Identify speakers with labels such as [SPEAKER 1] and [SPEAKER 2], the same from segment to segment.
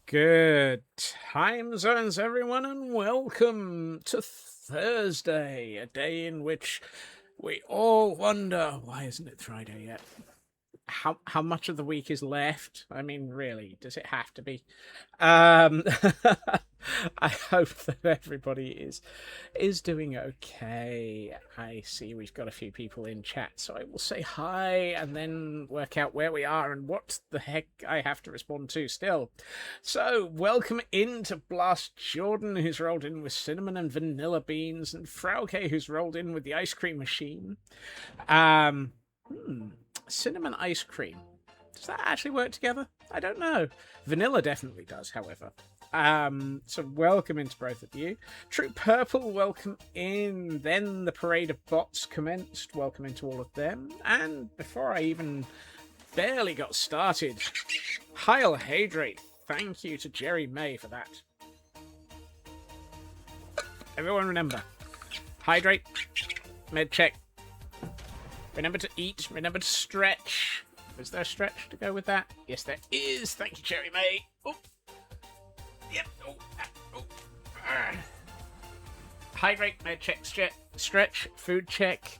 [SPEAKER 1] Good time zones, everyone, and welcome to Thursday, a day in which we all wonder, why isn't it Friday yet? How much of the week is left? I mean, really, does it have to be? Um, I hope that everybody is doing okay. I see we've got a few people in chat, so I will say hi and then work out where we are and what the heck I have to respond to still. So, welcome into Blast Jordan, who's rolled in with cinnamon and vanilla beans, and Frauke, who's rolled in with the ice cream machine. Cinnamon ice cream. Does that actually work together? I don't know. Vanilla definitely does, however. So welcome into both of you. True Purple, welcome in. Then the parade of bots commenced. Welcome into all of them. And before I even barely got started, Heil Hydrate. Thank you to Jerry May for that. Everyone remember, hydrate, med check. Remember to eat, remember to stretch. Is there a stretch to go with that? Yes, there is. Thank you, Jerry May. Oh. Yep. Oh. Hydrate, med check, stretch, food check.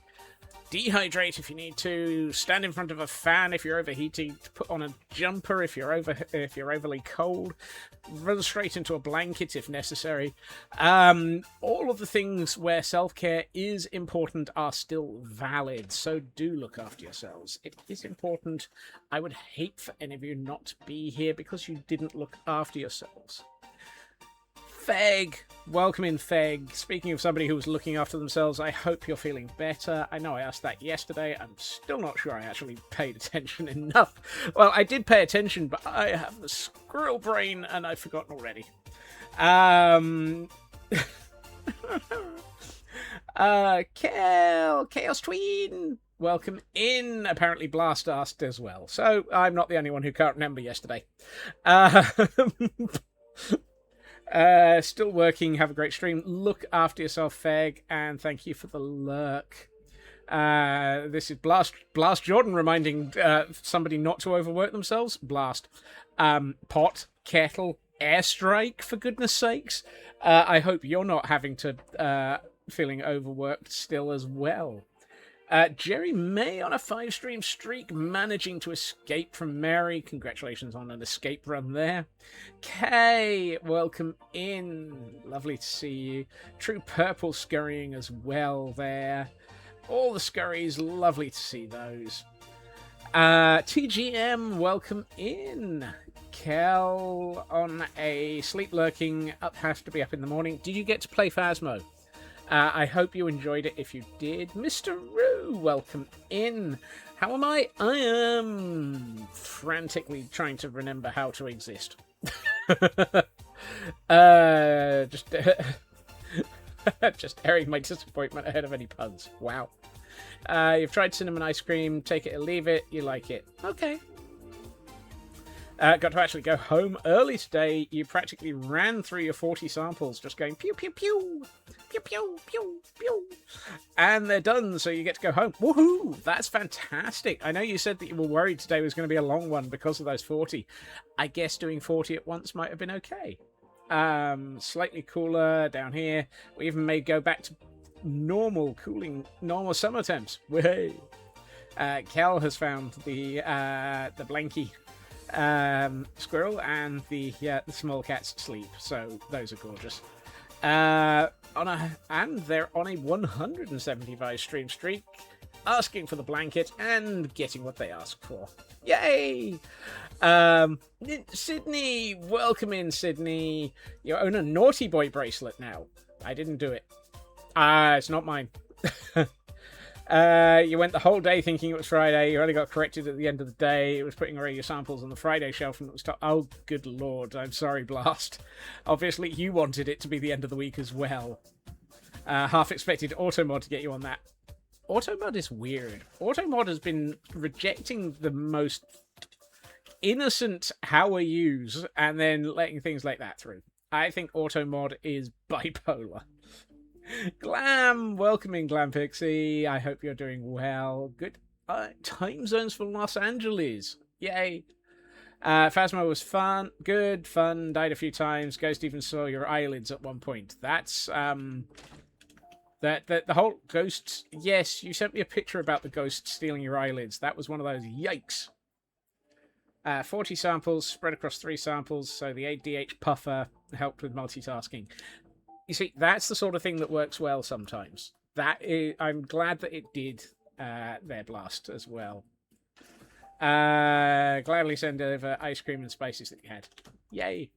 [SPEAKER 1] Dehydrate if you need to. Stand in front of a fan if you're overheating. Put on a jumper if you're overly cold. Run straight into a blanket if necessary. All of the things where self-care is important are still valid, so do look after yourselves. It is important. I would hate for any of you not to be here because you didn't look after yourselves. Feg, welcome in, Feg. Speaking of somebody who was looking after themselves, I hope you're feeling better. I know I asked that yesterday. I'm still not sure I actually paid attention enough. Well, I did pay attention, but I have the squirrel brain and I've forgotten already. Chaos Tween, welcome in. Apparently Blast asked as well, so I'm not the only one who can't remember yesterday. Still working. Have a great stream. Look after yourself, Feg, and thank you for the lurk. This is Blast Jordan reminding somebody not to overwork themselves. Blast. Pot, kettle, airstrike, for goodness sakes. I hope you're not having to feeling overworked still as well. Jerry May on a 5-stream streak, managing to escape from Mary. Congratulations on an escape run there. Kay, welcome in. Lovely to see you. True Purple scurrying as well there. All the scurries, lovely to see those. TGM, welcome in. Kel on a sleep lurking, has to be up in the morning. Did you get to play Phasmo? I hope you enjoyed it. If you did, Mr. Roo, welcome in. How am I? I am frantically trying to remember how to exist. Just airing my disappointment ahead of any puns. Wow. You've tried cinnamon ice cream. Take it or leave it. You like it. Okay. Got to actually go home early today. You practically ran through your 40 samples just going pew, pew, pew, pew, pew, pew, pew, pew. And they're done, so you get to go home. Woohoo! That's fantastic. I know you said that you were worried today was going to be a long one because of those 40. I guess doing 40 at once might have been okay. Slightly cooler down here. We even may go back to normal summer temps. Way. Kel has found the Blanky squirrel and the small cat's sleep, so those are gorgeous. And they're on a 175 stream streak, asking for the blanket and getting what they ask for. Yay! Sydney, welcome in, Sydney. You own a Naughty Boy bracelet now. I didn't do it. It's not mine. You went the whole day thinking it was Friday. You only got corrected at the end of the day. It was putting away your samples on the Friday shelf and it was oh, good lord. I'm sorry, Blast. Obviously, you wanted it to be the end of the week as well. Half expected Automod to get you on that. Automod is weird. Automod has been rejecting the most innocent how are yous and then letting things like that through. I think Automod is bipolar. Glam, welcoming Glam Pixie. I hope you're doing well. Good time zones for Los Angeles. Yay. Phasma was fun. Good fun. Died a few times. Ghost even saw your eyelids at one point. That's the whole ghost. Yes, you sent me a picture about the ghost stealing your eyelids. That was one of those. Yikes. 40 samples spread across 3 samples, so the ADH puffer helped with multitasking. You see, that's the sort of thing that works well sometimes. I'm glad that it did their Blast as well. Gladly send over ice cream and spices that you had. Yay.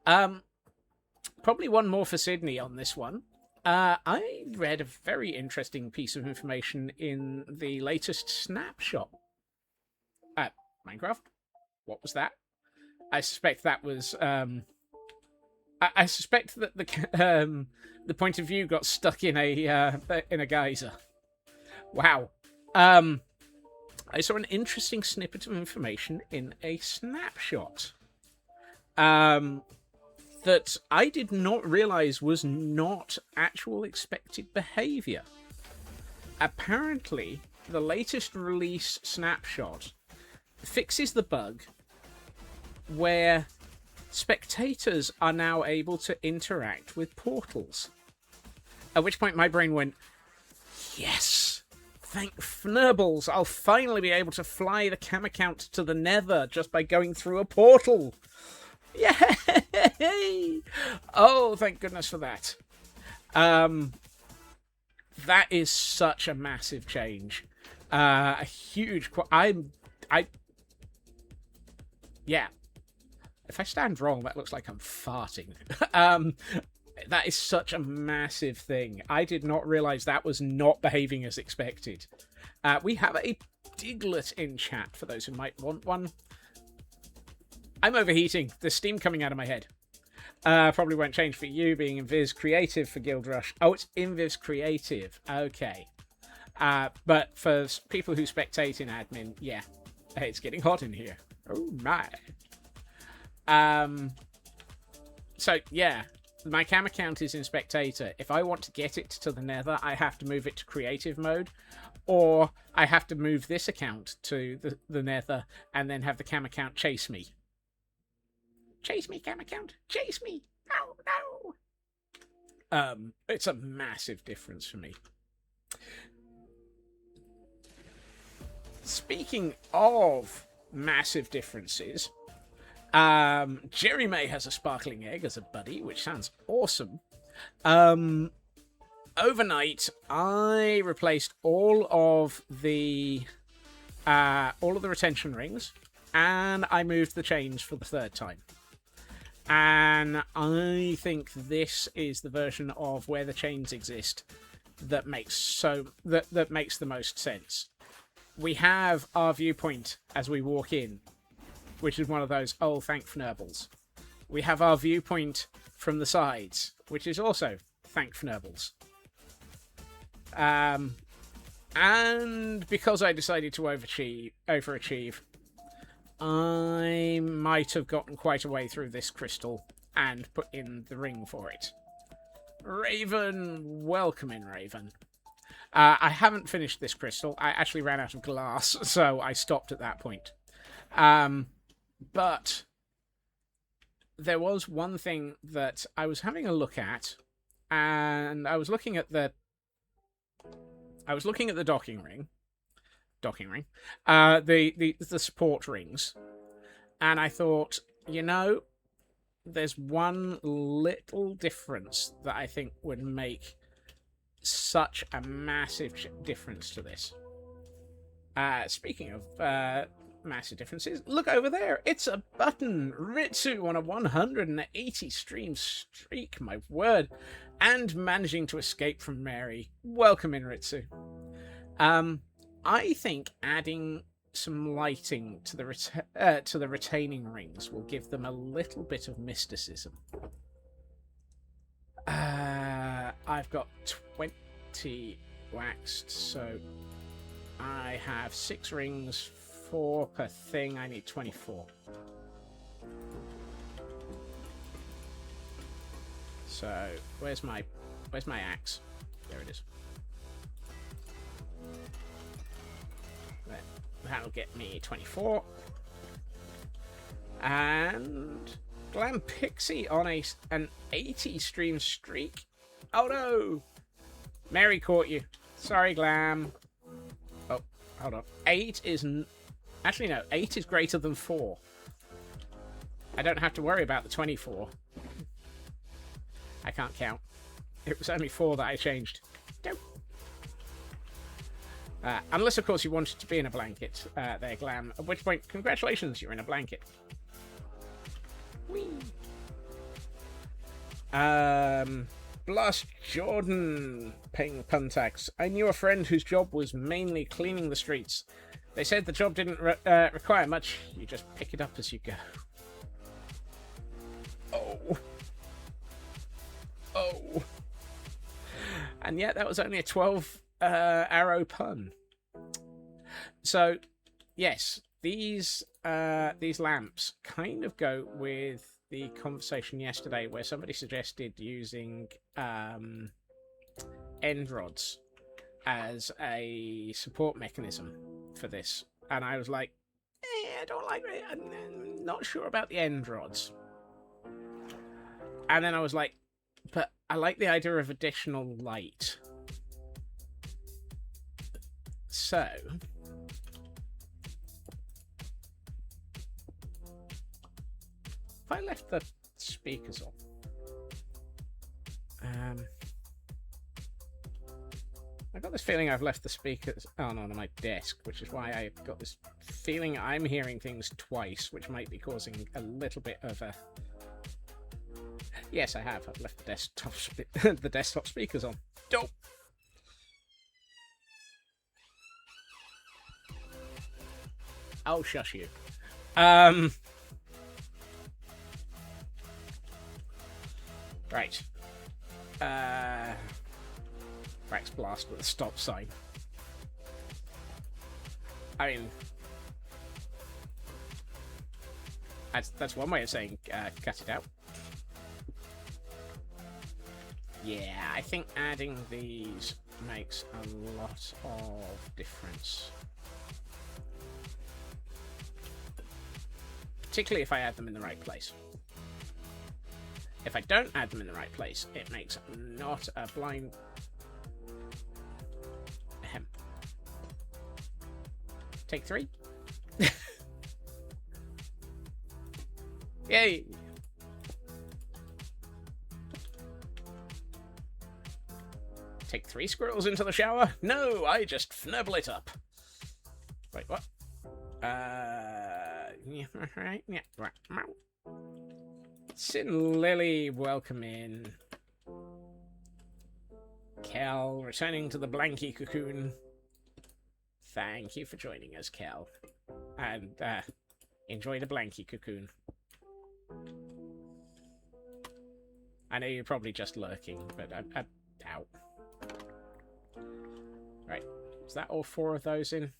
[SPEAKER 1] Probably one more for Sydney on this one. I read a very interesting piece of information in the latest snapshot. Minecraft? What was that? I suspect that was... I suspect that the point of view got stuck in a geyser. Wow. I saw an interesting snippet of information in a snapshot that I did not realize was not actual expected behavior. Apparently, the latest release snapshot fixes the bug where spectators are now able to interact with portals. At which point my brain went, yes! Thank Fnurbles, I'll finally be able to fly the cam account to the Nether just by going through a portal! Yay! Oh, thank goodness for that. That is such a massive change. A huge... Yeah. If I stand wrong, that looks like I'm farting. That is such a massive thing. I did not realize that was not behaving as expected. We have a Diglett in chat, for those who might want one. I'm overheating. There's steam coming out of my head. Probably won't change for you, being Invis Creative for Guild Rush. Oh, it's Invis Creative. Okay. But for people who spectate in admin, yeah. Hey, it's getting hot in here. Oh, my. So, yeah. My cam account is in Spectator. If I want to get it to the Nether, I have to move it to Creative mode. Or I have to move this account to the Nether and then have the cam account chase me. Chase me, cam account. Chase me. No, no. It's a massive difference for me. Speaking of massive differences, Jerry May has a sparkling egg as a buddy, which sounds awesome. Overnight, I replaced all of the retention rings, and I moved the chains for the 3rd time. And I think this is the version of where the chains exist that makes that makes the most sense. We have our viewpoint as we walk in, which is one of those, oh, thank Fnurbles. We have our viewpoint from the sides, which is also thank Fnurbles. And because I decided to overachieve, I might have gotten quite a way through this crystal and put in the ring for it. Raven, welcome in, Raven. I haven't finished this crystal. I actually ran out of glass, so I stopped at that point. But there was one thing that I was having a look at, and I was looking at the docking ring, the support rings, and I thought, you know, there's one little difference that I think would make such a massive difference to this. Speaking of massive differences, look over there. It's a button. Ritsu on a 180 stream streak, my word. And managing to escape from Mary. Welcome in, Ritsu. I think adding some lighting to the retaining rings will give them a little bit of mysticism. I've got 20 waxed, so I have 6 rings, 4 per thing. I need 24. So where's my axe? There it is. That'll get me 24. And Glam Pixie on an 80 stream streak. Oh no! Mary caught you. Sorry, Glam. Oh, hold on. 8 is... Actually, no. 8 is greater than 4. I don't have to worry about the 24. I can't count. It was only 4 that I changed. Dope. Unless, of course, you wanted to be in a blanket there, Glam. At which point, congratulations, you're in a blanket. Whee! Blast Jordan paying Puntax. I knew a friend whose job was mainly cleaning the streets. They said the job didn't require much. You just pick it up as you go. Oh. Oh. And yet that was only a 12 arrow pun. So, yes, these lamps kind of go with the conversation yesterday where somebody suggested using end rods as a support mechanism for this, and I was like, I don't like it. I'm not sure about the end rods. And then I was like, but I like the idea of additional light. So if I left the speakers on, I got this feeling I've left the speakers on my desk, which is why I got this feeling I'm hearing things twice, which might be causing a little bit of a... Yes, I have. I've left the desktop speakers on. Dope. I'll shush you. Right. Rax blast with a stop sign. I mean, that's one way of saying cut it out. Yeah, I think adding these makes a lot of difference. Particularly if I add them in the right place. If I don't add them in the right place, it makes not a blind... Ahem. Take 3. Yay! Take 3 squirrels into the shower? No, I just fnibble it up. Wait, what? Yeah, right, yeah, right. Sin Lily, welcome in. Kel, returning to the Blanky Cocoon. Thank you for joining us, Kel. And, enjoy the Blanky Cocoon. I know you're probably just lurking, but I'm out. Right, is that all 4 of those in?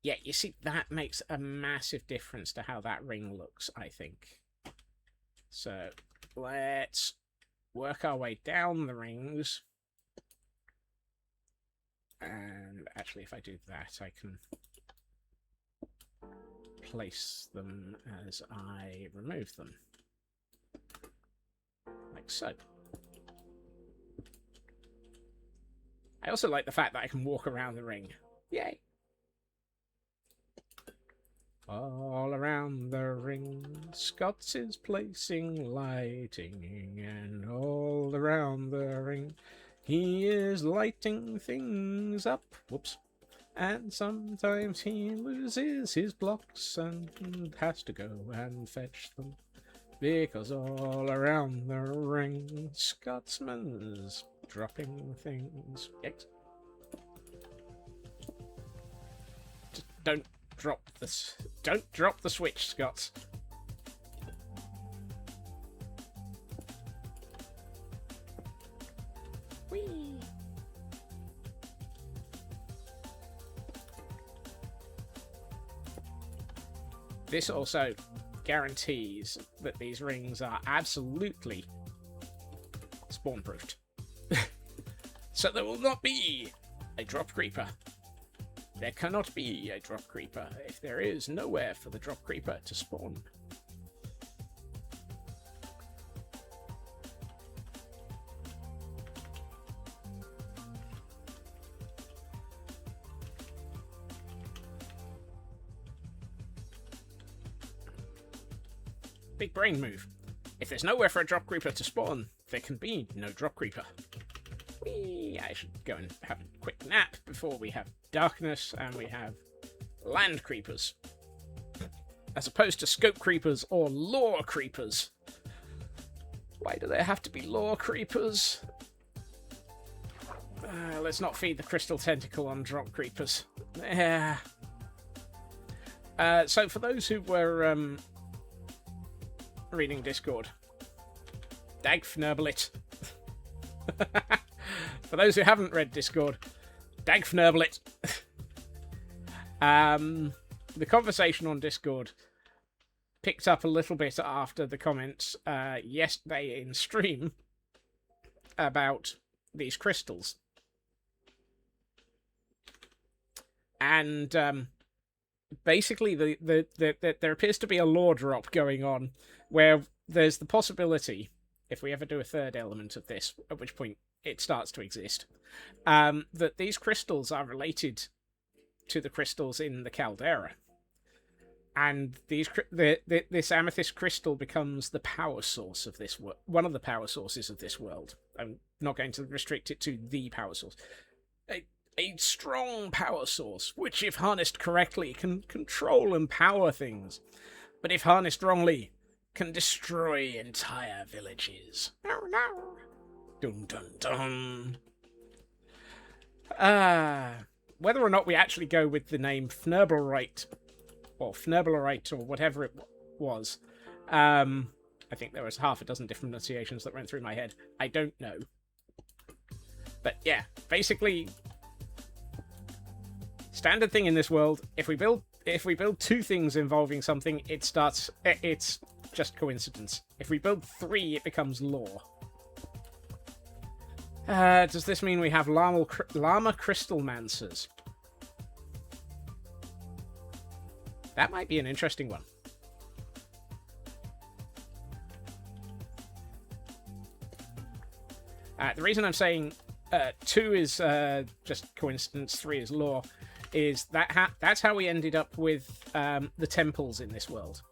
[SPEAKER 1] Yeah, you see, that makes a massive difference to how that ring looks, I think. So, let's work our way down the rings. And actually, if I do that, I can place them as I remove them. Like so. I also like the fact that I can walk around the ring. Yay! All around the ring, Scots is placing lighting, and all around the ring, he is lighting things up. Whoops. And sometimes he loses his blocks and has to go and fetch them, because all around the ring, Scotsman's dropping things. Yikes. Just don't drop this. Don't drop the switch, Scots. Whee! This also guarantees that these rings are absolutely spawn-proofed. So there will not be a drop creeper. There cannot be a drop creeper if there is nowhere for the drop creeper to spawn. Big brain move. If there's nowhere for a drop creeper to spawn, there can be no drop creeper. Whee! I should go and have a quick nap before we have darkness and we have land creepers. As opposed to scope creepers or lore creepers. Why do there have to be lore creepers? Let's not feed the crystal tentacle on drop creepers. Yeah. So for those who were reading Discord, Dagfnerblit. For those who haven't read Discord, Dagfnerblit. The conversation on Discord picked up a little bit after the comments yesterday in stream about these crystals. And basically there appears to be a lore drop going on where there's the possibility, if we ever do a third element of this, at which point it starts to exist, that these crystals are related to the crystals in the Caldera. And this amethyst crystal becomes the power source of this world, one of the power sources of this world. I'm not going to restrict it to the power source. A strong power source, which, if harnessed correctly, can control and power things, but if harnessed wrongly, can destroy entire villages. No, no. Dun dun dun. Whether or not we actually go with the name Fnerblerite, or Fnerblerite, or whatever it was, I think there was half a dozen different pronunciations that went through my head. I don't know. But yeah, basically, standard thing in this world, if we build two things involving something, it's just coincidence. If we build three, it becomes lore. Does this mean we have llama crystal mancers? That might be an interesting one. The reason I'm saying 2 is just coincidence, 3 is lore, is that's how we ended up with the temples in this world.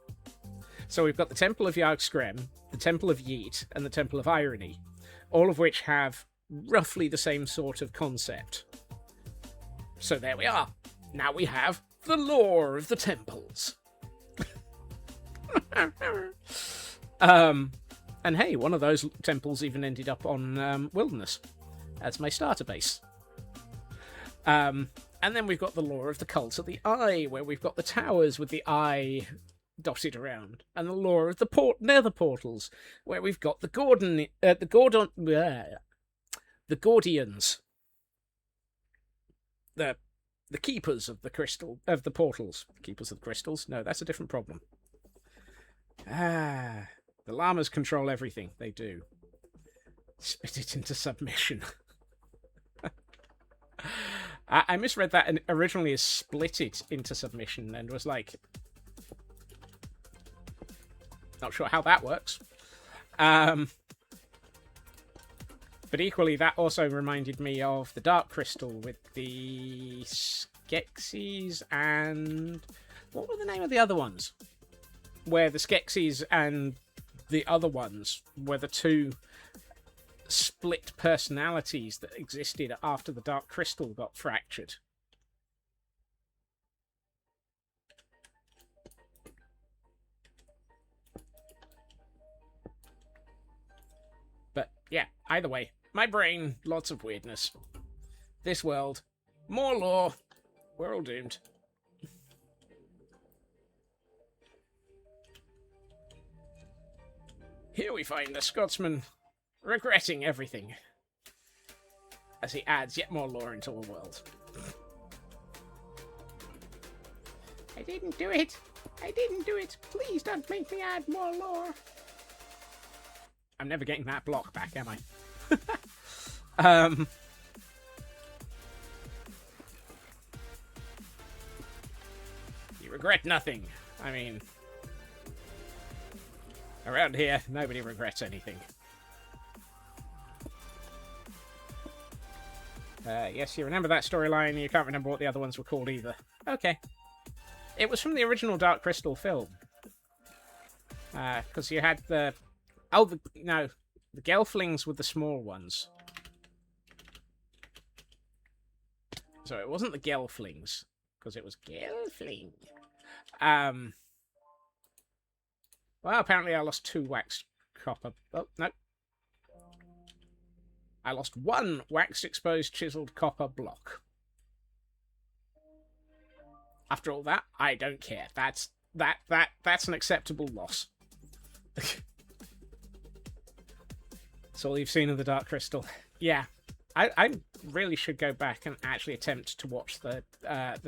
[SPEAKER 1] So we've got the Temple of Yargskrem, the Temple of Yeet, and the Temple of Irony, all of which have roughly the same sort of concept. So there we are. Now we have the lore of the temples. And hey, one of those temples even ended up on Wilderness as my starter base. And then we've got the lore of the Cult of the Eye, where we've got the towers with the eye dotted around, and the lore of the nether portals, where we've got the Gordians, the keepers of the portals. Keepers of the crystals? No, that's a different problem. The llamas control everything. They do. Spit it into submission. I misread that and originally as split it into submission and was like, not sure how that works. But equally, that also reminded me of the Dark Crystal with the Skeksis and... what were the name of the other ones? Where the Skeksis and the other ones were the two split personalities that existed after the Dark Crystal got fractured. But yeah, either way, my brain, lots of weirdness. This world, more lore. We're all doomed. Here we find the Scotsman regretting everything as he adds yet more lore into the world. I didn't do it. I didn't do it. Please don't make me add more lore. I'm never getting that block back, am I? You regret nothing. I mean, around here, nobody regrets anything. Yes, you remember that storyline. You can't remember what the other ones were called either. Okay. It was from the original Dark Crystal film. Because you had the... oh, no. The Gelflings were the small ones. So it wasn't the Gelflings. Because it was Gelfling. Well, apparently I lost 2 waxed copper... oh, no. I lost 1 waxed exposed chiseled copper block. After all that, I don't care. That's an acceptable loss. That's all you've seen of the Dark Crystal. Yeah, I really should go back and actually attempt to watch the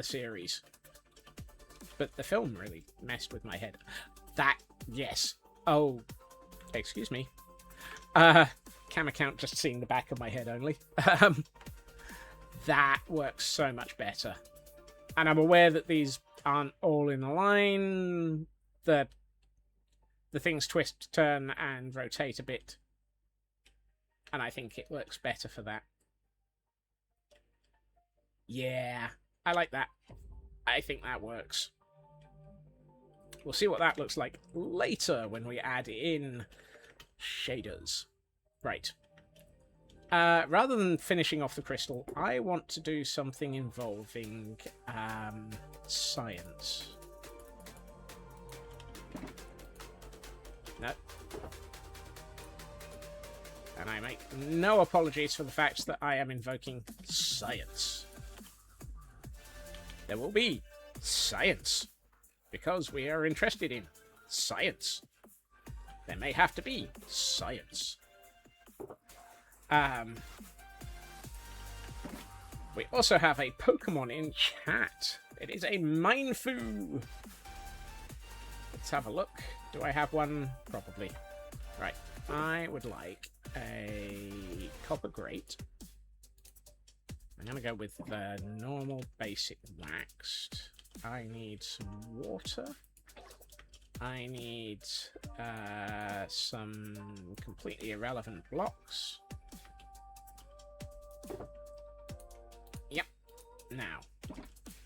[SPEAKER 1] series. But the film really messed with my head. Yes. Oh, excuse me. Cam account just seeing the back of my head only. That works so much better. And I'm aware that these aren't all in a line. The things twist, turn, and rotate a bit. And I think it works better for that. Yeah, I like that. I think that works. We'll see what that looks like later when we add in shaders. Right. Rather than finishing off the crystal, I want to do something involving science. No. And I make no apologies for the fact that I am invoking science. There will be science, because we are interested in science. There may have to be science. We also have a Pokemon in chat. It is a Mienfoo. Let's have a look. Do I have one? Probably. Right. I would like a Copper Grate. I'm going to go with the normal basic waxed. I need some water. I need some completely irrelevant blocks. Yep. Now,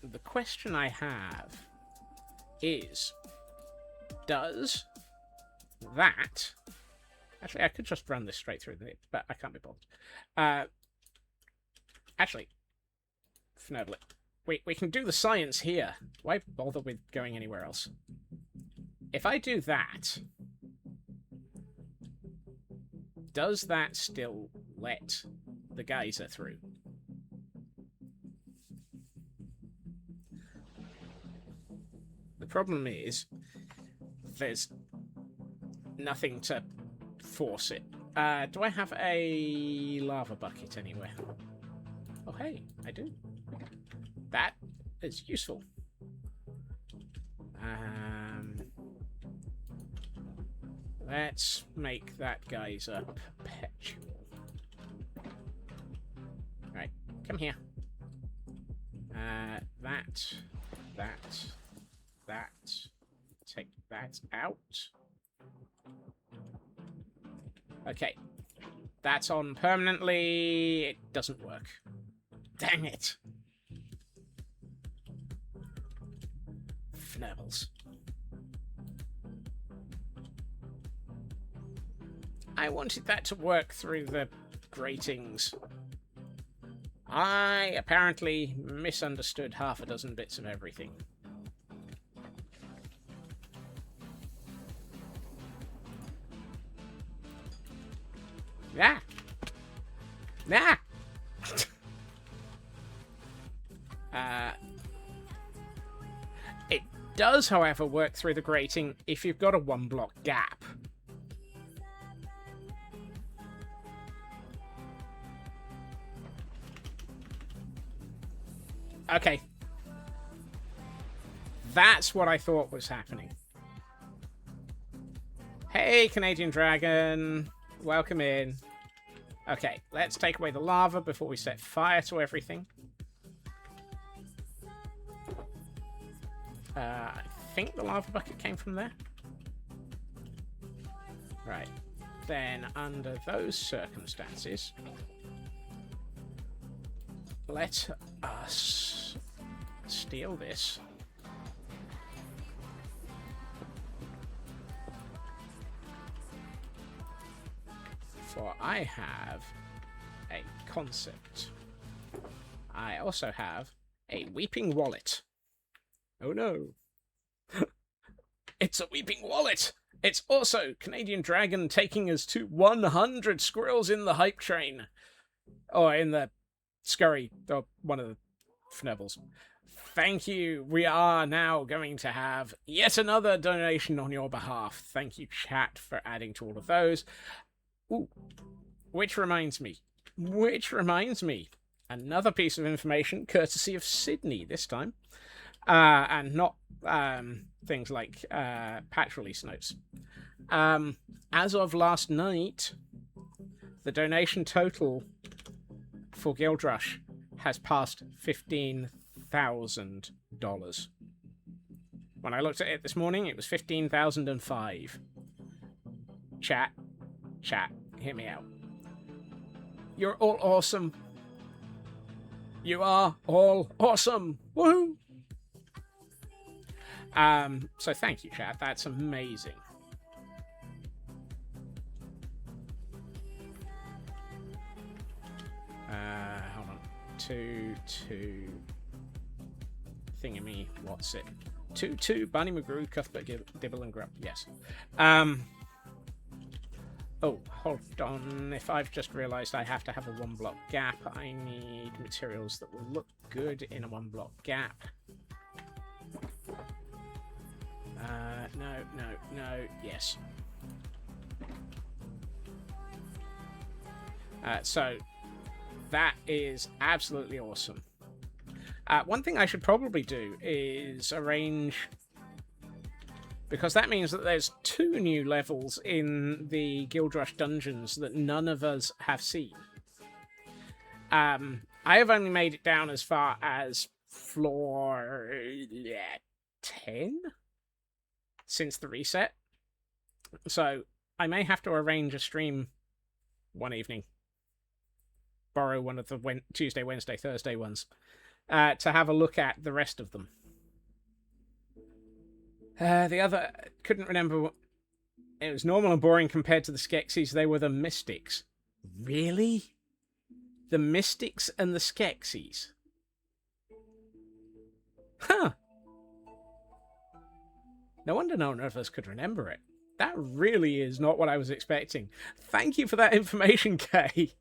[SPEAKER 1] the question I have is, does that... Actually, I could just run this straight through, but I can't be bothered. Actually, Fnerdlet, we can do the science here. Why bother with going anywhere else? If I do that, does that still let the geyser through? The problem is, there's nothing to force it. Do I have a lava bucket anywhere? Oh, hey, I do. That is useful. Let's make that geyser perpetual. Come here. That. Take that out. Okay. That's on permanently. It doesn't work. Dang it. Fnibbles. I wanted that to work through the gratings. I apparently misunderstood half a dozen bits of everything. Yeah. Nah. It does, however, work through the grating if you've got a 1-block gap. Okay. That's what I thought was happening. Hey, Canadian Dragon. Welcome in. Okay, let's take away the lava before we set fire to everything. I think the lava bucket came from there. Right. Then, under those circumstances, let us steal this. For I have a concept. I also have a weeping wallet. Oh no. It's a weeping wallet! It's also Canadian Dragon taking us to 100 squirrels in the hype train. Or in the scurry, or one of the fnibbles. Thank you. We are now going to have yet another donation on your behalf. Thank you, chat, for adding to all of those. Ooh. Which reminds me. Another piece of information, courtesy of Sydney this time. And not things like patch release notes. As of last night, the donation total for Guildrush has passed $15,000. When I looked at it this morning, it was 15,005. Chat, hear me out. You're all awesome. You are all awesome. Woohoo! So thank you, chat. That's amazing. Hold on. Two. Thingamy. What's it? 2 Barney McGrew, Cuthbert, Dibble, and Grub. Yes. Oh, hold on. If I've just realised I have to have a 1-block gap, I need materials that will look good in a 1-block gap. No, yes. So, that is absolutely awesome. One thing I should probably do is arrange... Because that means that there's 2 new levels in the Guildrush dungeons that none of us have seen. I have only made it down as far as floor 10 since the reset. So I may have to arrange a stream one evening. Borrow one of the Tuesday, Wednesday, Thursday ones to have a look at the rest of them. The other, couldn't remember what... It was normal and boring compared to the Skeksis. They were the Mystics. Really? The Mystics and the Skeksis? Huh. No wonder none of us could remember it. That really is not what I was expecting. Thank you for that information, Kay.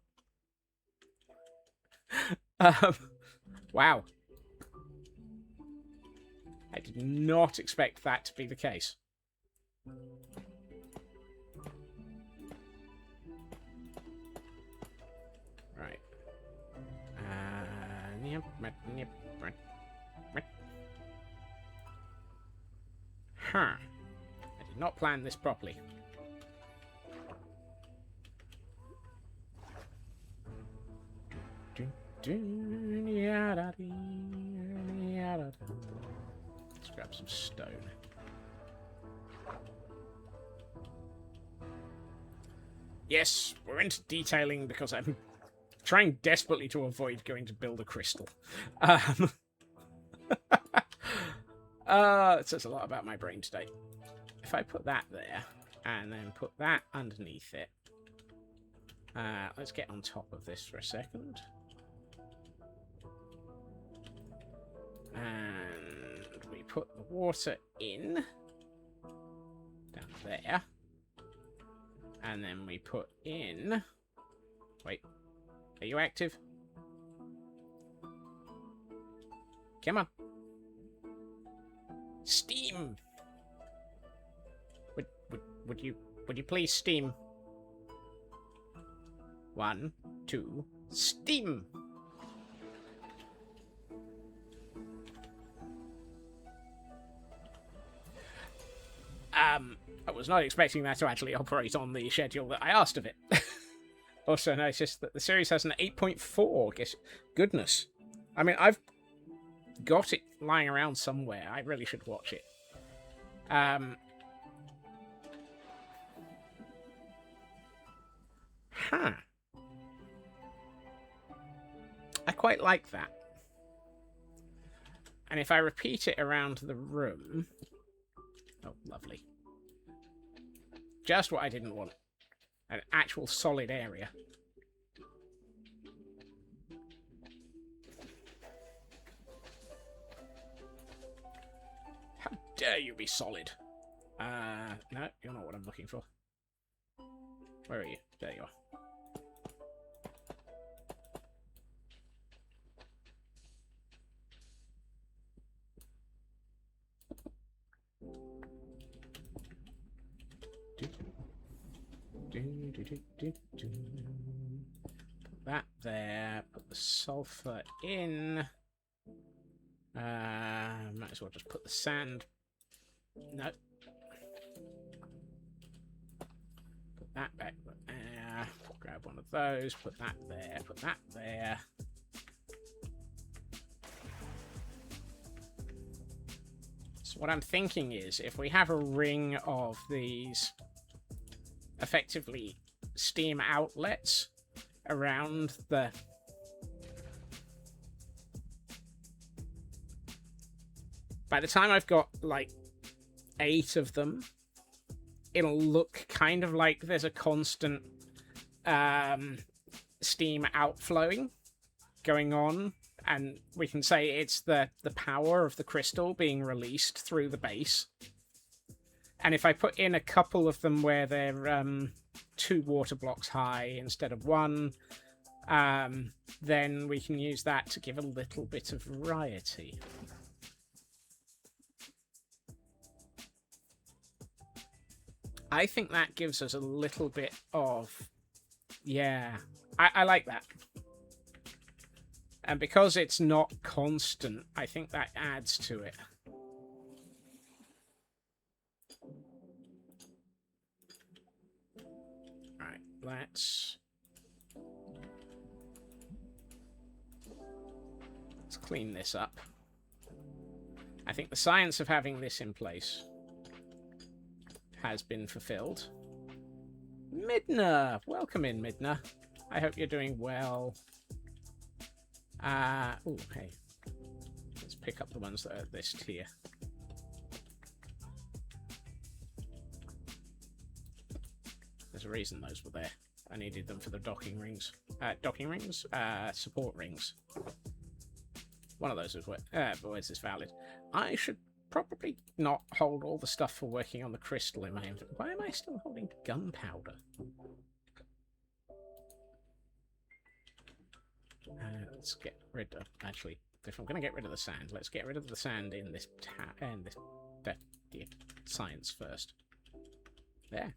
[SPEAKER 1] Wow. I did not expect that to be the case. Right. Huh. I did not plan this properly. Let's grab some stone. Yes, we're into detailing because I'm trying desperately to avoid going to build a crystal. It says a lot about my brain today. If I put that there, and then put that underneath it, let's get on top of this for a second. And we put the water in, down there. And then we put in... Wait, are you active? Come on. Steam! Would you please steam? 1, 2, steam! I was not expecting that to actually operate on the schedule that I asked of it. Also noticed that the series has an 8.4. Guess goodness. I mean, I've got it lying around somewhere. I really should watch it. Huh. I quite like that. And if I repeat it around the room... Oh, lovely. Just what I didn't want. An actual solid area. How dare you be solid? No, you're not what I'm looking for. Where are you? There you are. Put that there. Put the sulfur in. Might as well just put the sand. No. Put that back there. Grab one of those. Put that there. Put that there. So what I'm thinking is, if we have a ring of these effectively steam outlets around the... By the time I've got, like, 8 of them, it'll look kind of like there's a constant steam outflowing going on, and we can say it's the power of the crystal being released through the base. And if I put in a couple of them where they're 2 water blocks high instead of 1, then we can use that to give a little bit of variety. I think that gives us a little bit of... Yeah, I like that. And because it's not constant, I think that adds to it. Alright, let's clean this up. I think the science of having this in place has been fulfilled. Midna! Welcome in, Midna. I hope you're doing well. Oh, hey. Let's pick up the ones that are this tier. There's a reason those were there. I needed them for the docking rings. Docking rings? Support rings. One of those was where's this valid? I should probably not hold all the stuff for working on the crystal in my inventory. Why am I still holding gunpowder? Let's get rid of... Actually, if I'm going to get rid of the sand, let's get rid of the sand in this science first. There.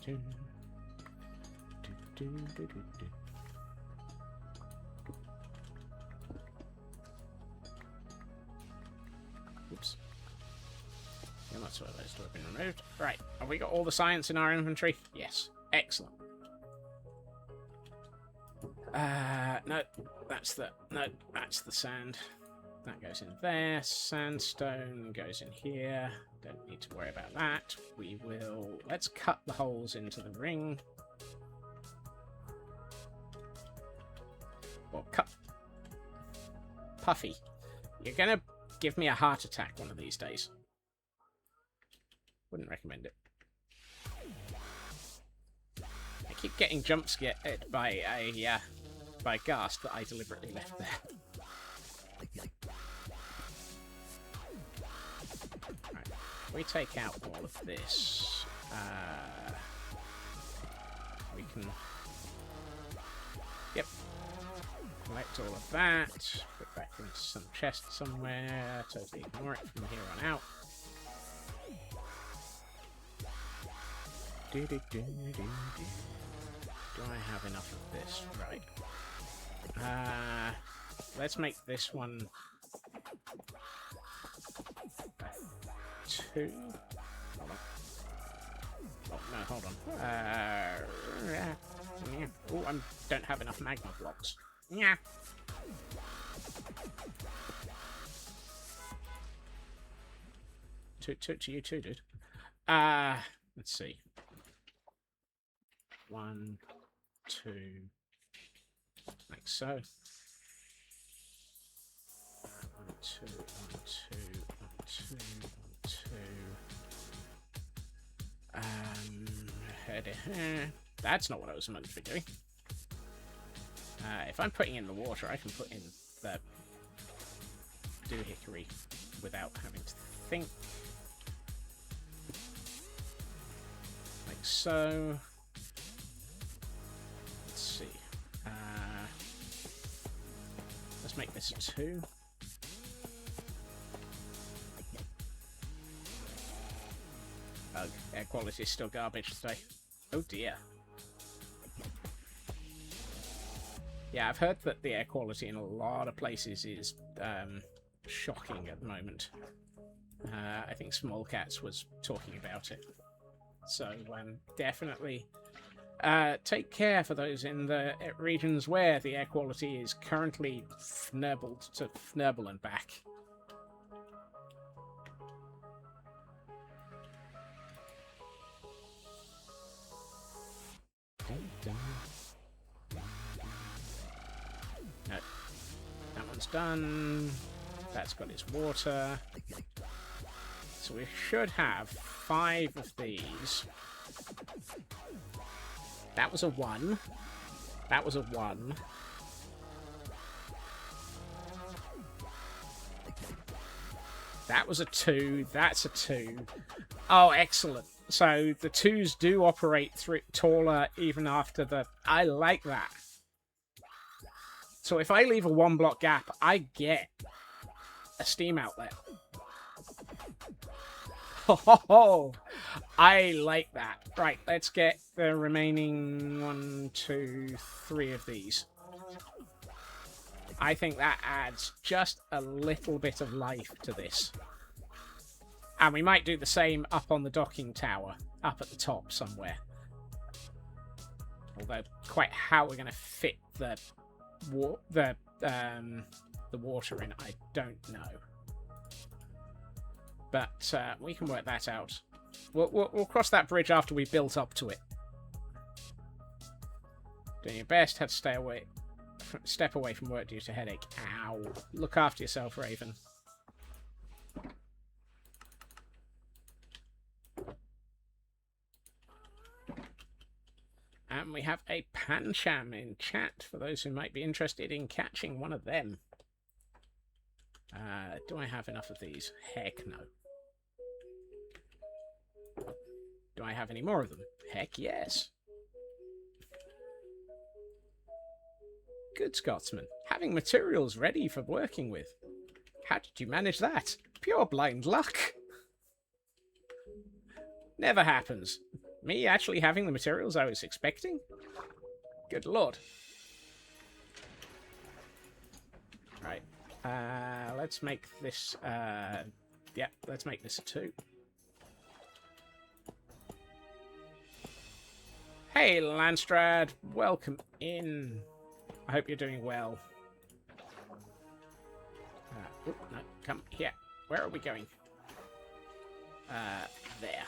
[SPEAKER 1] Oops. Yeah, that's where those two have been removed. Right, have we got all the science in our inventory? Yes. Excellent. No, that's the sand. That goes in there. Sandstone goes in here. Don't need to worry about that. Let's cut the holes into the ring. Or cut. Puffy, you're gonna give me a heart attack one of these days. Wouldn't recommend it. I keep getting jump scared by a ghast that I deliberately left there. Right, we take out all of this. We can. Yep. Collect all of that. Put back into some chest somewhere. Totally ignore it from here on out. Do I have enough of this? Right. Let's make this one 2. Hold on. Oh no, hold on. Oh, I don't have enough magma blocks. Yeah. To you too, dude. Let's see. 1, 2, like so. 1, 2, 1, 2, 1, 2, 1, 2. That's not what I was meant to be doing. If I'm putting in the water, I can put in the doohickery without having to think. Like so. Let's see. Let's make this 2. Ugh, air quality is still garbage today. Oh dear. Yeah, I've heard that the air quality in a lot of places is shocking at the moment. I think Smallcats was talking about it. So definitely take care for those in the regions where the air quality is currently fnurbled to fnurble and back. No, that one's done. That's got its water. So we should have 5 of these. That was a 1. That was a 1. That was a 2. That's a 2. Oh, excellent. So the 2s do operate through taller even after the... I like that. So if I leave a 1-block gap, I get a steam outlet. Oh, I like that. Right, let's get the remaining 1, 2, 3 of these. I think that adds just a little bit of life to this. And we might do the same up on the docking tower, up at the top somewhere. Although, quite how we're going to fit the water in, I don't know. But we can work that out. We'll cross that bridge after we've built up to it. Doing your best. Had to step away from work due to headache. Ow. Look after yourself, Raven. And we have a Pancham in chat for those who might be interested in catching one of them. Do I have enough of these? Heck no. Do I have any more of them? Heck yes. Good Scotsman. Having materials ready for working with. How did you manage that? Pure blind luck. Never happens. me actually having the materials I was expecting? Good lord. Right. Let's make this, yeah, let's make this a 2. Hey, Landstrad. Welcome in. I hope you're doing well. No, come here. Where are we going? There.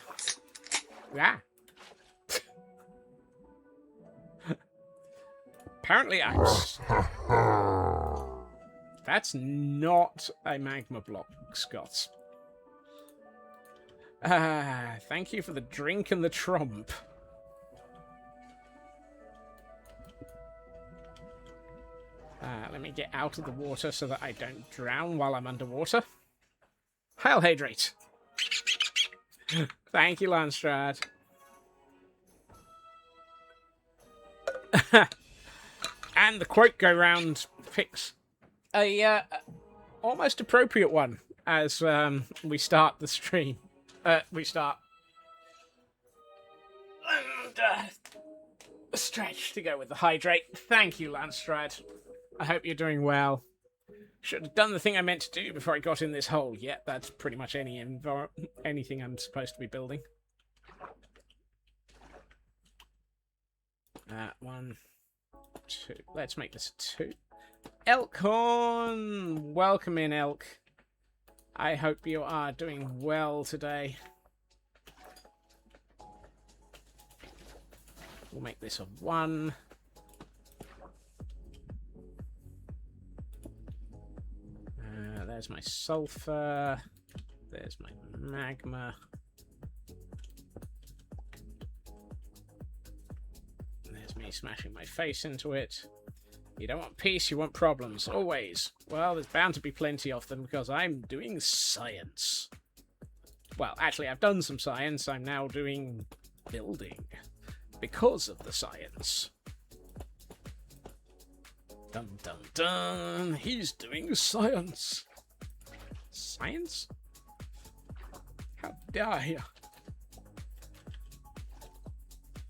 [SPEAKER 1] Ah. Apparently I'm... That's not a magma block, Scott. Thank you for the drink and the trump. Let me get out of the water so that I don't drown while I'm underwater. I'll hydrate. Thank you, Landstrad. And the quote go round picks a almost appropriate one as we start the stream. We start and a stretch to go with the hydrate. Thank you, Landstrad. I hope you're doing well. Should have done the thing I meant to do before I got in this hole. Yeah, that's pretty much anything I'm supposed to be building. 1, 2. Let's make this a 2. Elkhorn! Welcome in, Elk. I hope you are doing well today. We'll make this a 1. There's my sulfur. There's my magma. There's me smashing my face into it. You don't want peace, you want problems. Always. Well, there's bound to be plenty of them because I'm doing science. Well, actually, I've done some science. I'm now doing building because of the science. Dun dun dun. He's doing science. Science? How dare you?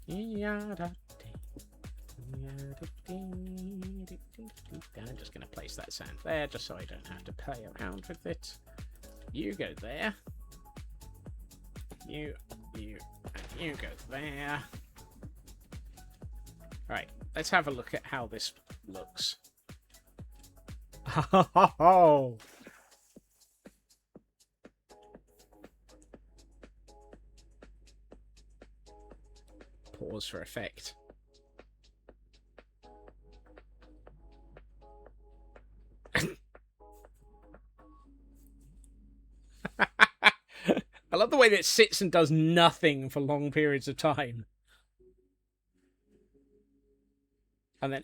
[SPEAKER 1] I'm just going to place that sand there just so I don't have to play around with it. You go there. You, and you go there. Right, let's have a look at how this looks. Oh! Pause for effect. I love the way that it sits and does nothing for long periods of time. And then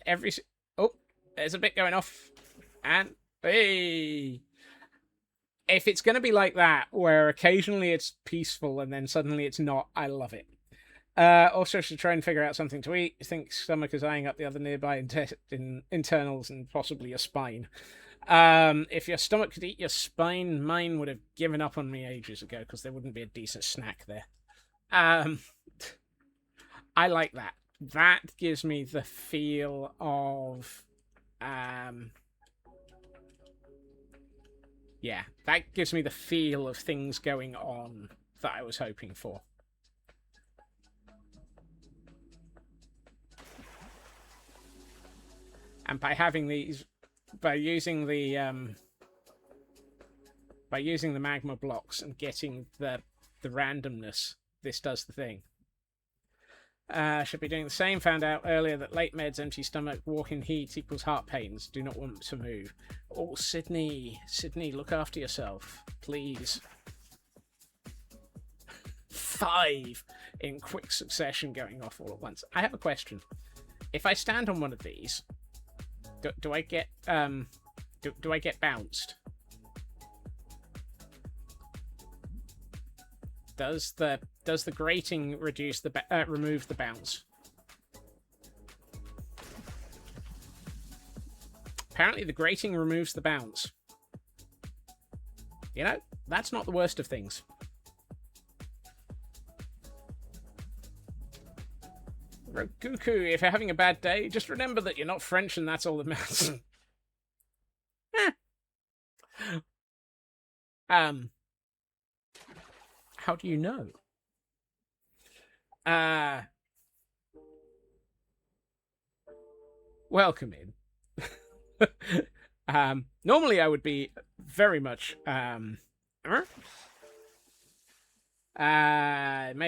[SPEAKER 1] oh, there's a bit going off. And, hey! If it's going to be like that, where occasionally it's peaceful and then suddenly it's not, I love it. Also, should try and figure out something to eat. I think stomach is eyeing up the other nearby internals and possibly your spine. If your stomach could eat your spine, mine would have given up on me ages ago because there wouldn't be a decent snack there. I like that. That gives me the feel of, yeah, that gives me the feel of things going on that I was hoping for. And by having these, by using the magma blocks and getting the randomness, this does the thing. Should be doing the same. Found out earlier that late meds, empty stomach, walking heat equals heart pains. Do not want to move. Oh, Sydney, look after yourself, please. 5 in quick succession going off all at once. I have a question. If I stand on one of these, do I get do I get bounced? Does the grating reduce the remove the bounce? Apparently the grating removes the bounce. You know, that's not the worst of things. Rokuku, if you're having a bad day, just remember that you're not French and that's all that matters. How do you know? Welcome in. Normally I would be very much, may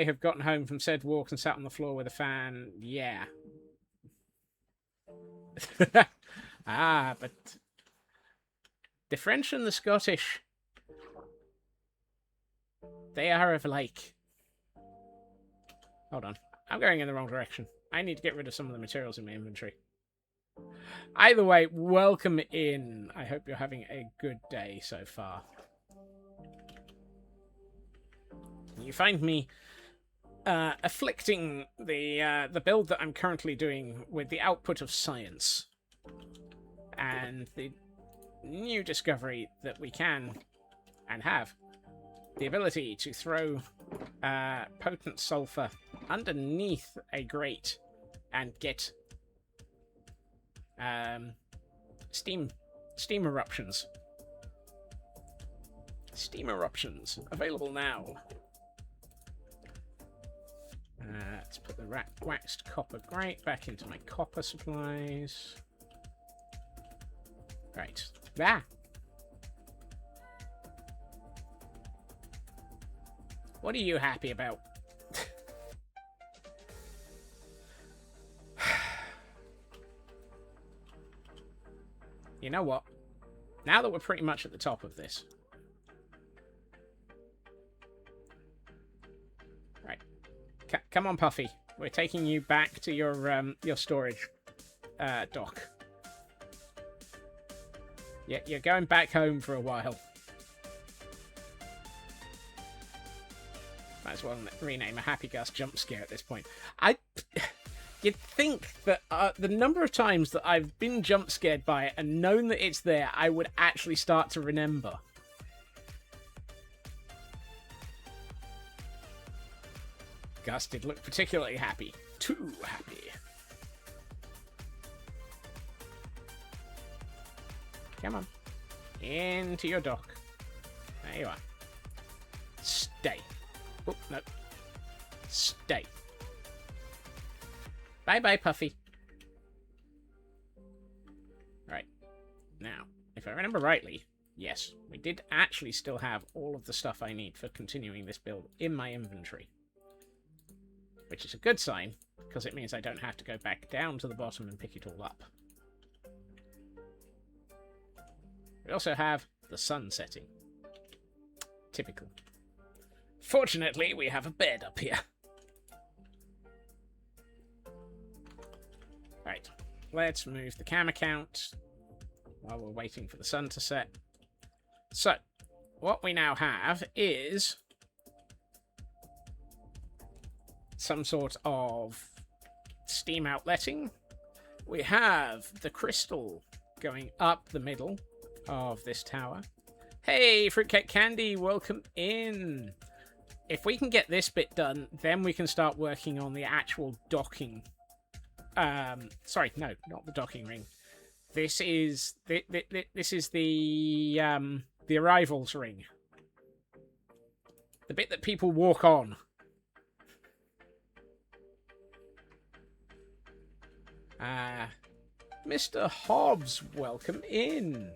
[SPEAKER 1] have gotten home from said walk and sat on the floor with a fan. Yeah. But the French and the Scottish, they are of like... Hold on. I'm going in the wrong direction. I need to get rid of some of the materials in my inventory. Either way, welcome in. I hope you're having a good day so far. You find me afflicting the build that I'm currently doing with the output of science. And the new discovery that we can, and have, the ability to throw potent sulfur underneath a grate and get steam eruptions. Steam eruptions available now. Let's put the waxed copper grate back into my copper supplies. Right. Ah! What are you happy about? You know what? Now that we're pretty much at the top of this. Right. Come on, Puffy. We're taking you back to your storage dock. Yeah, you're going back home for a while. Might as well rename a Happy Gus jump scare at this point. You'd think that the number of times that I've been jump scared by it and known that it's there, I would actually start to remember. Gus did look particularly happy. Too happy. Come on. Into your dock. There you are. Stay. Oh, no. Stay. Bye-bye, Puffy. Right. Now, if I remember rightly, yes, we did actually still have all of the stuff I need for continuing this build in my inventory. Which is a good sign, because it means I don't have to go back down to the bottom and pick it all up. We also have the sun setting. Typical. Fortunately, we have a bed up here. Right, let's move the cam account while we're waiting for the sun to set. So, what we now have is some sort of steam outletting. We have the crystal going up the middle of this tower. Hey, Fruitcake Candy, welcome in. If we can get this bit done, then we can start working on the actual docking. Sorry, no, not the docking ring. This is this is the arrivals ring. The bit that people walk on. Mr. Hobbs, welcome in.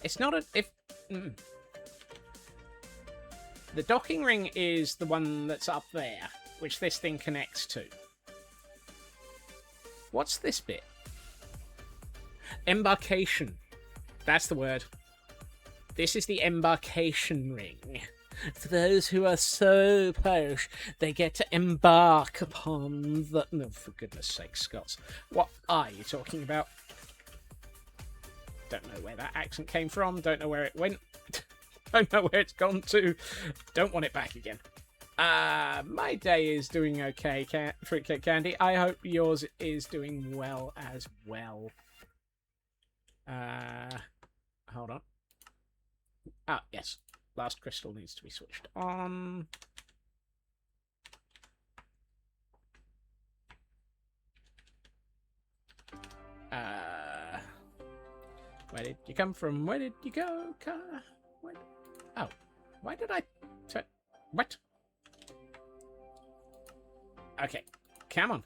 [SPEAKER 1] It's not a... The docking ring is the one that's up there, which this thing connects to. What's this bit? Embarkation. That's the word. This is the embarkation ring. For those who are so posh, they get to embark upon the... No, for goodness sake, Scots. What are you talking about? Don't know where that accent came from. Don't know where it went. Don't know where it's gone to. Don't want it back again. My day is doing okay, Fruitcake Candy. I hope yours is doing well as well. Hold on. Ah, yes. Last crystal needs to be switched on. Where did you come from? Where did you go? Where... Oh, why did I... What? Okay, come on.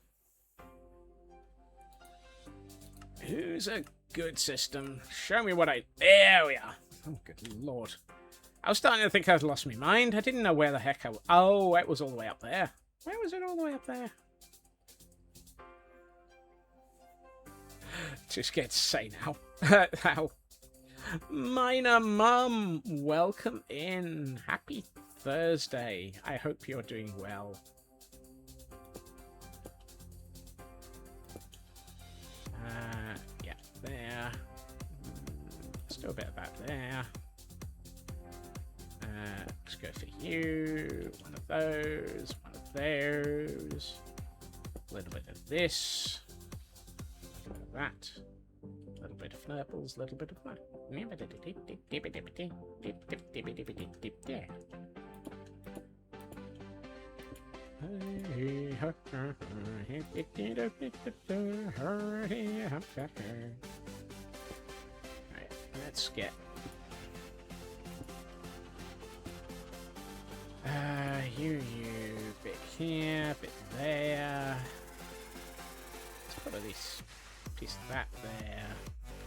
[SPEAKER 1] Who's a good system? Show me what I... There we are. Oh, good lord. I was starting to think I'd lost my mind. I didn't know where the heck I was. Oh, it was all the way up there. Where was it all the way up there? Just scared to say now. How? Miner Mum, welcome in. Happy Thursday. I hope you're doing well. Yeah, there. Let's do a bit of that there. Let's go for you. One of those. One of those. A little bit of this. A little bit of that. A little bit of nurples. A little bit of that. Right, let's get you bit here, bit there. Let's put a piece of that there.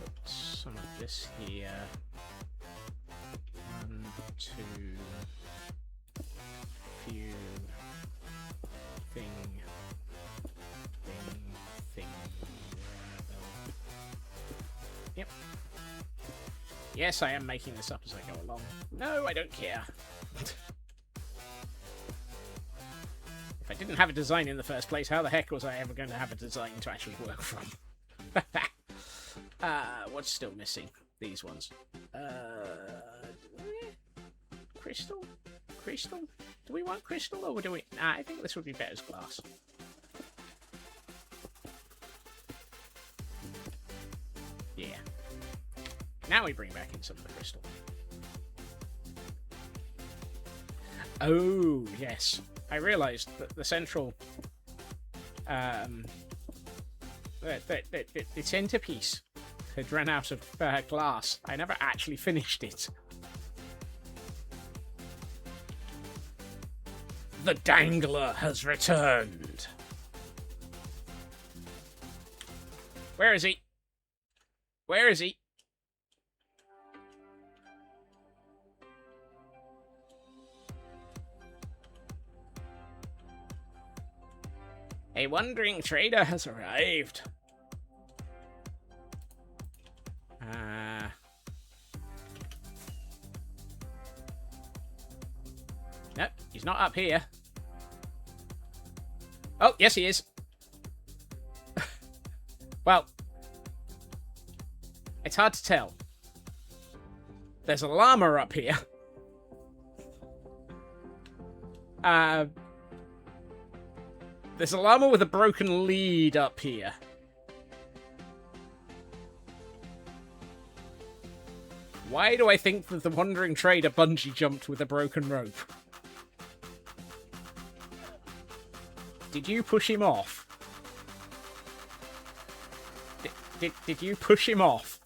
[SPEAKER 1] Put some of this here. 1, 2, few, thing. Yep. Yes, I am making this up as I go along. No, I don't care. If I didn't have a design in the first place, how the heck was I ever going to have a design to actually work from? What's still missing? These ones. Crystal? Crystal? Do we want crystal or do we... Nah, I think this would be better as glass. Yeah. Now we bring back in some of the crystal. Oh, yes. I realised that the central... the centerpiece had run out of glass. I never actually finished it. The Dangler has returned. Where is he? Where is he? A wandering trader has arrived. Nope, he's not up here. Oh, yes he is. Well, it's hard to tell. There's a llama up here. There's a llama with a broken lead up here. Why do I think that the wandering trader bungee jumped with a broken rope? Did you push him off? Did you push him off?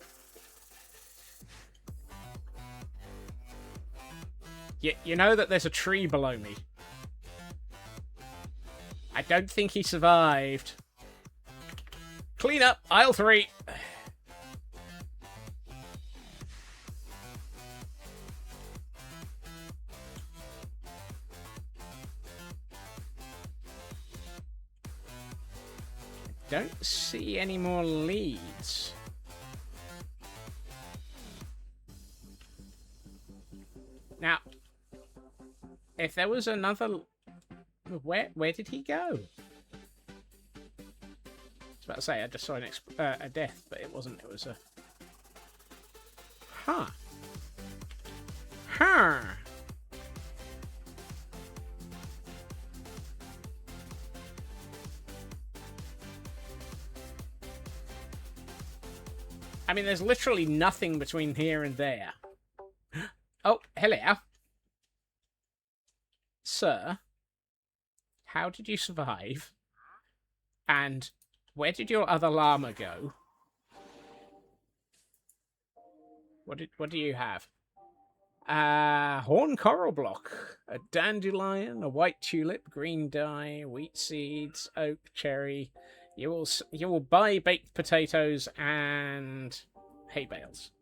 [SPEAKER 1] You know that there's a tree below me. I don't think he survived. Clean up, aisle 3. Don't see any more leads. Now, if there was another... Where did he go? I was about to say, I just saw a death, but it wasn't. It was a... Huh. Huh. I mean, there's literally nothing between here and there. Oh, hello. Sir, how did you survive? And where did your other llama go? What do you have? Horn coral block, a dandelion, a white tulip, green dye, wheat seeds, oak, cherry. You will buy baked potatoes and hay bales.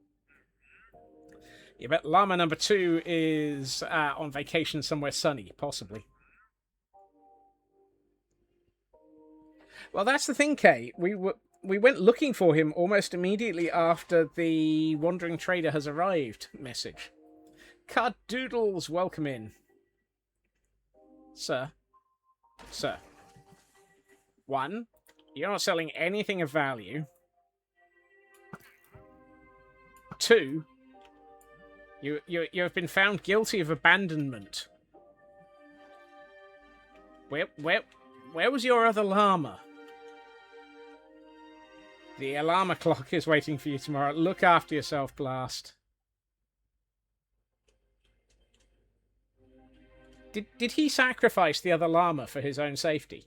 [SPEAKER 1] You bet llama number 2 is on vacation somewhere sunny, possibly. Well, that's the thing, Kay. We went looking for him almost immediately after the Wandering Trader has arrived message. Card Doodles, welcome in. Sir. 1, you're not selling anything of value. 2, you have been found guilty of abandonment. Where was your other llama? The alarm clock is waiting for you tomorrow. Look after yourself, Blast. Did he sacrifice the other llama for his own safety?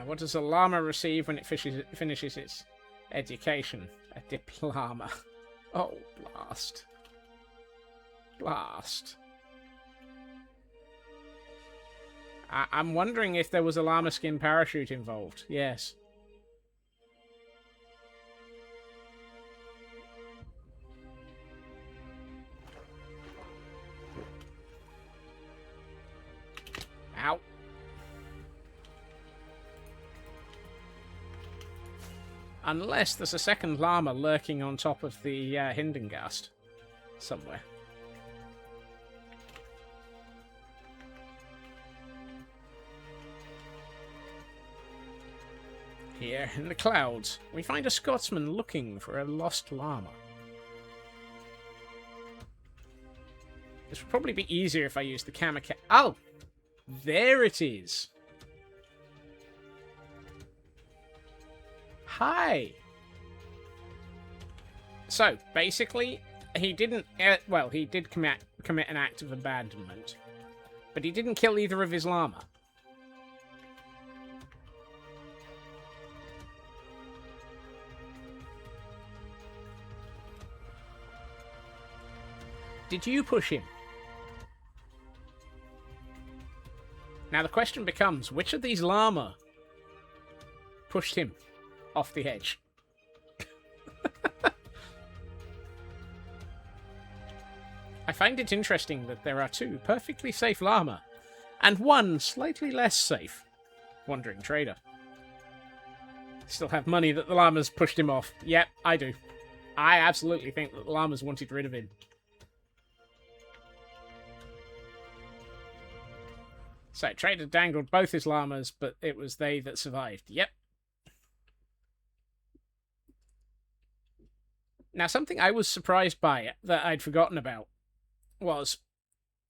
[SPEAKER 1] What does a llama receive when it finishes its education? A diploma. Oh, Blast. Blast. I'm wondering if there was a llama skin parachute involved. Yes. Ow. Unless there's a second llama lurking on top of the Hindengast somewhere. Here in the clouds, we find a Scotsman looking for a lost llama. This would probably be easier if I used the kamikaze. Oh! There it is! Hi! So, basically, he didn't... well, he did commit an act of abandonment. But he didn't kill either of his llama. Did you push him? Now the question becomes, which of these llama pushed him off the edge? I find it interesting that there are 2 perfectly safe llama and 1 slightly less safe Wandering Trader. Still have money that the llamas pushed him off. Yep, I do. I absolutely think that the llamas wanted rid of him. So, Trader dangled both his llamas, but it was they that survived. Yep. Now, something I was surprised by that I'd forgotten about was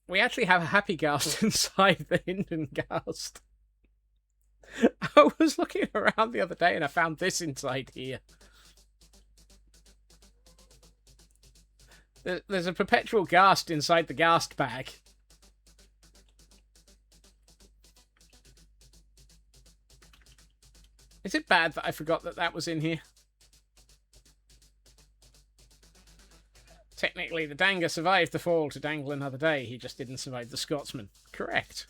[SPEAKER 1] we actually have a Happy Ghast inside the Hindengast. I was looking around the other day and I found this inside here. There's a perpetual Ghast inside the Ghast bag. Is it bad that I forgot that that was in here? Technically, the Danger survived the fall to dangle another day. He just didn't survive the Scotsman. Correct.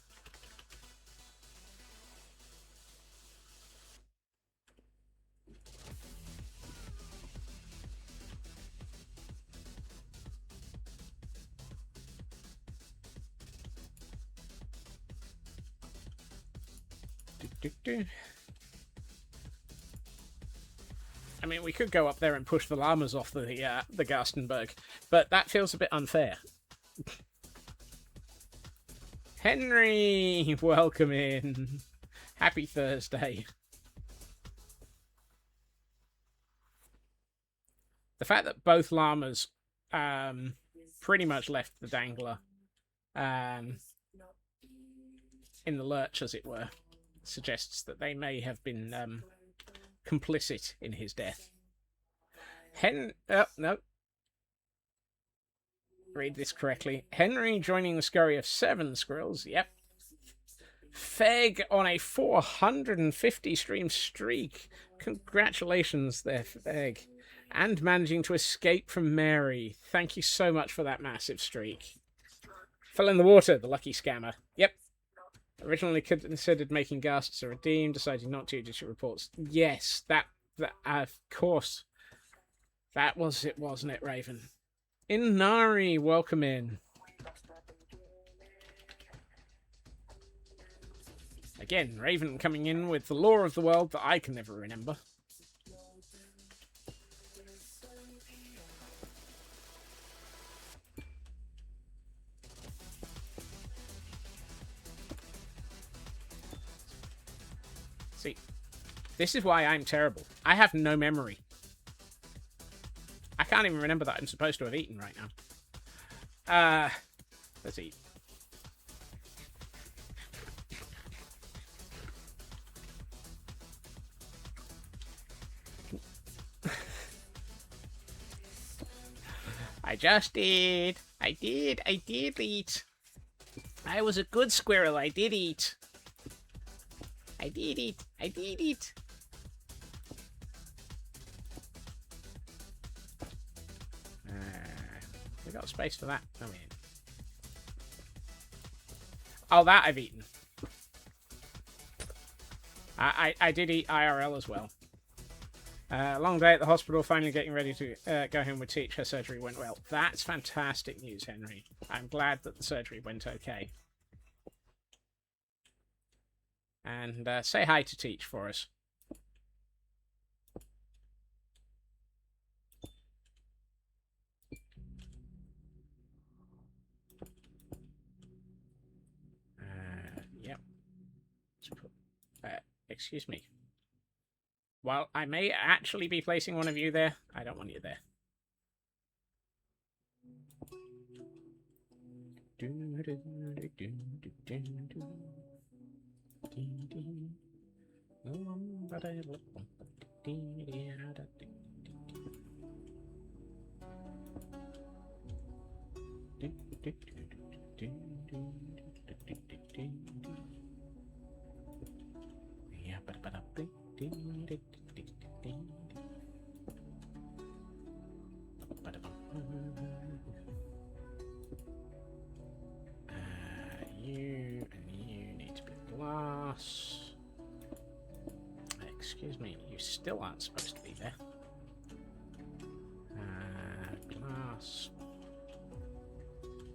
[SPEAKER 1] I mean, we could go up there and push the llamas off the Garstenberg, but that feels a bit unfair. Henry, welcome in. Happy Thursday. The fact that both llamas pretty much left the dangler in the lurch, as it were, suggests that they may have been complicit in his death. No. Read this correctly. Henry joining the scurry of 7 squirrels. Yep. Feg on a 450 stream streak. Congratulations there, Feg. And managing to escape from Mary. Thank you so much for that massive streak. Fell in the water, the lucky scammer. Yep. Originally considered making ghasts a redeem, decided not to due to reports. Yes, that of course. That was it, wasn't it, Raven? Inari, welcome in. Again, Raven coming in with the lore of the world that I can never remember. See, this is why I'm terrible. I have no memory. I can't even remember that I'm supposed to have eaten right now. Let's eat. I just did. I did eat. I was a good squirrel. I did eat. I did eat. We got space for that. Oh, we didn't. Oh, that I've eaten. I did eat IRL as well. Long day at the hospital, finally getting ready to go home with Teach. Her surgery went well. That's fantastic news, Henry. I'm glad that the surgery went okay. And say hi to Teach for us. Yep. Excuse me. While I may actually be placing one of you there, I don't want you there. You and you need to be glass. Excuse me, you still aren't supposed to be there. Glass.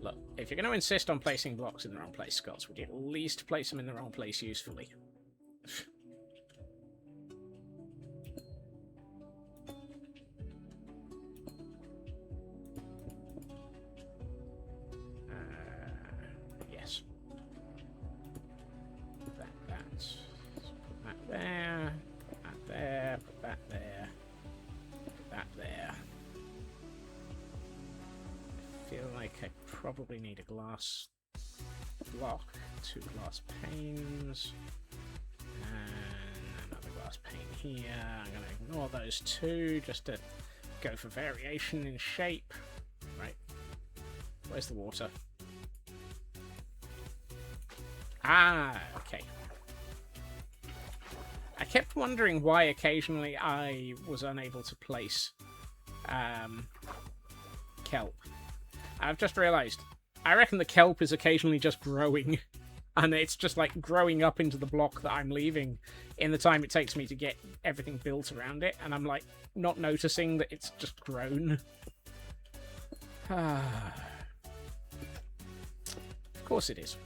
[SPEAKER 1] Look, if you're going to insist on placing blocks in the wrong place, Scots, would you at least place them in the wrong place usefully? Yes. Put that there. Put that there. Put that there. Put that there. I feel like I probably need a glass block, 2 glass panes, and another glass pane here. I'm going to ignore those 2 just to go for variation in shape. Right. Where's the water? Ah, okay. I kept wondering why occasionally I was unable to place kelp. I've just realised. I reckon the kelp is occasionally just growing. And it's just like growing up into the block that I'm leaving in the time it takes me to get everything built around it. And I'm like not noticing that it's just grown. Of course it is.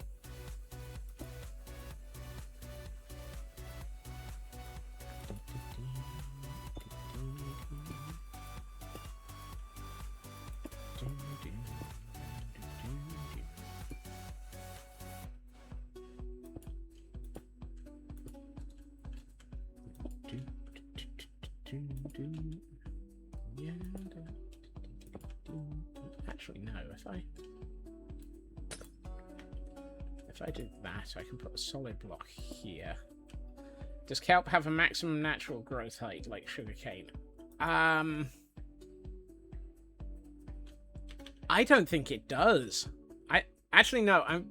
[SPEAKER 1] Actually, no. If I do that, I can put a solid block here. Does kelp have a maximum natural growth height like sugarcane? I don't think it does. Actually no.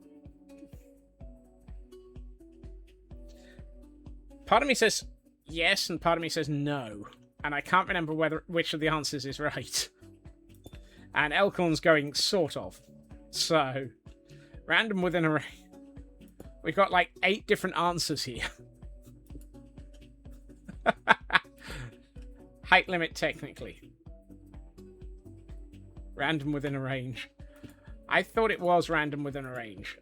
[SPEAKER 1] Part of me says yes, and part of me says no. And I can't remember which of the answers is right. And Elkhorn's going sort of. So, random within a range. We've got like 8 different answers here. Height limit, technically. Random within a range. I thought it was random within a range.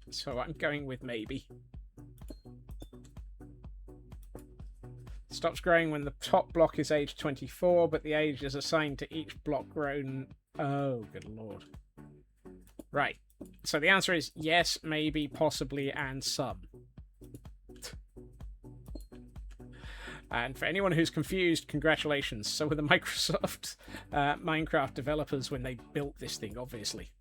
[SPEAKER 1] So I'm going with maybe. Stops growing when the top block is age 24, but the age is assigned to each block grown. Oh, good lord. Right. So the answer is yes, maybe, possibly, and some. And for anyone who's confused, congratulations. So were the Microsoft Minecraft developers when they built this thing, obviously.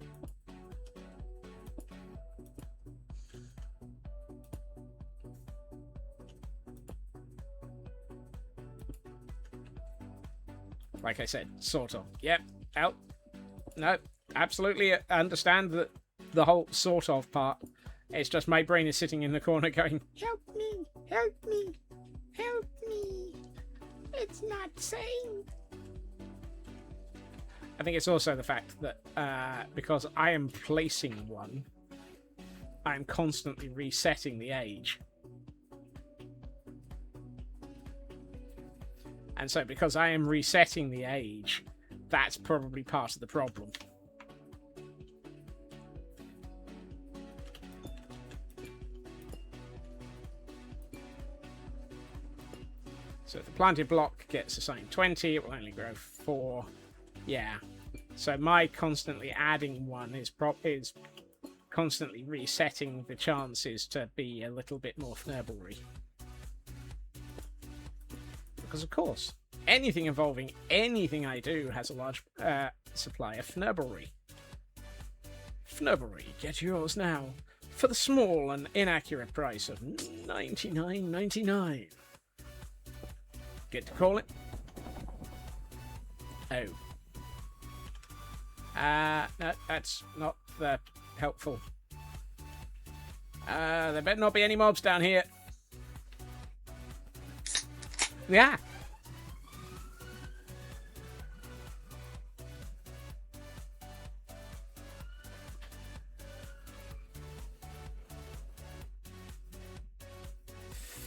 [SPEAKER 1] Like I said, sort of. Yep. Out. No, absolutely understand that the whole sort of part. It's just my brain is sitting in the corner going, help me, help me, help me. It's not sane. I think it's also the fact that because I am placing one, I'm constantly resetting the age. And so because I am resetting the age, that's probably part of the problem. So if the planted block gets assigned 20, it will only grow 4. Yeah. So my constantly adding one is constantly resetting the chances to be a little bit more fnurbalry. Because, of course, anything involving anything I do has a large supply of fnurbalry. Fnurbalry, get yours now for the small and inaccurate price of $99.99. Good to call it. Oh. No, that's not helpful. There better not be any mobs down here. Yeah.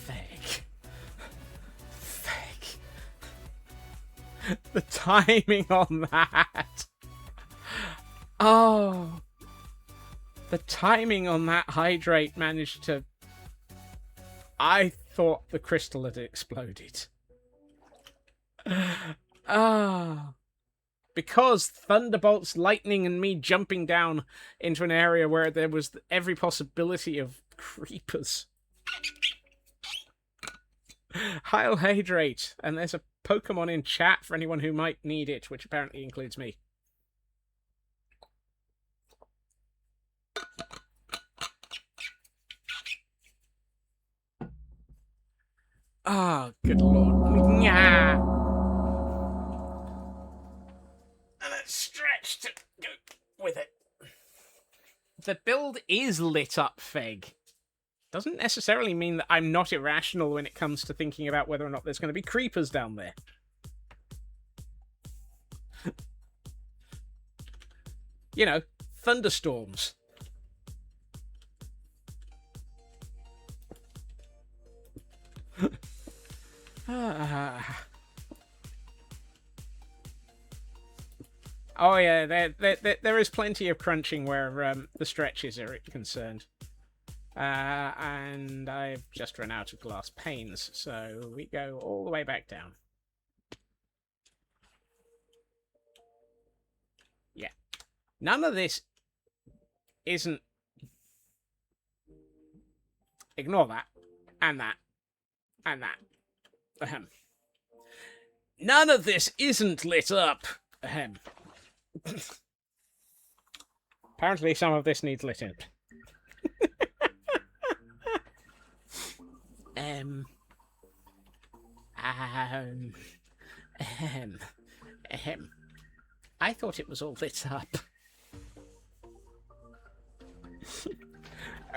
[SPEAKER 1] Fake. The timing on that. Oh. The timing on that hydrate managed to... I thought the crystal had exploded. Ah. Because thunderbolts, lightning, and me jumping down into an area where there was every possibility of creepers. Heil Hydrate. And there's a Pokemon in chat for anyone who might need it, which apparently includes me. Oh, good lord. Yeah. And it's stretched to go with it. The build is lit up, Feg. Doesn't necessarily mean that I'm not irrational when it comes to thinking about whether or not there's going to be creepers down there. You know, thunderstorms. Oh yeah, there is plenty of crunching where the stretches are concerned. And I've just run out of glass panes, so we go all the way back down. Yeah. None of this isn't... Ignore that. And that. And that. Ahem. None of this isn't lit up. Ahem. Apparently some of this needs lit in. I thought it was all lit up.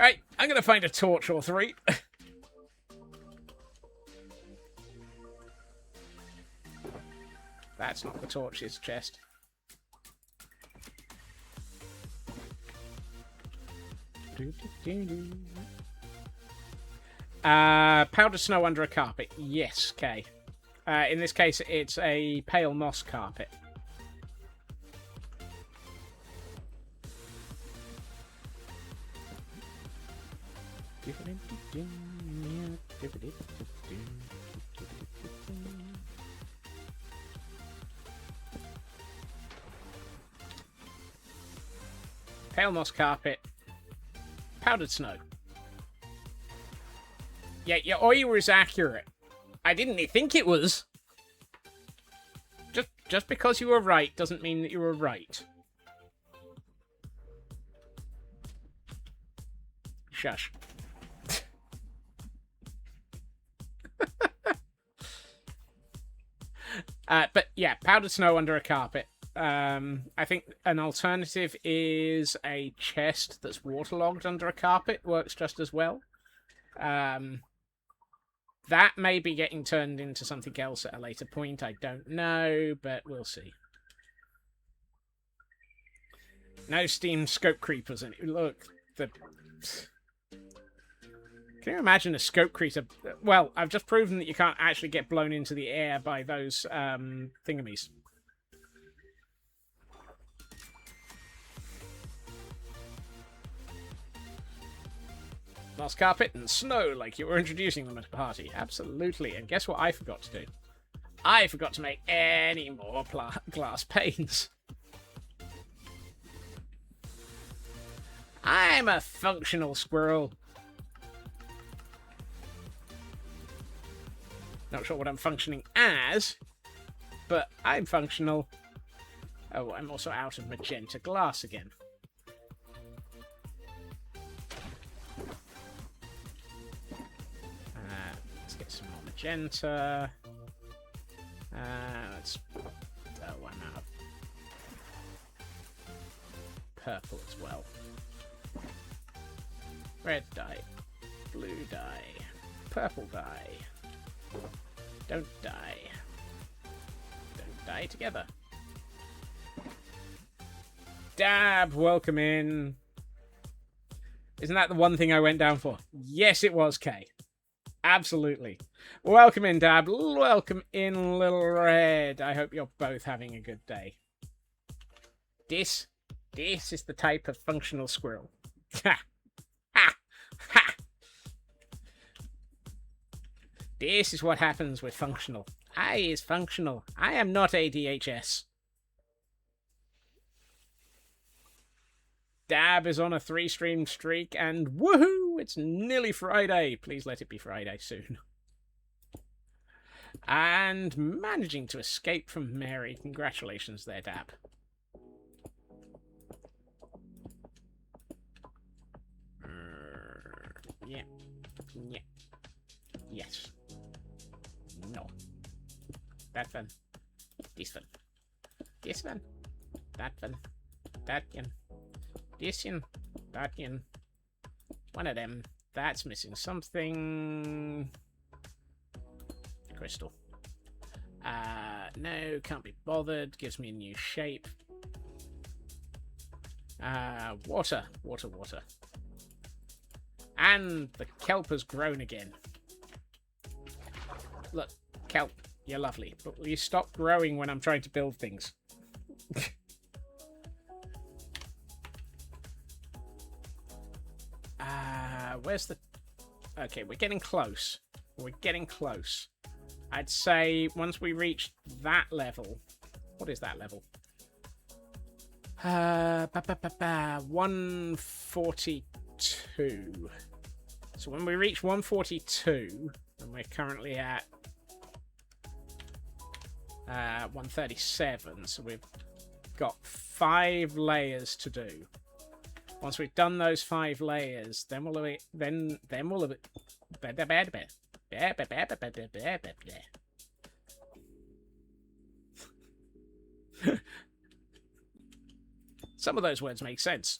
[SPEAKER 1] Alright, I'm going to find a torch or three. That's not the torch's chest. Powdered snow under a carpet. Yes, Kay. In this case, it's a pale moss carpet. Pale moss carpet. Powdered snow. Yeah, your oi was accurate. I didn't think it was. Just because you were right doesn't mean that you were right. Shush. But yeah, powdered snow under a carpet. I think an alternative is a chest that's waterlogged under a carpet. Works just as well. That may be getting turned into something else at a later point. I don't know, but we'll see. No steam scope creepers in it. Look, the... Can you imagine a scope creeper? Well, I've just proven that you can't actually get blown into the air by those thingamies. Moss carpet and snow like you were introducing them at a party. Absolutely. And guess what I forgot to do? I forgot to make any more glass panes. I'm a functional squirrel. Not sure what I'm functioning as, but I'm functional. Oh, I'm also out of magenta glass again. Let's get some more magenta. Let's... Oh, I'm out of purple as well. Red dye. Blue dye. Purple dye. Don't die. Don't die together. Dab, welcome in. Isn't that the one thing I went down for? Yes, it was, Kay. Absolutely. Welcome in, Dab. Welcome in, Little Red. I hope you're both having a good day. This is the type of functional squirrel. Ha! Ha! Ha! This is what happens with functional. I is functional. I am not ADHS. Dab is on a 3-stream streak, and woohoo! It's nearly Friday. Please let it be Friday soon. And managing to escape from Mary. Congratulations there, Dab. Yeah. Yeah. Yes. No. That one. This one. This one. That one. That one. This one. That one. One of them. That's missing something. Crystal. No, can't be bothered. Gives me a new shape. Water. Water, water. And the kelp has grown again. Look, kelp, you're lovely. But will you stop growing when I'm trying to build things? Where's the... Okay, we're getting close. We're getting close. I'd say once we reach that level... What is that level? 142. So when we reach 142, and we're currently at 137, so we've got 5 layers to do. Once we've done those 5 layers, then we'll some of those words make sense.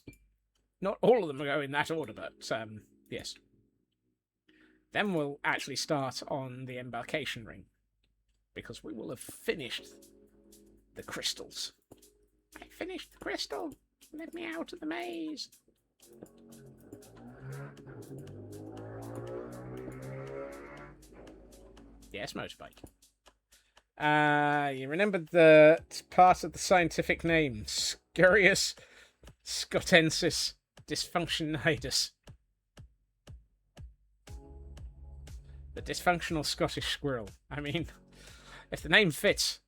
[SPEAKER 1] not all of them go in that order, but yes. Then we'll actually start on the embarkation ring, because we will have finished the crystals. I finished the crystal. Let me out of the maze. Yes, motorbike. You remember the part of the scientific name, Scurius scotensis dysfunctionidus. The dysfunctional Scottish squirrel. I mean, if the name fits.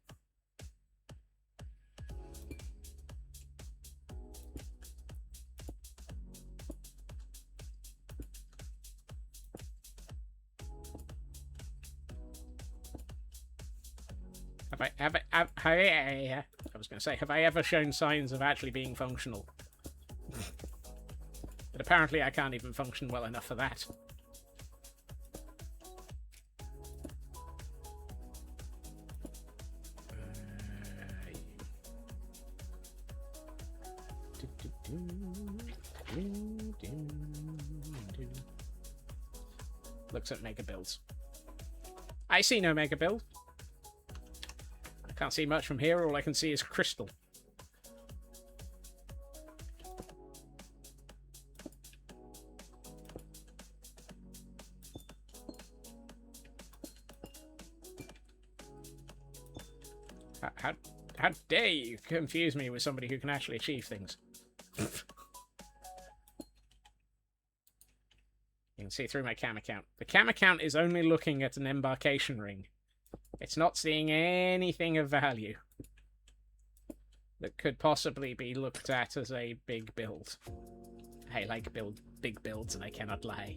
[SPEAKER 1] I was going to say, have I ever shown signs of actually being functional? But apparently I can't even function well enough for that. Looks at mega builds. I see no mega build. I can't see much from here. All I can see is crystal. How dare you confuse me with somebody who can actually achieve things? You can see through my cam account. The cam account is only looking at an embarkation ring. It's not seeing anything of value that could possibly be looked at as a big build. I like big builds and I cannot lie.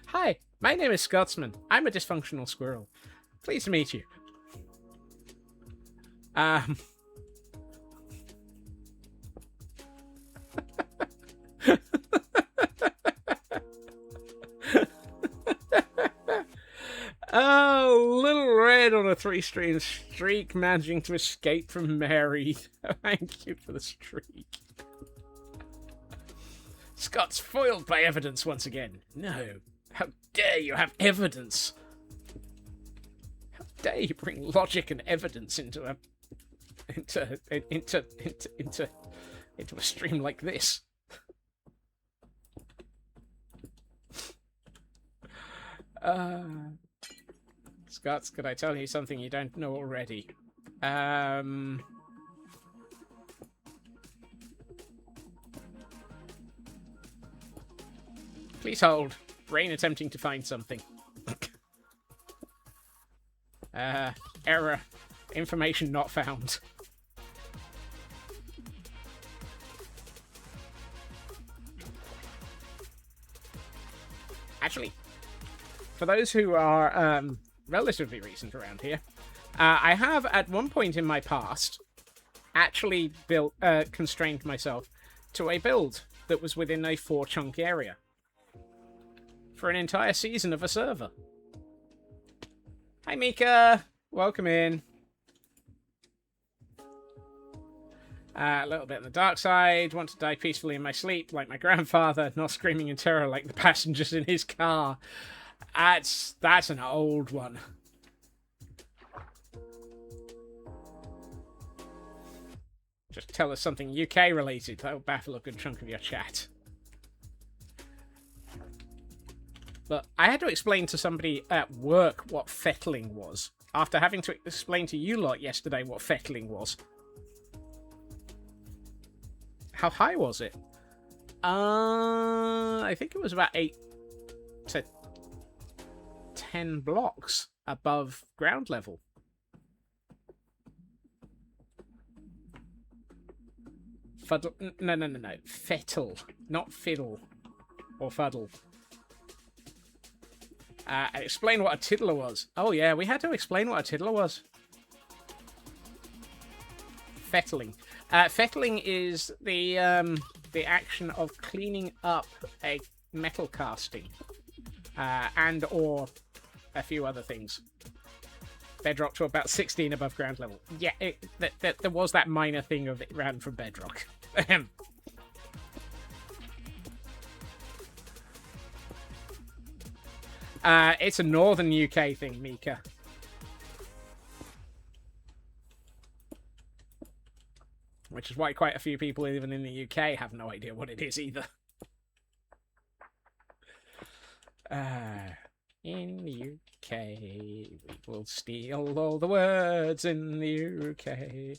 [SPEAKER 1] Hi, my name is Scotsman. I'm a dysfunctional squirrel. Pleased to meet you. Oh, Little Red on a 3-stream streak, managing to escape from Mary. Thank you for the streak. Scott's foiled by evidence once again. No, how dare you have evidence? How dare you bring logic and evidence into a stream like this? Scots, could I tell you something you don't know already? Please hold. Brain attempting to find something. Error. Information not found. Actually, for those who are relatively recent around here, I have at one point in my past actually constrained myself to a build that was within a 4-chunk area for an entire season of a server. Hi Mika, welcome in. A little bit on the dark side, want to die peacefully in my sleep like my grandfather, not screaming in terror like the passengers in his car. That's an old one. Just tell us something UK related. That will baffle a good chunk of your chat. But I had to explain to somebody at work what fettling was, after having to explain to you lot yesterday what fettling was. How high was it? I think it was about 8 to 10 blocks above ground level. Fuddle. No. Fettle. Not fiddle. Or fuddle. Explain what a tiddler was. Oh yeah, we had to explain what a tiddler was. Fettling. Fettling is the action of cleaning up a metal casting. And or a few other things. Bedrock to about 16 above ground level. Yeah, there was that minor thing of it ran from Bedrock. It's a northern UK thing, Mika. Which is why quite a few people, even in the UK, have no idea what it is either. In the UK, we will steal all the words in the UK.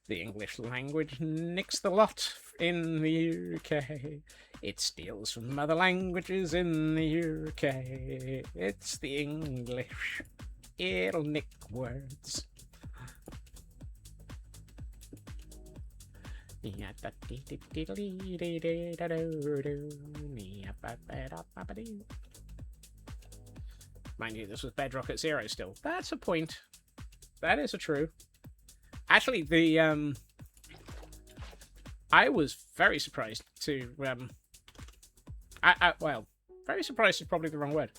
[SPEAKER 1] The English language nicks the lot in the UK. It steals from other languages in the UK. It's the English. It'll nick words. Mind you, this was Bedrock at 0 still. That's a point. That is a true. Actually, I was very surprised to well, very surprised is probably the wrong word.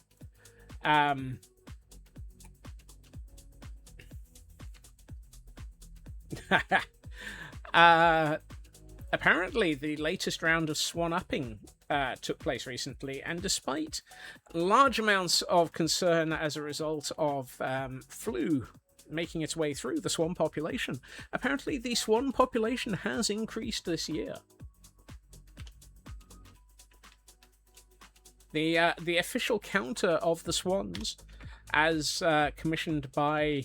[SPEAKER 1] Apparently, the latest round of swan upping took place recently, and despite large amounts of concern as a result of flu making its way through the swan population, apparently the swan population has increased this year. The official counter of the swans, as commissioned by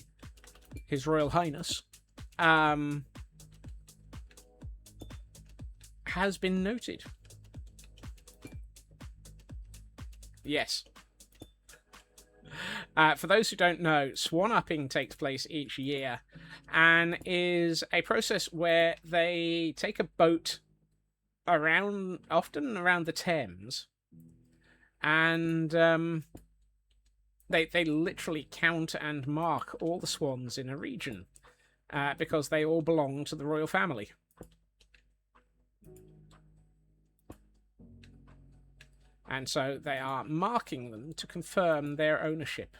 [SPEAKER 1] His Royal Highness, has been noted. Yes. For those who don't know, swan upping takes place each year and is a process where they take a boat around, often around the Thames, and they literally count and mark all the swans in a region because they all belong to the royal family. And so they are marking them to confirm their ownership.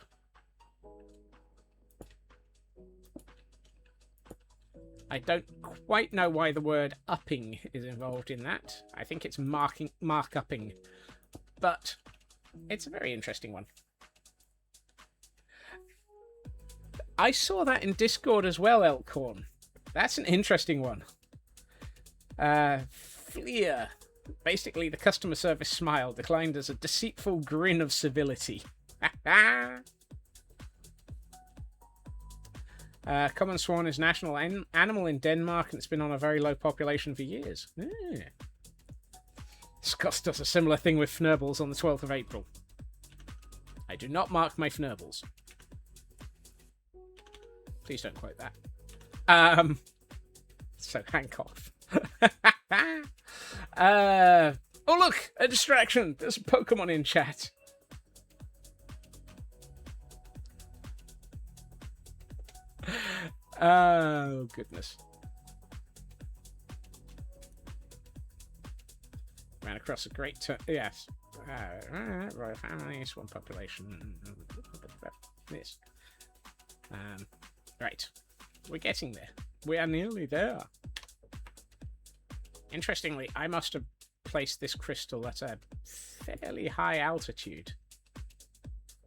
[SPEAKER 1] I don't quite know why the word upping is involved in that. I think it's mark-upping. But it's a very interesting one. I saw that in Discord as well, Elkhorn. That's an interesting one. Fleer. Basically, the customer service smile declined as a deceitful grin of civility. Common swan is national animal in Denmark, and it's been on a very low population for years. Scots does a similar thing with fnurbles on the 12th of April. I do not mark my fnurbles. Please don't quote that. So hang off. Oh look, a distraction. There's a Pokemon in chat. Oh goodness. Ran across a great yes. Royal family, swan population. This. Right. We're getting there. We are nearly there. Interestingly, I must have placed this crystal at a fairly high altitude.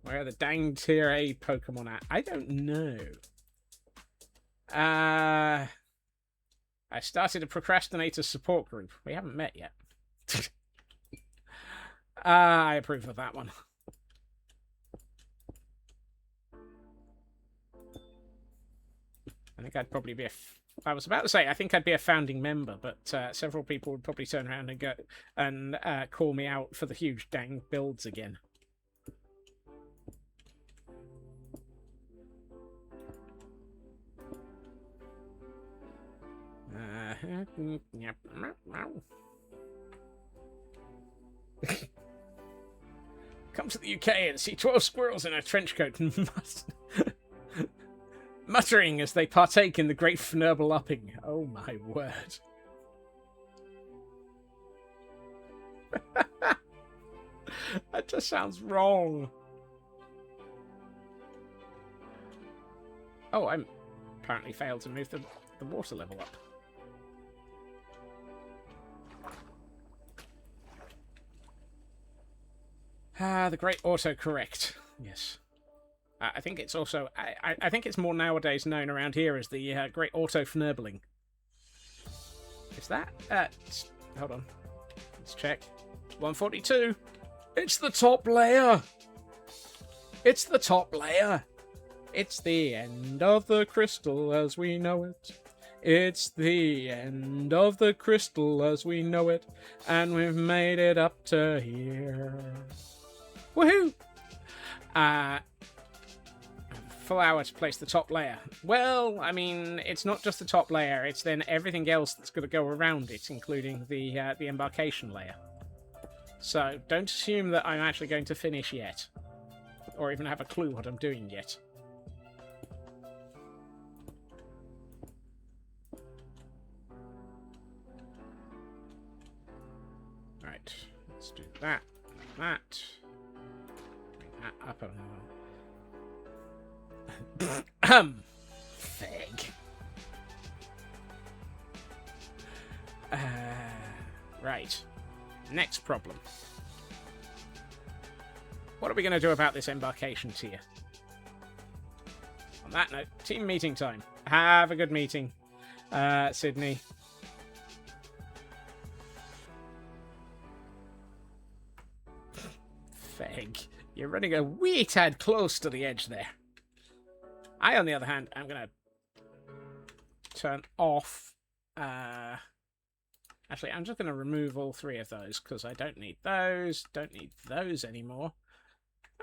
[SPEAKER 1] Where are the dang tier A Pokemon at? I don't know. I started a procrastinator support group. We haven't met yet. I approve of that one. I think I'd probably be I was about to say, I think I'd be a founding member, but several people would probably turn around and go and call me out for the huge dang builds again. Come to the UK and see 12 squirrels in a trench coat and muttering as they partake in the great fnurble upping. Oh my word. That just sounds wrong. Oh, I apparently failed to move the water level up. Ah, the great autocorrect. Yes. I think it's also... I think it's more nowadays known around here as the great auto-fnurbling. Is that... hold on. Let's check. 142. It's the top layer. It's the top layer. It's the end of the crystal as we know it. It's the end of the crystal as we know it. And we've made it up to here. Woohoo! Full hour to place the top layer. Well, I mean, it's not just the top layer. It's then everything else that's going to go around it, including the embarkation layer. So don't assume that I'm actually going to finish yet. Or even have a clue what I'm doing yet. Right, let's do that. That. Bring that up a little. Fig. Right. Next problem. What are we going to do about this embarkation tier? On that note, team meeting time. Have a good meeting, Sydney. Feg, you're running a wee tad close to the edge there. I, on the other hand, am going to turn off... Actually, I'm just going to remove all three of those, because I don't need those anymore.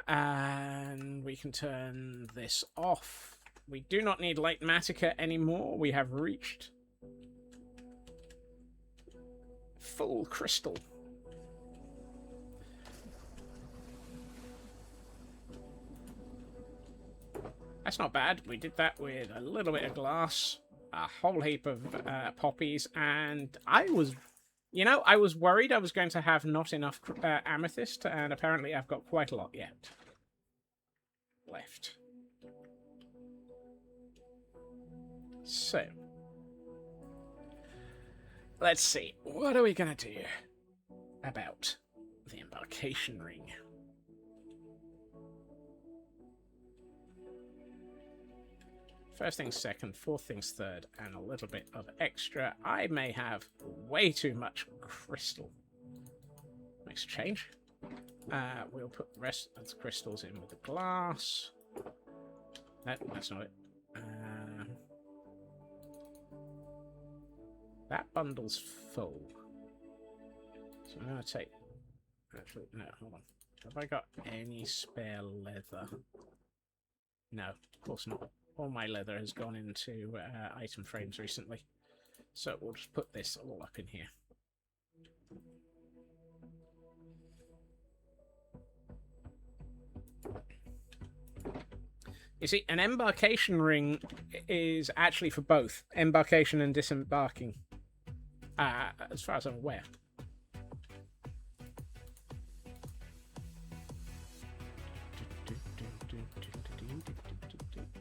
[SPEAKER 1] And we can turn this off. We do not need Lake Matica anymore. We have reached full crystal. That's not bad. We did that with a little bit of glass, a whole heap of poppies, and I was worried I was going to have not enough amethyst, and apparently I've got quite a lot yet left. So, let's see. What are we going to do about the embarkation ring? First things second, fourth things third, and a little bit of extra. I may have way too much crystal. Makes a change. We'll put the rest of the crystals in with the glass. No, that's not it. That bundle's full. So I'm going to take... Actually, no, hold on. Have I got any spare leather? No, of course not. All my leather has gone into item frames recently. So we'll just put this all up in here. You see, an embarkation ring is actually for both embarkation and disembarking, as far as I'm aware.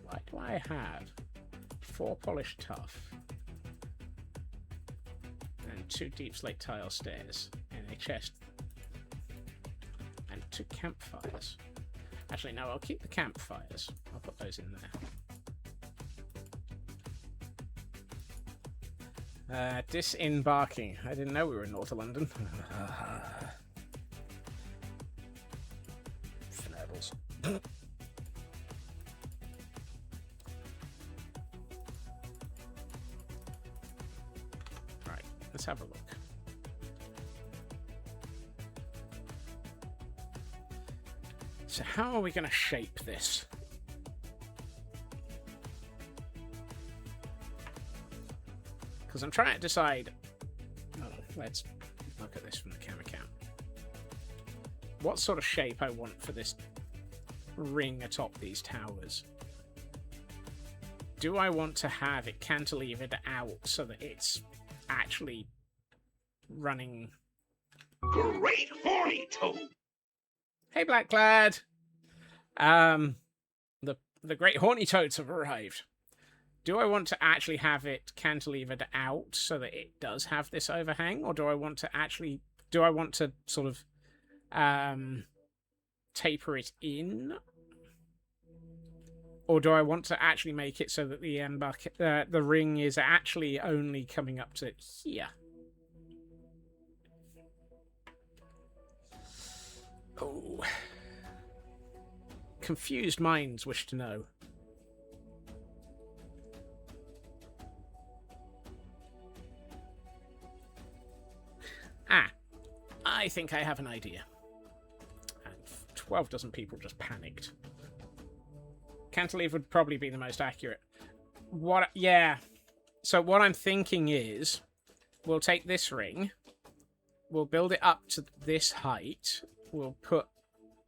[SPEAKER 1] Why do I have 4 polished tuff and 2 deep slate tile stairs in a chest and 2 campfires? Actually, no, I'll keep the campfires. I'll put those in there. Disembarking. I didn't know we were in North of London. Fnabbles. Right, let's have a look. So how are we going to shape this? Because I'm trying to decide... Oh, let's look at this from the camera cam. What sort of shape I want for this ring atop these towers. Do I want to have it cantilevered out so that it's actually running...
[SPEAKER 2] Great horny toad!
[SPEAKER 1] Hey, Blackclad! The great horny toads have arrived. do I want to actually have it cantilevered out so that it does have this overhang, or do I want to sort of taper it in, or do I want to actually make it so that the end bucket, the ring is actually only coming up to here? Oh, confused minds wish to know. I think I have an idea. And 12 dozen people just panicked. Cantilever would probably be the most accurate. Yeah. So what I'm thinking is, we'll take this ring, we'll build it up to this height, we'll put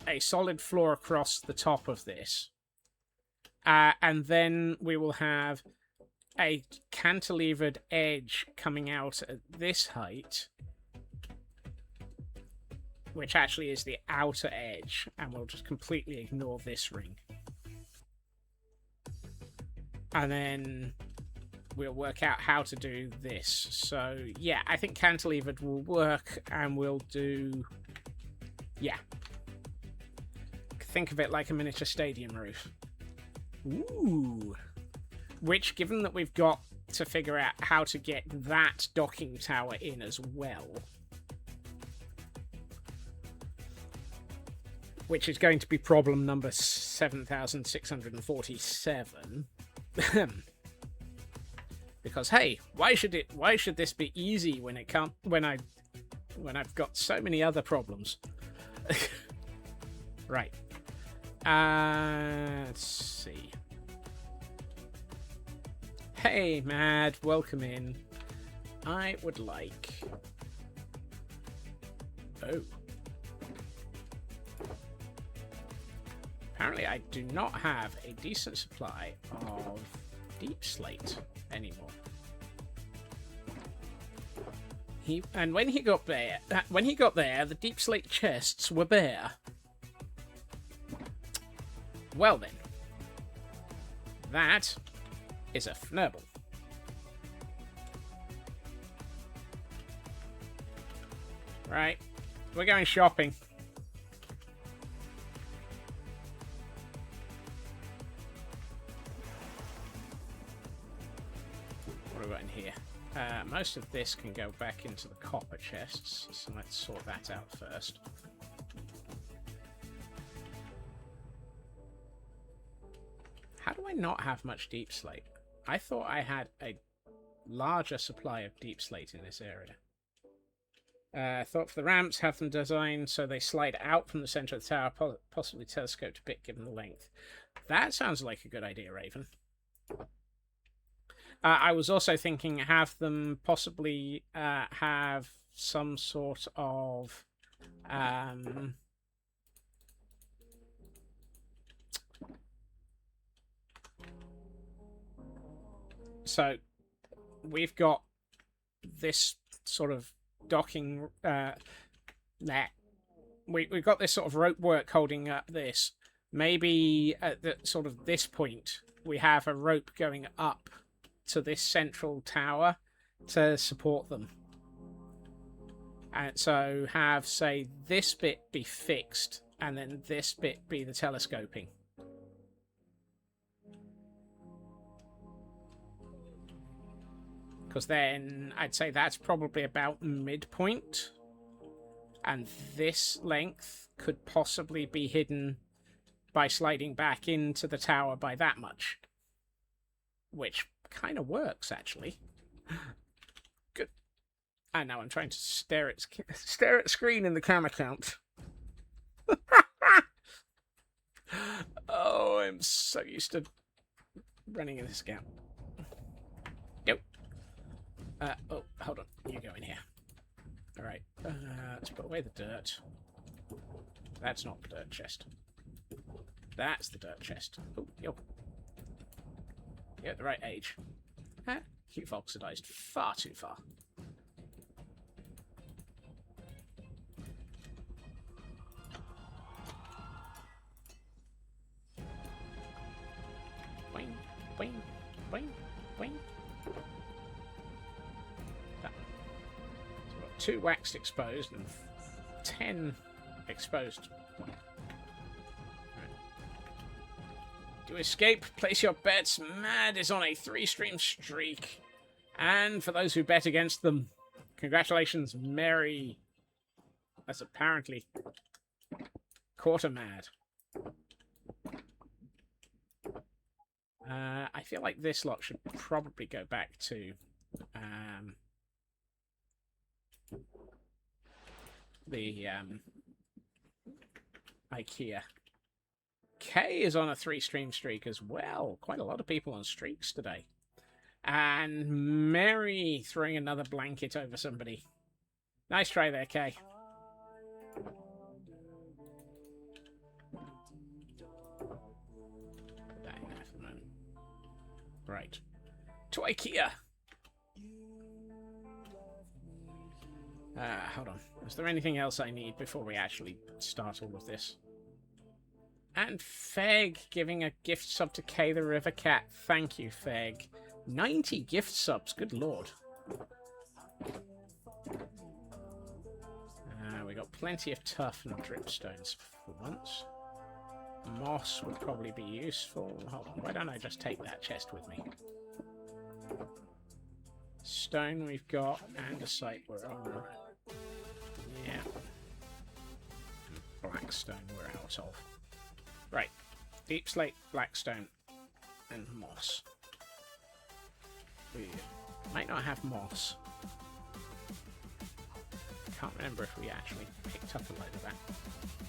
[SPEAKER 1] a solid floor across the top of this, and then we will have a cantilevered edge coming out at this height, which actually is the outer edge, and we'll just completely ignore this ring. And then we'll work out how to do this. So, yeah, I think cantilevered will work, and we'll do... Yeah. Think of it like a miniature stadium roof. Ooh. Which, given that we've got to figure out how to get that docking tower in as well, which is going to be problem number 7,647. Because hey, why should this be easy when I've got so many other problems? Right. Let's see. Hey, Mad, welcome in. I would like... Oh. Apparently I do not have a decent supply of deep slate anymore. When he got there, the deep slate chests were bare. Well then, that is a fnurble. Right, we're going shopping. What have we got in here? Most of this can go back into the copper chests, so let's sort that out first. How do I not have much deep slate? I thought I had a larger supply of deep slate in this area. Thought for the ramps, have them designed so they slide out from the center of the tower, possibly telescoped a bit given the length. That sounds like a good idea, Raven. I was also thinking have them possibly have some sort of so we've got this sort of docking we've got this sort of rope work holding up this. Maybe at the sort of this point we have a rope going up to this central tower to support them. And so have, say, this bit be fixed and then this bit be the telescoping. Because then I'd say that's probably about midpoint. And this length could possibly be hidden by sliding back into the tower by that much. Which kind of works, actually. Good. And now I'm trying to stare at screen in the camera count. Oh, I'm so used to running in this account. Go. Oh, hold on. You go in here. All right. Let's put away the dirt. That's not the dirt chest. That's the dirt chest. Oh, yo. You're at the right age. You've oxidized far too far. Boing, boing, boing. 2 waxed exposed and 10 exposed. Right. To escape, place your bets. Mad is on a 3-stream streak. And for those who bet against them, congratulations, Mary. That's apparently quarter mad. I feel like this lot should probably go back to the IKEA. Kay is on a 3-stream streak as well. Quite a lot of people on streaks today. And Mary throwing another blanket over somebody. Nice try there, Kay. Put that in there for the moment. Right. To IKEA. Hold on. Is there anything else I need before we actually start all of this? And Feg giving a gift sub to Kay the River Cat. Thank you, Feg. 90 gift subs. Good lord. We got plenty of tough and dripstones for once. Moss would probably be useful. Hold on. Why don't I just take that chest with me? Stone we've got, and a site we're on. Yeah. Blackstone we're out of. Right. Deep slate, blackstone, and moss. We might not have moss. Can't remember if we actually picked up a load of that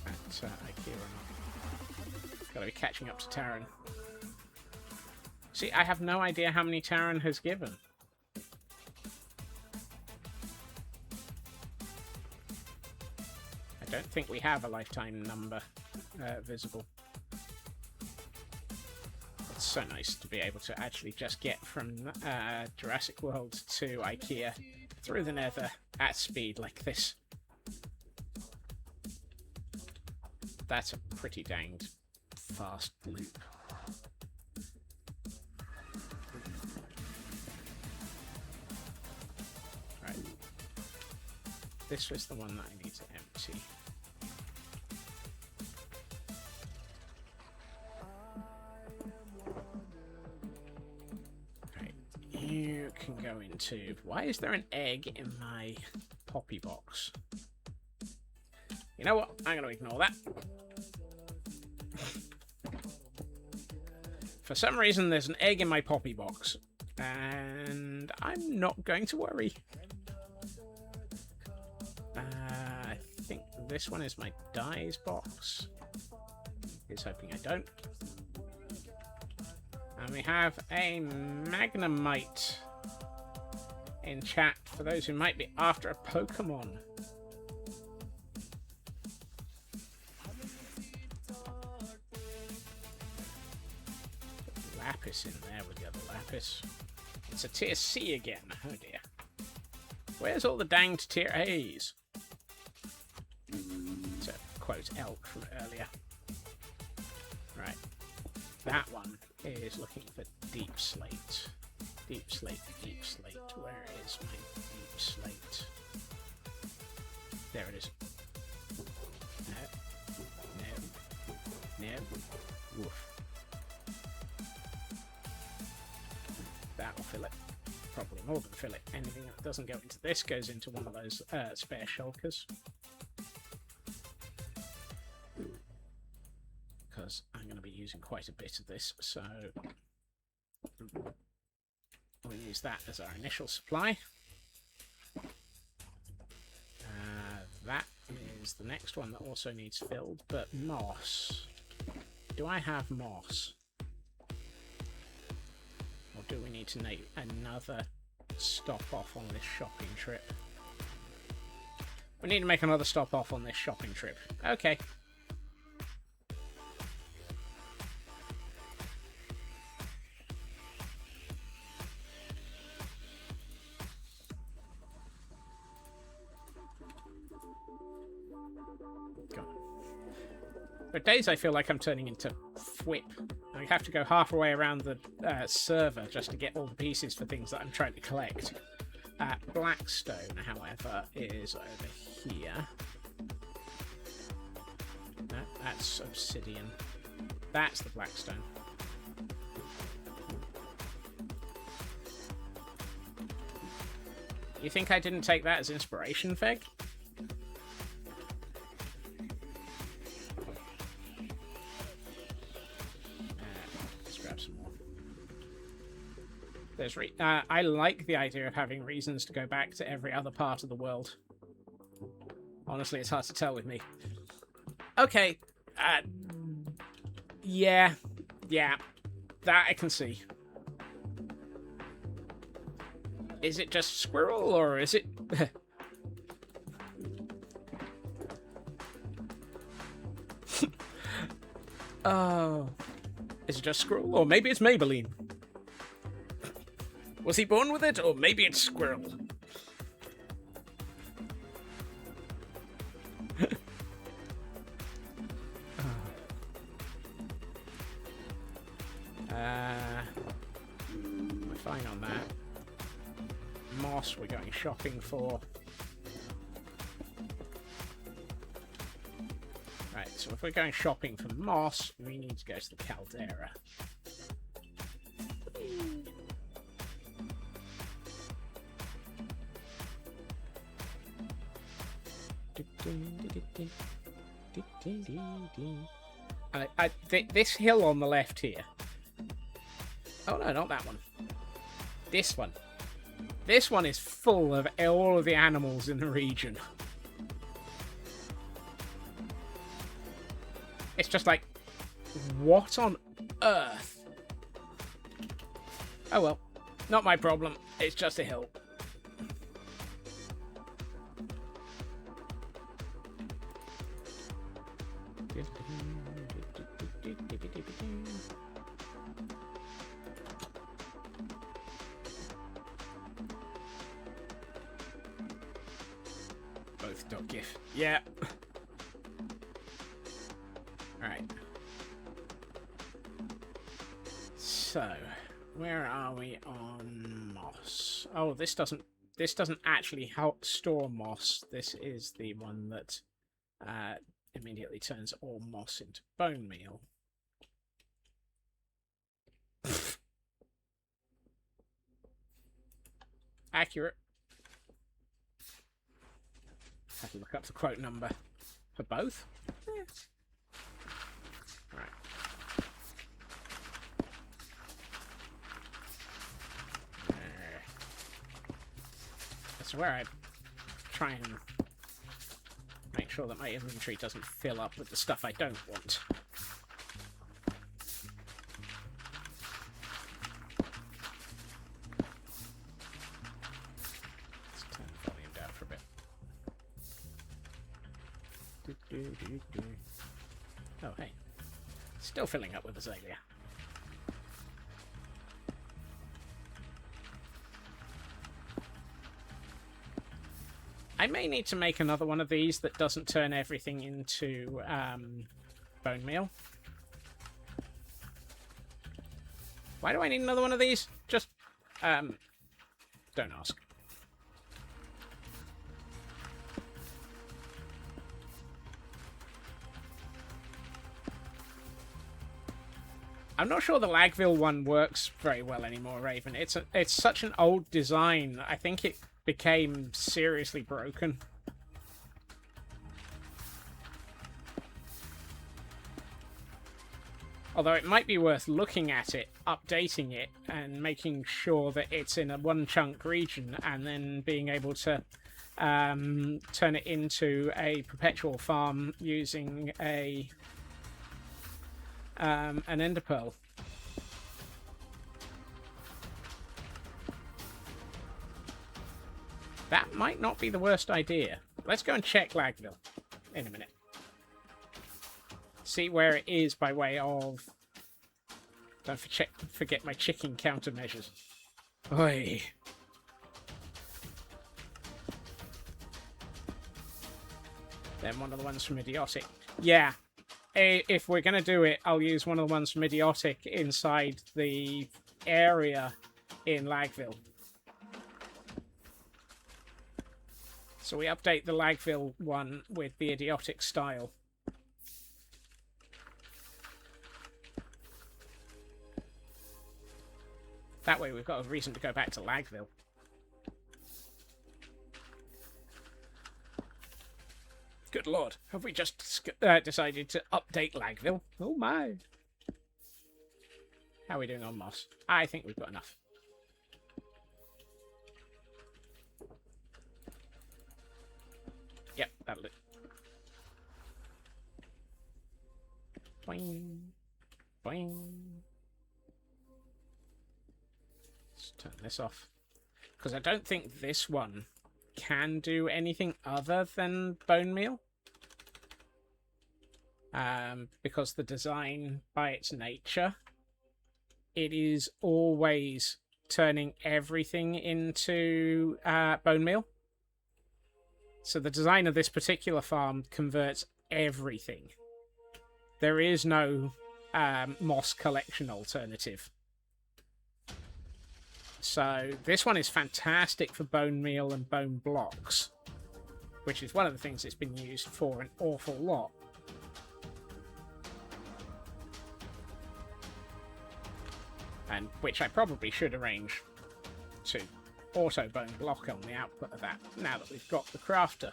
[SPEAKER 1] at IKEA or not. Gotta be catching up to Taran. See, I have no idea how many Taran has given. I don't think we have a lifetime number visible. It's so nice to be able to actually just get from Jurassic World to IKEA through the nether at speed like this. That's a pretty danged fast loop. Right. This was the one that I need to empty. You can go into... Why is there an egg in my poppy box? You know what? I'm going to ignore that. For some reason, there's an egg in my poppy box. And I'm not going to worry. I think this one is my dyes box. Here's hoping I don't. And we have a Magnemite in chat for those who might be after a Pokemon. Lapis in there with the other Lapis. It's a tier C again. Oh dear. Where's all the danged tier A's? To quote Elk from earlier. Right. That one is looking for deep slate. Deep slate, deep slate. Where is my deep slate? There it is. No. Woof. That'll fill it. Probably more than fill it. Anything that doesn't go into this goes into one of those spare shulkers. Because I'm going to be using quite a bit of this, so we'll use that as our initial supply. That is the next one that also needs filled, but moss. Do I have moss? Or do we need to make another stop off on this shopping trip? We need to make another stop off on this shopping trip. Okay. For days I feel like I'm turning into Thwip. I have to go halfway around the server just to get all the pieces for things that I'm trying to collect. Blackstone, however, is over here. No, that's obsidian. That's the Blackstone. You think I didn't take that as inspiration, Feg? Let's grab some more. There's I like the idea of having reasons to go back to every other part of the world. Honestly, it's hard to tell with me. Okay. Yeah. That I can see. Is it just squirrel, or is it... Oh. Is it just squirrel, or maybe it's Maybelline? Was he born with it, or maybe it's squirrel? We're fine on that. Moss we're going shopping for. Right, so if we're going shopping for moss, we need to go to the caldera. This hill on the left here. Oh no, not that one. This one. This one is full of all of the animals in the region. It's just like, what on earth? Oh well, not my problem. It's just a hill. Both dog gif. Yeah. Alright. So, where are we on moss? Oh, this doesn't actually help store moss. This is the one that immediately turns all moss into bone meal. Accurate. Have to look up the quote number for both. Yeah. Right. That's where I try and make sure that my inventory doesn't fill up with the stuff I don't want. Let's turn the volume down for a bit. Oh, hey. Still filling up with azalea. I may need to make another one of these that doesn't turn everything into bone meal. Why do I need another one of these? Just, don't ask. I'm not sure the Lagville one works very well anymore, Raven. It's such an old design. I think it became seriously broken. Although it might be worth looking at it, updating it, and making sure that it's in a one-chunk region, and then being able to turn it into a perpetual farm using a an ender pearl. That might not be the worst idea. Let's go and check Lagville in a minute. See where it is by way of... Don't forget my chicken countermeasures. Oi. Then one of the ones from Idiotic. Yeah. If we're going to do it, I'll use one of the ones from Idiotic inside the area in Lagville. So we update the Lagville one with the idiotic style. That way we've got a reason to go back to Lagville. Good lord, have we just decided to update Lagville? Oh my. How are we doing on moss? I think we've got enough. Yep, that'll do. Boing. Boing. Let's turn this off. Because I don't think this one can do anything other than bone meal. Because the design, by its nature, it is always turning everything into bone meal. So the design of this particular farm converts everything. There is no moss collection alternative. So this one is fantastic for bone meal and bone blocks, which is one of the things it's been used for an awful lot. And which I probably should arrange to auto bone block on the output of that, now that we've got the crafter.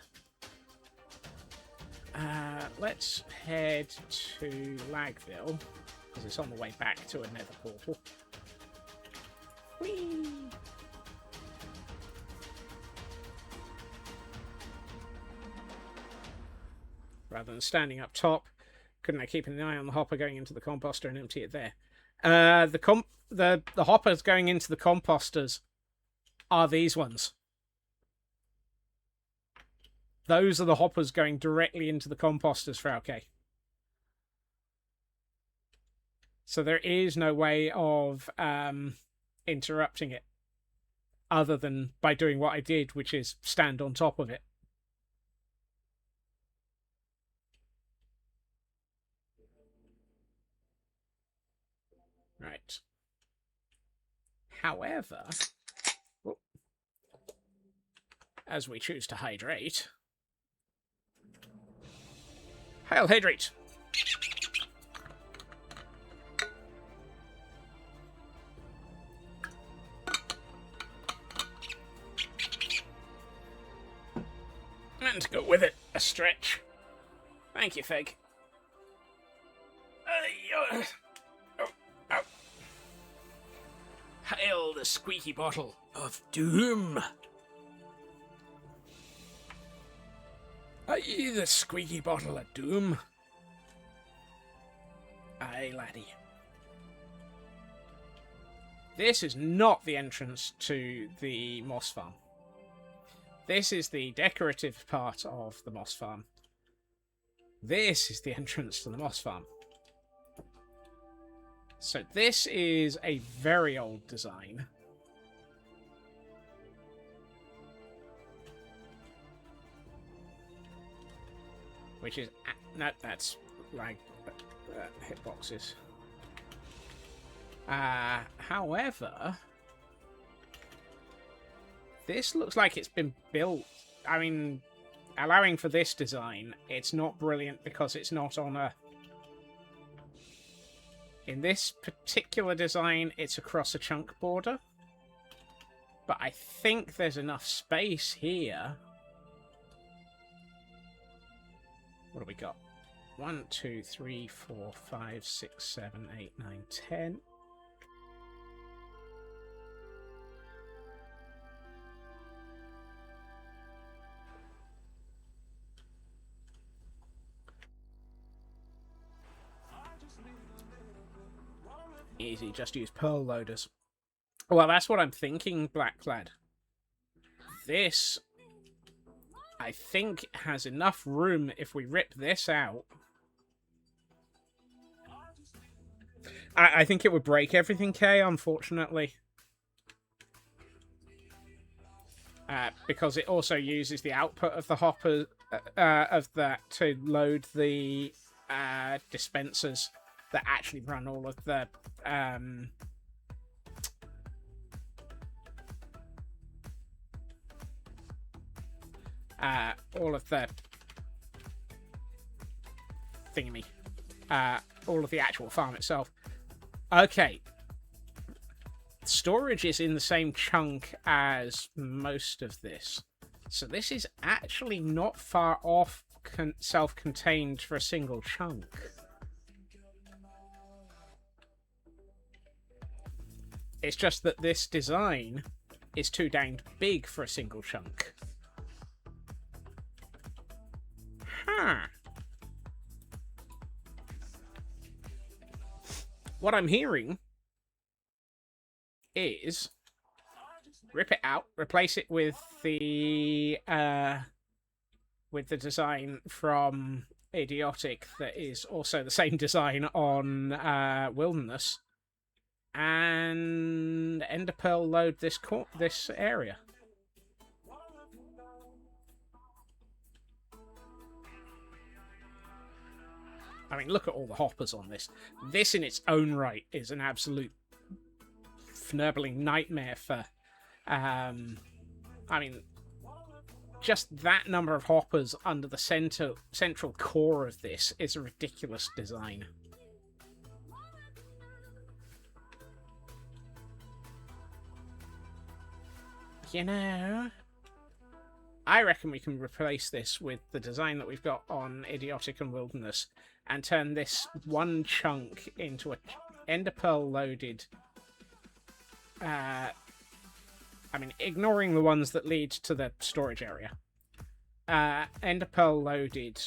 [SPEAKER 1] Let's head to Lagville, because it's on the way back to a nether portal. Whee! Rather than standing up top, couldn't I keep an eye on the hopper going into the composter and empty it there? The hoppers going into the composters are these ones. Those are the hoppers going directly into the composters for OK. So there is no way of interrupting it other than by doing what I did, which is stand on top of it. Right. However, as we choose to hydrate... Hail, hydrate! And to go with it, a stretch. Thank you, Fig. Hail the squeaky bottle of doom. Aye, the squeaky bottle of doom. Aye, laddie. This is not the entrance to the moss farm. This is the decorative part of the moss farm. This is the entrance to the moss farm. So this is a very old design. Which is... no, that's like hitboxes. However... this looks like it's been built... I mean, allowing for this design, it's not brilliant because it's not on a... In this particular design, it's across a chunk border. But I think there's enough space here. What do we got? 1, 2, 3, 4, 5, 6, 7, 8, 9, 10. Easy, just use pearl loaders. Well, that's what I'm thinking, Blacklad. This, I think, has enough room if we rip this out. I think it would break everything, Kay, unfortunately. Because it also uses the output of the hopper, of that to load the dispensers that actually run all of the all of the thingy, all of the actual farm itself. Okay. Storage is in the same chunk as most of this. So this is actually not far off self-contained for a single chunk. It's just that this design is too danged big for a single chunk. Huh. What I'm hearing is rip it out, replace it with the design from Idiotic that is also the same design on Wilderness, and Enderpearl load this area. I mean, look at all the hoppers on this. This in its own right is an absolute fnurbling nightmare for... I mean, just that number of hoppers under the central core of this is a ridiculous design. You know, I reckon we can replace this with the design that we've got on Idiotic and Wilderness and turn this one chunk into a Enderpearl loaded... I mean, ignoring the ones that lead to the storage area. Enderpearl loaded.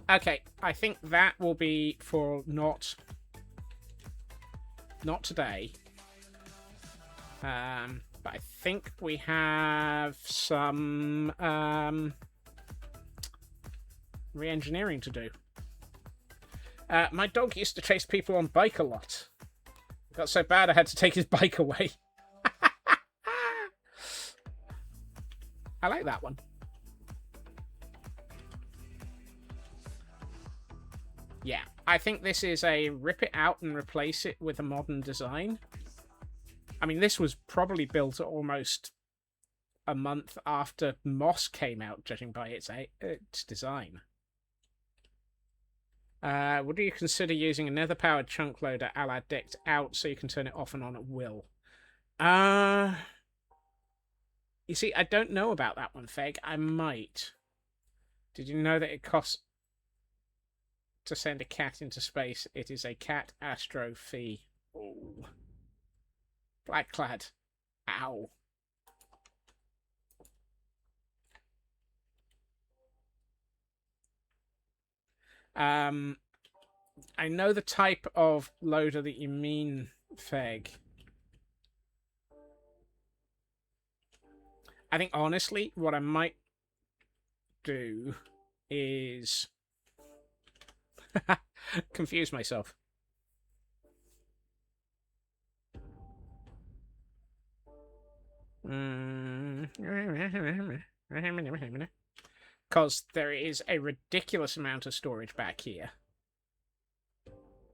[SPEAKER 1] Okay, I think that will be for not today. But I think we have some re-engineering to do. My dog used to chase people on bike a lot. It got so bad I had to take his bike away. I like that one. Yeah, I think this is a rip it out and replace it with a modern design. I mean, this was probably built almost a month after Moss came out, judging by its design. Would you consider using a nether-powered chunk loader a la Decked Out so you can turn it off and on at will? You see, I don't know about that one, Feg. I might. Did you know that it costs to send a cat into space? It is a cat astro fee. Oh. Blackclad. Ow. I know the type of loader that you mean, Feg. I think, honestly, what I might do is confuse myself. Because there is a ridiculous amount of storage back here.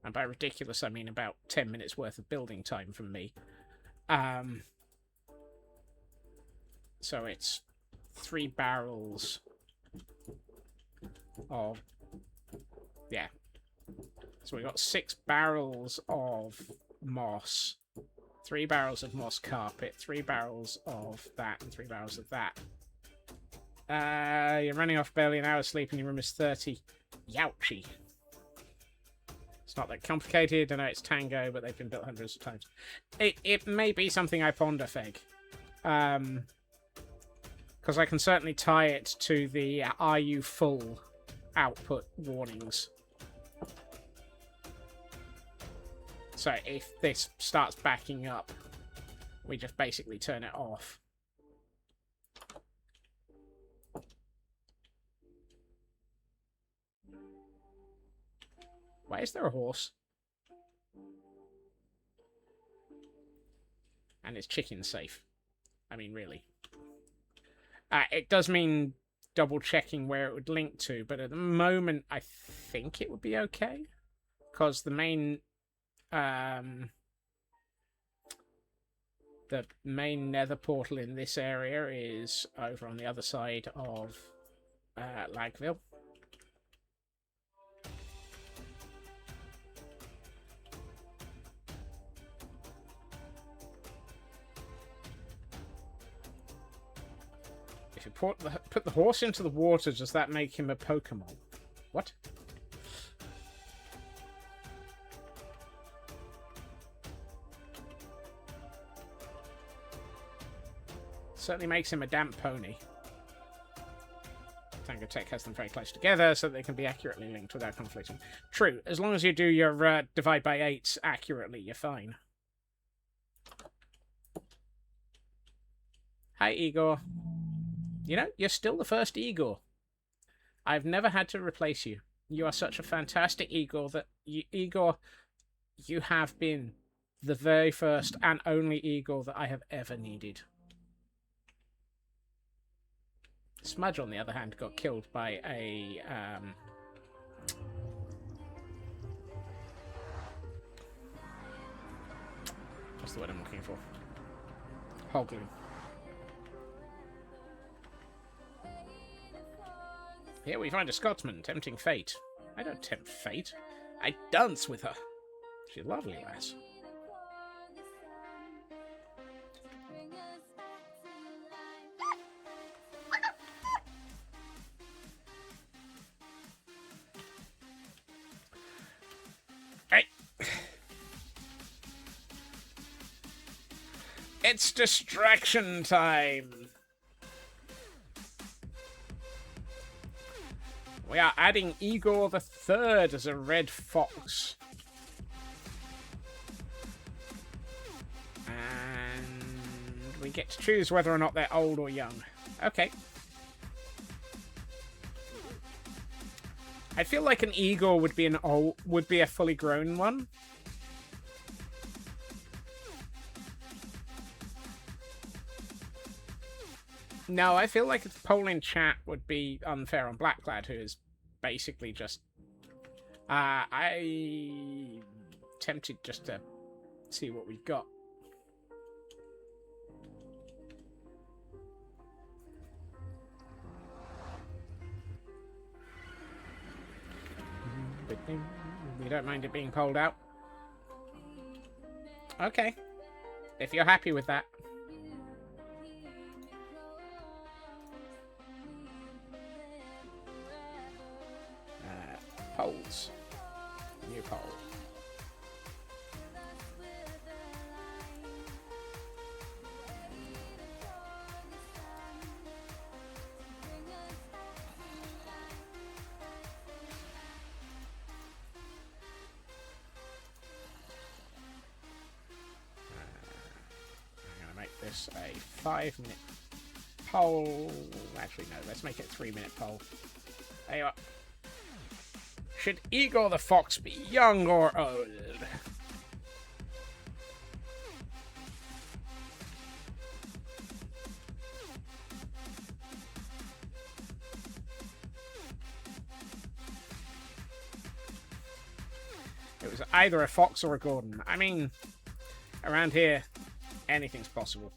[SPEAKER 1] And by ridiculous, I mean about 10 minutes worth of building time from me. So it's 3 barrels of... Yeah. So we got 6 barrels of moss. 3 barrels of moss carpet, 3 barrels of that, and 3 barrels of that. You're running off barely an hour's sleep and your room is 30. Youchie. It's not that complicated. I know it's Tango, but they've been built hundreds of times. It may be something I ponder, Feg. Because I can certainly tie it to the are you full output warnings. So if this starts backing up, we just basically turn it off. Why is there a horse? And is chicken safe? I mean, really. It does mean double checking where it would link to, but at the moment I think it would be okay. Because the main The main nether portal in this area is over on the other side of Lagville. If you put the horse into the water, does that make him a Pokemon? What? Certainly makes him a damp pony. Tango Tech has them very close together so they can be accurately linked without conflicting. True, as long as you do your divide by 8s accurately, you're fine. Hi, Igor. You know, you're still the first Igor. I've never had to replace you. You are such a fantastic Igor that Igor, you have been the very first and only Igor that I have ever needed. Smudge, on the other hand, got killed by a what's the word I'm looking for? Hoglin. Here we find a Scotsman tempting fate. I don't tempt fate. I dance with her. She's a lovely lass. Hey. It's distraction time. We are adding Igor the Third as a red fox. And we get to choose whether or not they're old or young. Okay. I feel like an Igor would be a fully grown one. No, I feel like a poll in chat would be unfair on Blackclad, who is basically just... I tempted just to see what we've got. We don't mind it being polled out. Okay. If you're happy with that. Polls. New poll. I'm going to make this a 5-minute poll. Actually, no, let's make it a 3-minute poll. There you are. Should Igor the Fox be young or old? It was either a fox or a Gordon. I mean, around here, anything's possible.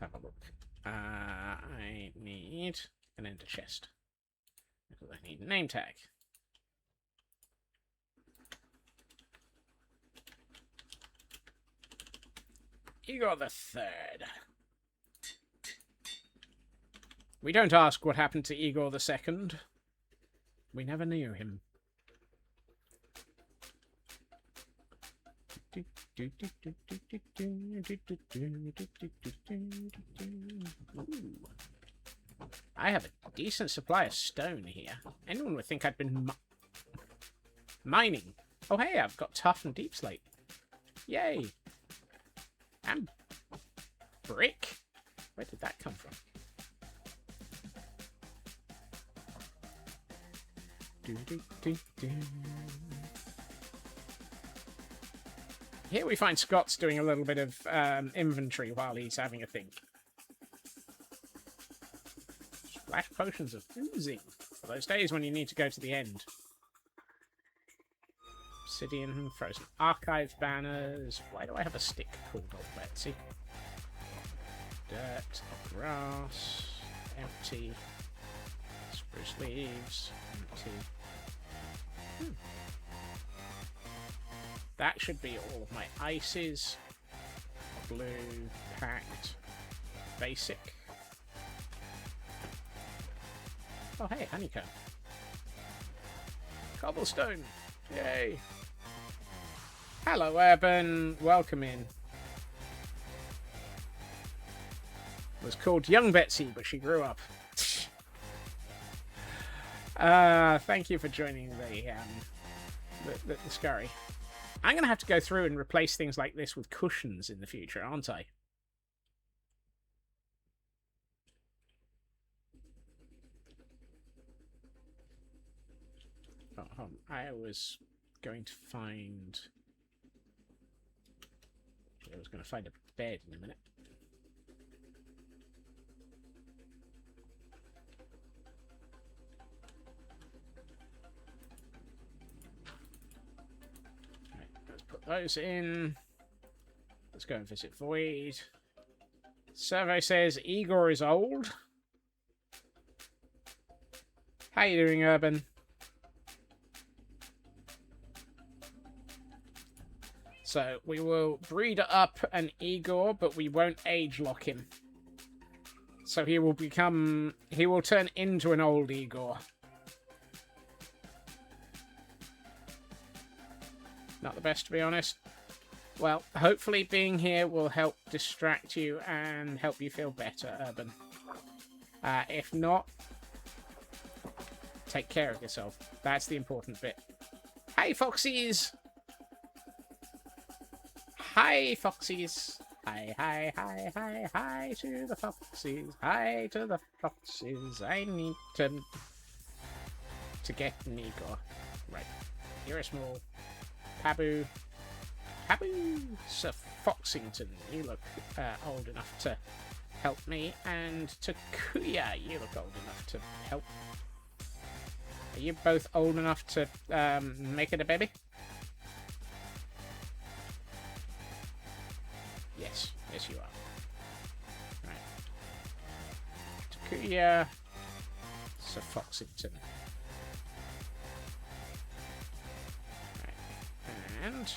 [SPEAKER 1] Have a look. I need an ender chest. Because I need a name tag. Igor the Third. We don't ask what happened to Igor the Second. We never knew him. Ooh. I have a decent supply of stone here. Anyone would think I'd been mining. Oh hey, I've got tough and deep slate. Yay! And brick? Where did that come from? Here we find Scott's doing a little bit of inventory while he's having a think. Splash potions of oozing. those days when you need to go to the end. Obsidian, frozen archive banners. Why do I have a stick called Old Betsy? Dirt, grass, empty. Spruce leaves, empty. That should be all of my ices. Blue, packed, basic. Oh hey, honeycomb. Cobblestone! Yay! Hello, Urban. Welcome in. It was called Young Betsy, but she grew up. Thank you for joining the scurry. I'm going to have to go through and replace things like this with cushions in the future, aren't I? Oh, I was going to find... I was going to find a bed in a minute. Put those in. Let's go and visit Void. Survey says Igor is old. How you doing, Urban? So we will breed up an Igor, but we won't age lock him. So he will turn into an old Igor. Not the best, to be honest. Well, hopefully being here will help distract you and help you feel better, Urban. If not, take care of yourself. That's the important bit. Hey, Foxies! Hi, Foxies! Hi, hi, hi, hi, hi to the Foxies. Hi to the Foxies. I need to get an Igor. Right. You're a small... Pabu. Sir Foxington, you look old enough to help me, and Takuya, you look old enough to help. Are you both old enough to make it a baby? Yes, you are. Right. Takuya, Sir Foxington. And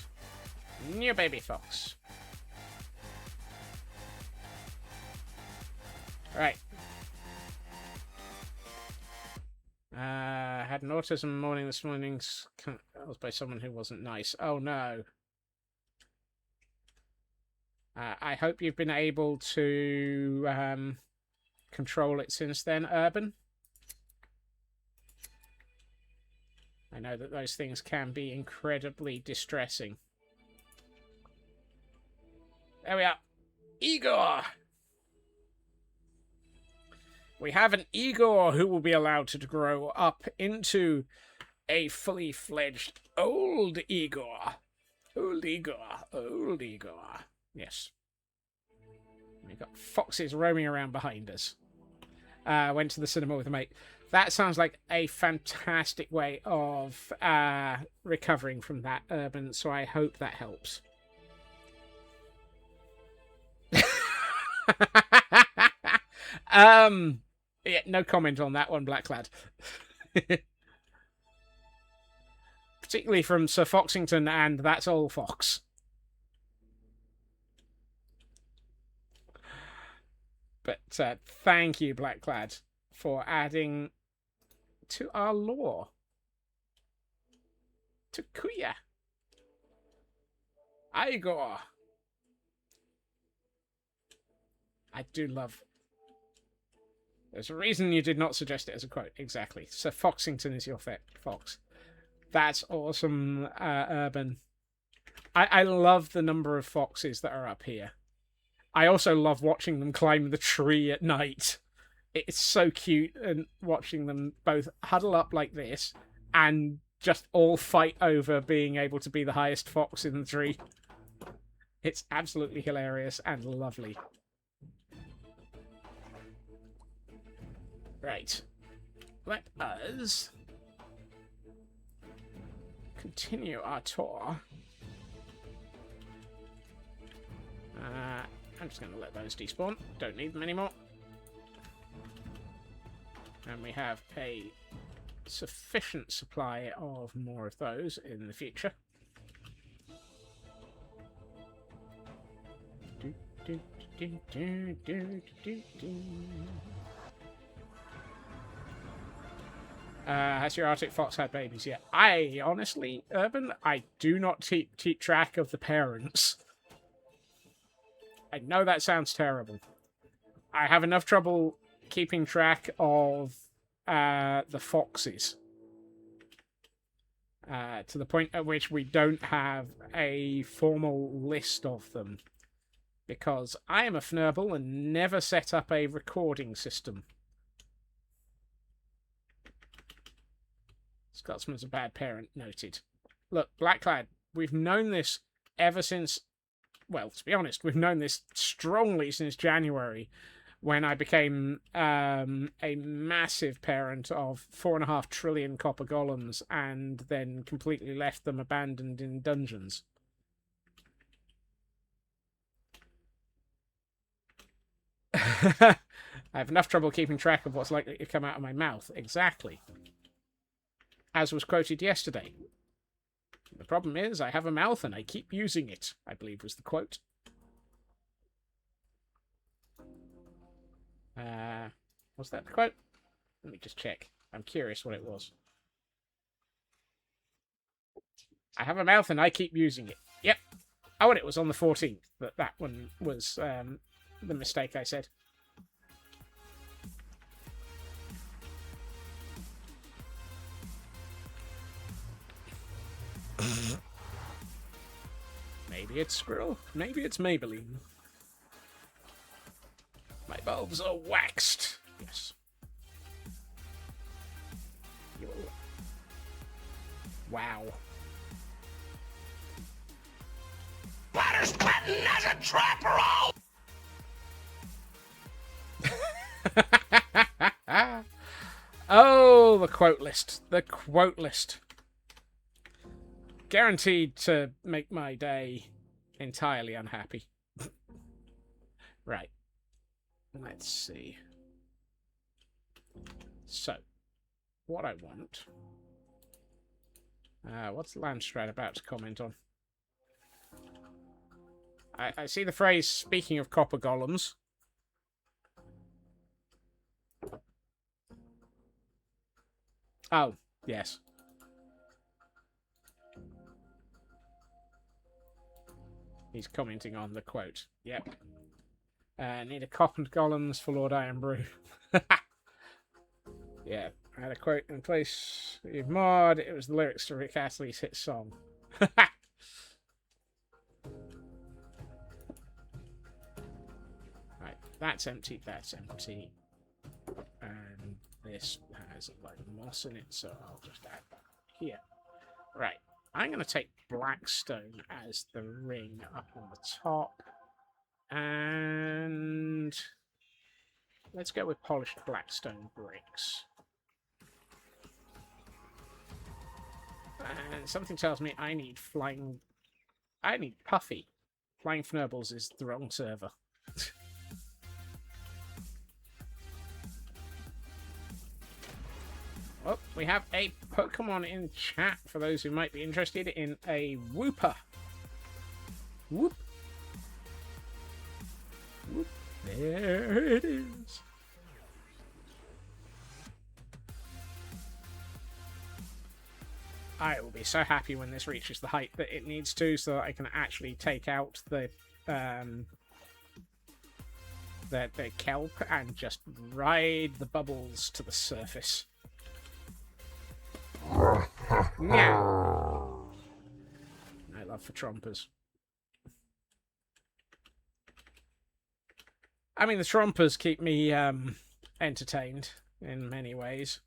[SPEAKER 1] new baby fox. Right. Had an autism morning this morning. Caused by someone who wasn't nice. Oh no. I hope you've been able to control it since then, Urban. I know that those things can be incredibly distressing. There we are. Igor! We have an Igor who will be allowed to grow up into a fully fledged old Igor. Old Igor. Yes. We've got foxes roaming around behind us. Went to the cinema with a mate. That sounds like a fantastic way of recovering from that, Urban, so I hope that helps. Yeah, no comment on that one, Blacklad. Particularly from Sir Foxington and That's All Fox. But thank you, Blacklad, for adding to our lore. Takuya. Igor. I do love... There's a reason you did not suggest it as a quote. Exactly. Sir Foxington is your fox. That's awesome, Urban. I love the number of foxes that are up here. I also love watching them climb the tree at night. It's so cute, and watching them both huddle up like this and just all fight over being able to be the highest fox in the tree. It's absolutely hilarious and lovely. Right. let us continue our tour. I'm just going to let those despawn. Don't need them anymore. And we have a sufficient supply of more of those in the future. Has your Arctic fox had babies yet? I honestly, Urban, I do not keep track of the parents. I know that sounds terrible. I have enough trouble keeping track of the foxes. To the point at which we don't have a formal list of them. Because I am a Fnurble and never set up a recording system. Scotsman's a bad parent, noted. Look, Blackclad, we've known this ever since... Well, to be honest, we've known this strongly since January, when I became a massive parent of 4.5 trillion copper golems and then completely left them abandoned in dungeons. I have enough trouble keeping track of what's likely to come out of my mouth. Exactly. As was quoted yesterday. The problem is, I have a mouth and I keep using it, I believe was the quote. Was that the quote? Let me just check. I'm curious what it was. I have a mouth and I keep using it. Yep. Oh, and it was on the 14th. That one was the mistake I said. Maybe it's Squirrel. Maybe it's Maybelline. My bulbs are waxed. Yes. Wow.
[SPEAKER 2] Bladder's cutting as a trapper all!
[SPEAKER 1] Oh, the quote list. The quote list. Guaranteed to make my day entirely unhappy. Right. Let's see. So, what I want... what's Landstrat about to comment on? I see the phrase, speaking of copper golems. Oh, yes. He's commenting on the quote. Yep. Need a copper golems for Lord Ironbrew. Yeah, I had a quote in place. You've mod. It was the lyrics to Rick Astley's hit song. Right, that's empty. That's empty. And this has a load of moss in it, so I'll just add that here. Right, I'm going to take Blackstone as the ring up on the top. And let's go with polished Blackstone bricks. And something tells me I need Puffy. Flying Fnurbles is the wrong server. Well, we have a Pokemon in chat for those who might be interested in a Wooper. Whoop. Whoop. There it is. I will be so happy when this reaches the height that it needs to, so that I can actually take out the kelp and just ride the bubbles to the surface. Meow. I love for Trompers. I mean, the Trompers keep me entertained in many ways.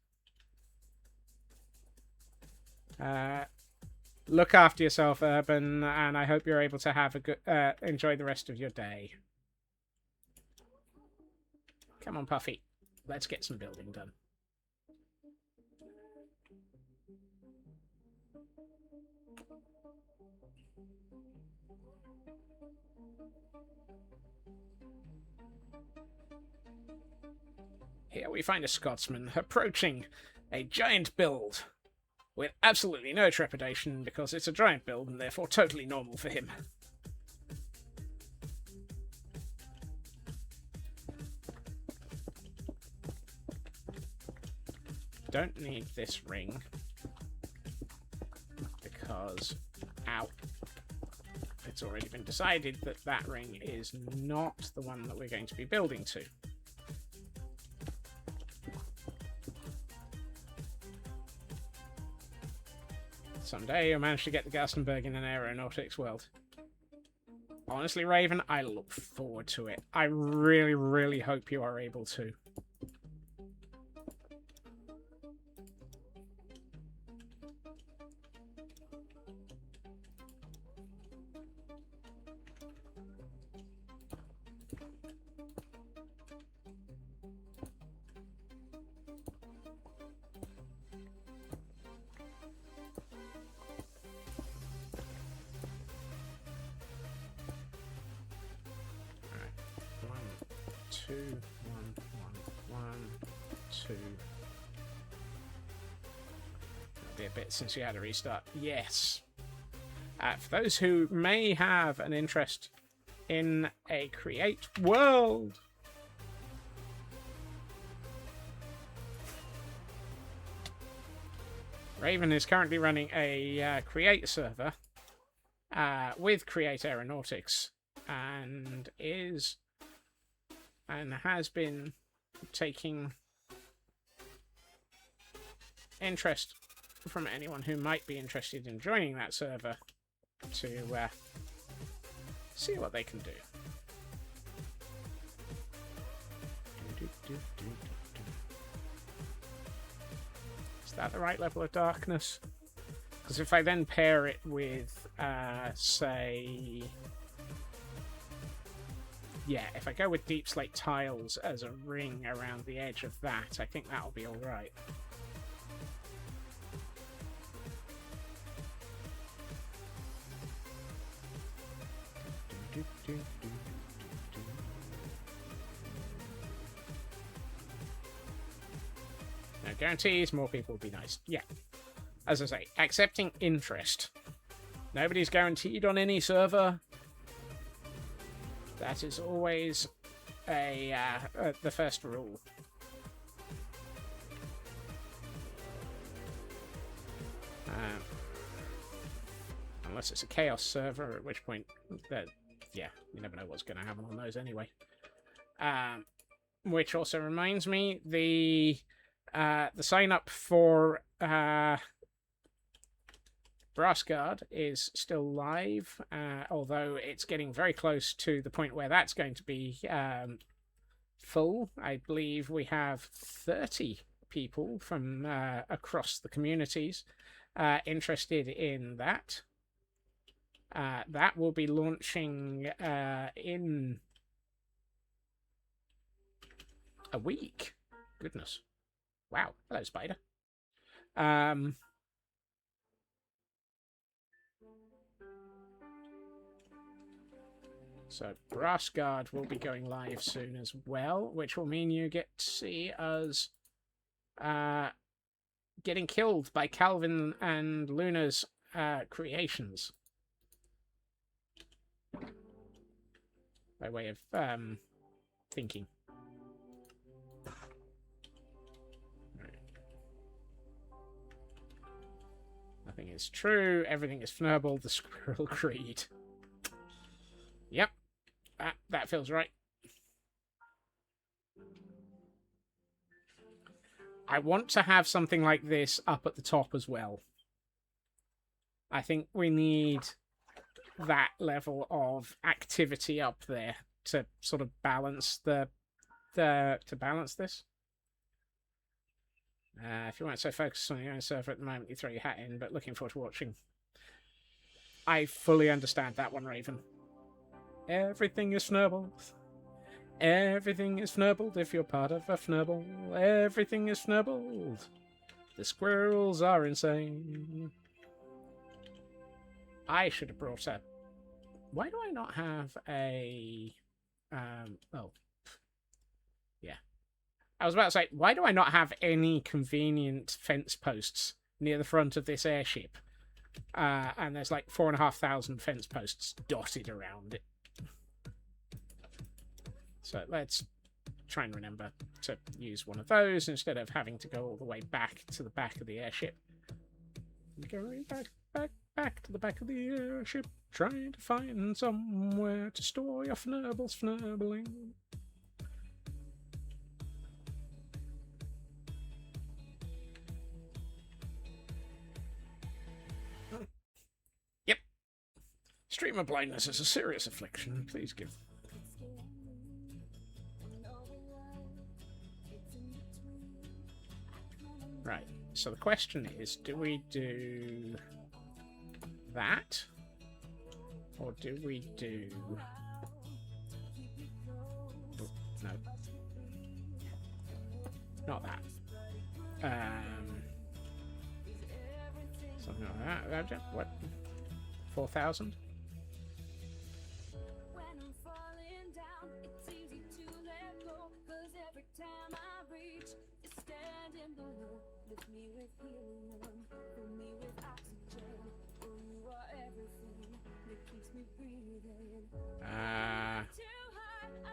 [SPEAKER 1] Look after yourself, Urban, and I hope you're able to have a good enjoy the rest of your day. Come on, Puffy. Let's get some building done. Here we find a Scotsman approaching a giant build with absolutely no trepidation because it's a giant build and therefore totally normal for him. Don't need this ring because, ow, it's already been decided that that ring is not the one that we're going to be building to. Someday you'll manage to get the Gastonberg in an aeronautics world. Honestly, Raven, I look forward to it. I really, really hope you are able to. Two, one, two. It'll be a bit since you had a restart. Yes. For those who may have an interest in a create world, Raven is currently running a create server with Create Aeronautics and has been taking interest from anyone who might be interested in joining that server to see what they can do. Is that the right level of darkness? Because if I then pair it with, say... Yeah, if I go with deep slate tiles as a ring around the edge of that, I think that'll be alright. No guarantees, more people would be nice. Yeah. As I say, accepting interest. Nobody's guaranteed on any server. That is always the first rule. Unless it's a chaos server, at which point, yeah, you never know what's going to happen on those anyway. Which also reminds me, the sign up for Brassguard is still live, although it's getting very close to the point where that's going to be full. I believe we have 30 people from across the communities interested in that. That will be launching in a week. Goodness. Wow. Hello, Spider. So Brassguard will be going live soon as well, which will mean you get to see us getting killed by Calvin and Luna's creations. By way of thinking. Nothing is true, everything is Fnurble, the Squirrel Creed. Yep, that feels right. I want to have something like this up at the top as well. I think we need that level of activity up there to sort of balance to balance this. If you weren't so focused on your own server at the moment, you throw your hat in, but looking forward to watching. I fully understand that one, Raven. Everything is Fnurbled. Everything is Fnurbled if you're part of a Fnurble. Everything is Fnurbled. The squirrels are insane. I should have brought up. Why do I not have a... oh. Yeah. I was about to say, why do I not have any convenient fence posts near the front of this airship? And there's like 4,500 fence posts dotted around it. So let's try and remember to use one of those instead of having to go all the way back to the back of the airship. Going back to the back of the airship, trying to find somewhere to store your fnurbles fnurbling. Yep. Streamer blindness is a serious affliction. Please give. Right. So the question is, do we do that? Or do we do... Oh, no. Not that. Something like that. What? 4,000?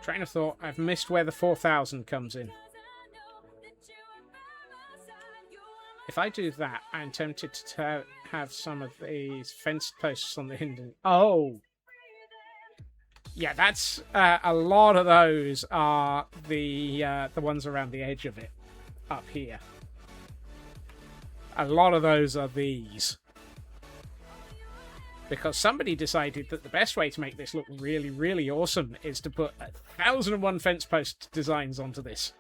[SPEAKER 1] Train of thought. I've missed where the 4,000 comes in. If I do that, I'm tempted to have some of these fence posts on the Hinden. Oh! Yeah, that's... a lot of those are the ones around the edge of it. Up here. A lot of those are these. Because somebody decided that the best way to make this look really, really awesome is to put 1,001 fence post designs onto this.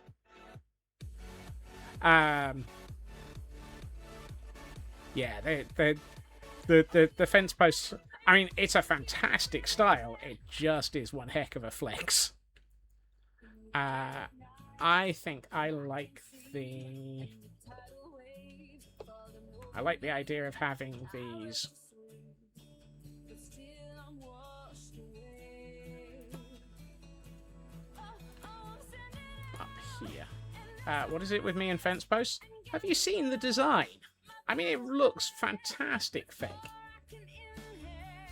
[SPEAKER 1] Yeah, the fence posts... I mean, it's a fantastic style. It just is one heck of a flex. I think I like the... I like the idea of having these... here. What is it with me and fence posts? Have you seen the design? I mean, it looks fantastic, Feg.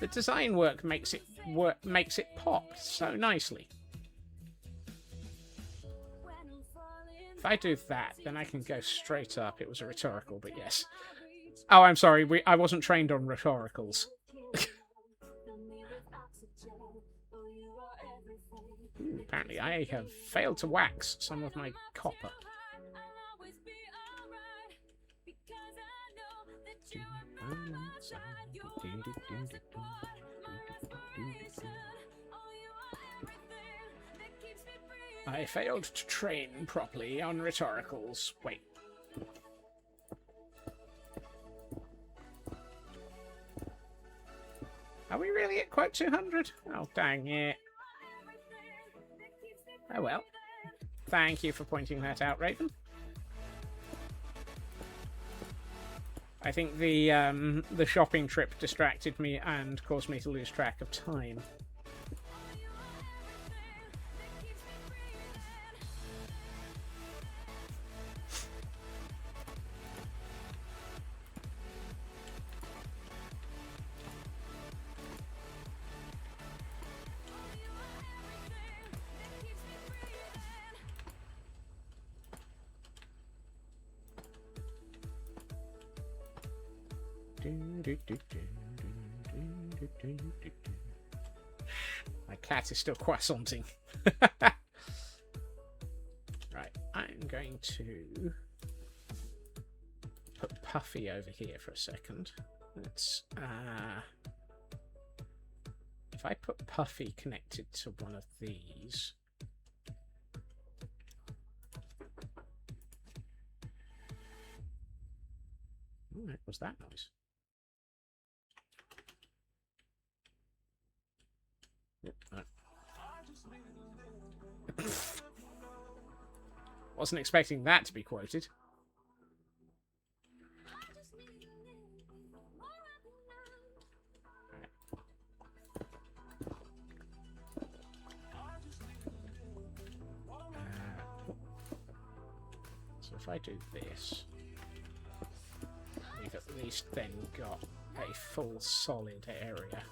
[SPEAKER 1] The design work makes it pop so nicely. If I do that, then I can go straight up. It was a rhetorical, but yes. Oh, I'm sorry. I wasn't trained on rhetoricals. Apparently, I have failed to wax some of my copper. I failed to train properly on rhetoricals. Wait. Are we really at quote 200? Oh, dang it. Oh well. Thank you for pointing that out, Raven. I think the shopping trip distracted me and caused me to lose track of time. My cat is still croissanting. Right, I'm going to put Puffy over here for a second. Let's if I put Puffy connected to one of these. What was that noise? Wasn't expecting that to be quoted. I do this, we've at least then got a full solid area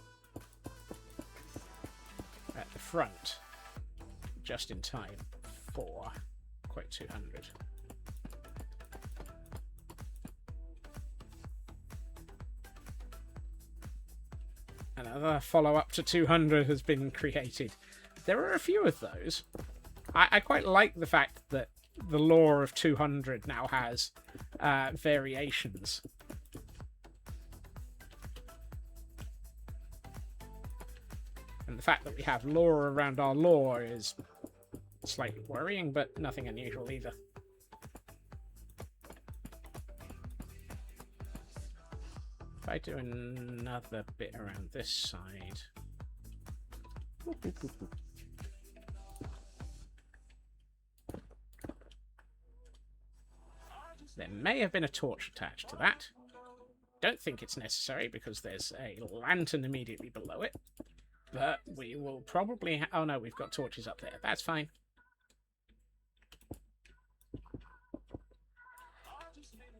[SPEAKER 1] at the front, just in time for quote 200. Another follow-up to 200 has been created. There are a few of those. I quite like the fact that the lore of 200 now has variations. And the fact that we have lore around our lore is slightly worrying, but nothing unusual either. If I do another bit around this side... There may have been a torch attached to that. Don't think it's necessary because there's a lantern immediately below it. But we will probably... oh no, we've got torches up there. That's fine.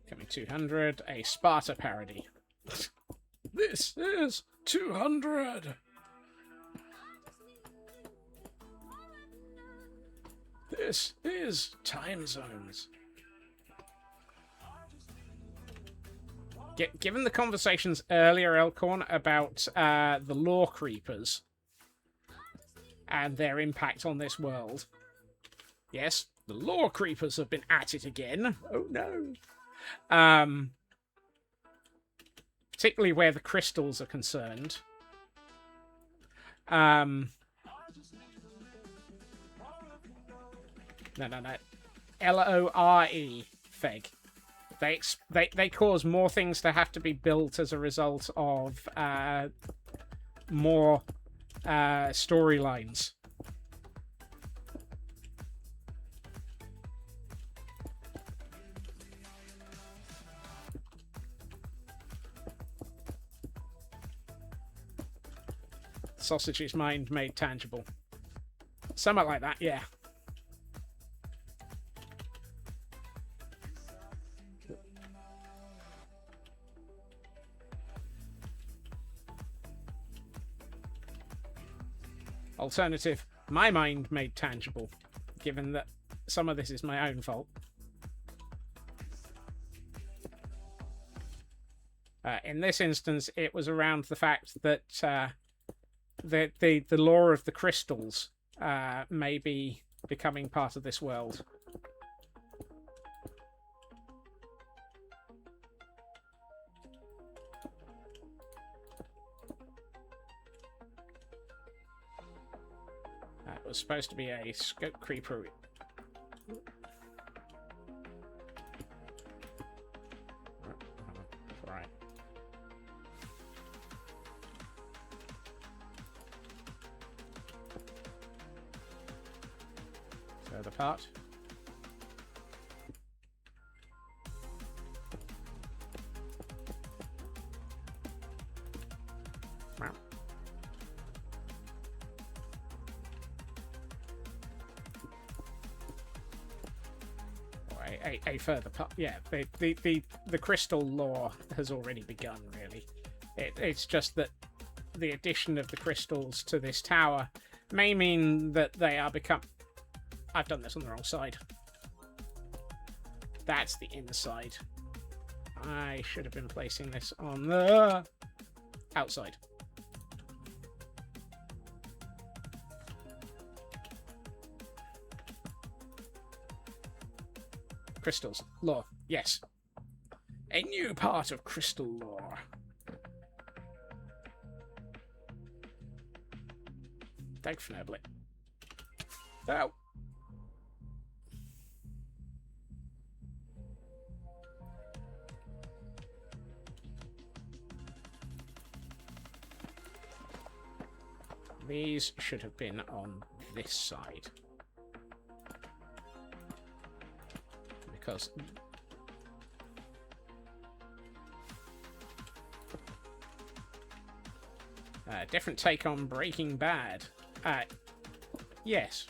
[SPEAKER 1] Coming 200, a Sparta parody. This is 200! This is Time Zones. Given the conversations earlier, Elkhorn, about the lore creepers and their impact on this world. Yes, the lore creepers have been at it again. Oh no. Particularly where the crystals are concerned. No. Lore, Feg. They cause more things to have to be built as a result of more storylines. Sausage's mind made tangible. Somewhat like that, yeah. Alternative, my mind made tangible, given that some of this is my own fault. In this instance, it was around the fact that the lore of the crystals may be becoming part of this world. It was supposed to be a scope creeper. Right. Further part. Wow. A further part. Yeah, the crystal lore has already begun, really. It's just that the addition of the crystals to this tower may mean that they are become... I've done this on the wrong side. That's the inside. I should have been placing this on the outside. Crystals. Lore. Yes. A new part of crystal lore. Definitely. Oh. These should have been on this side. Because different take on Breaking Bad. Yes.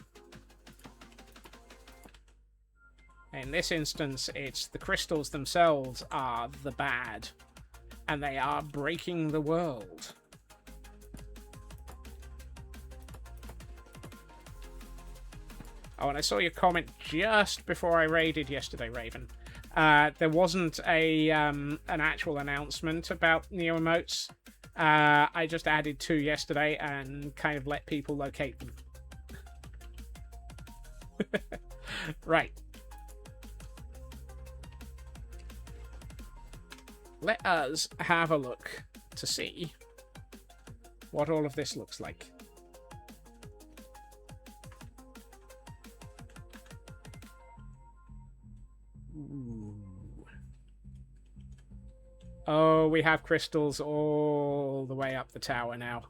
[SPEAKER 1] In this instance, it's the crystals themselves are the bad, and they are breaking the world. Oh, and I saw your comment just before I raided yesterday, Raven. There wasn't an actual announcement about Neo emotes. I just added 2 yesterday and kind of let people locate them. Right. Let us have a look to see what all of this looks like. Ooh. Oh, we have crystals all the way up the tower now.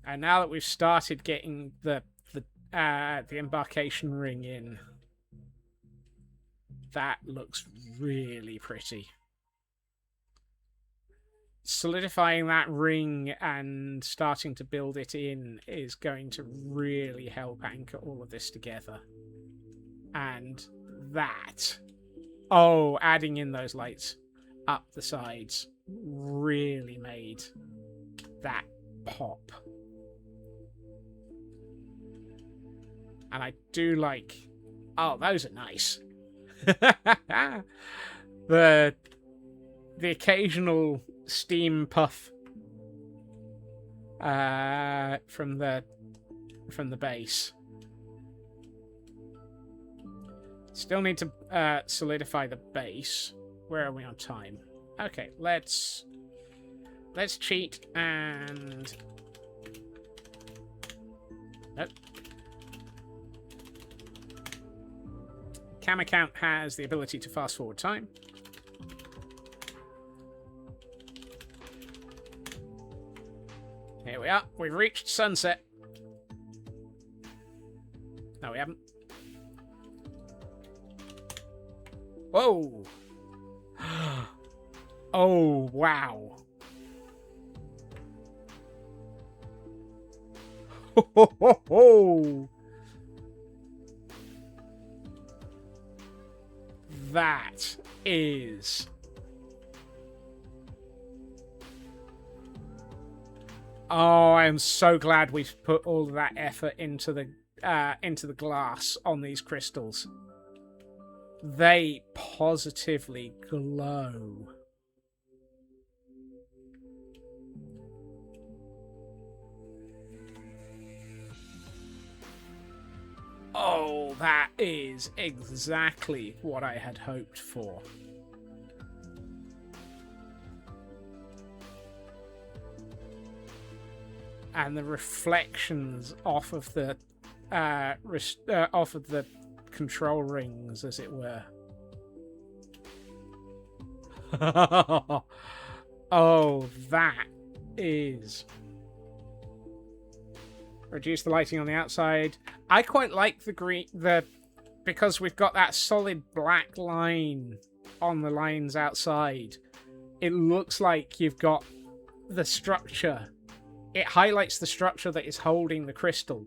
[SPEAKER 1] And now that we've started getting the embarkation ring in, that looks really pretty. Solidifying that ring and starting to build it in is going to really help anchor all of this together. And that, oh, adding in those lights up the sides really made that pop. And I do like, oh, those are nice. the occasional steam puff from the base. Still need to solidify the base. Where are we on time? Okay, let's cheat and nope. Cam account has the ability to fast forward time. Here we are. We've reached sunset. No, we haven't. Whoa. Oh, wow. Ho, ho, ho, ho. That is oh, I am so glad we've put all of that effort into the glass on these crystals. They positively glow. Oh, that is exactly what I had hoped for. And the reflections off of the control rings, as it were. Oh, that is. Reduce the lighting on the outside. I quite like the green, because we've got that solid black line on the lines outside. It looks like you've got the structure. It highlights the structure that is holding the crystal,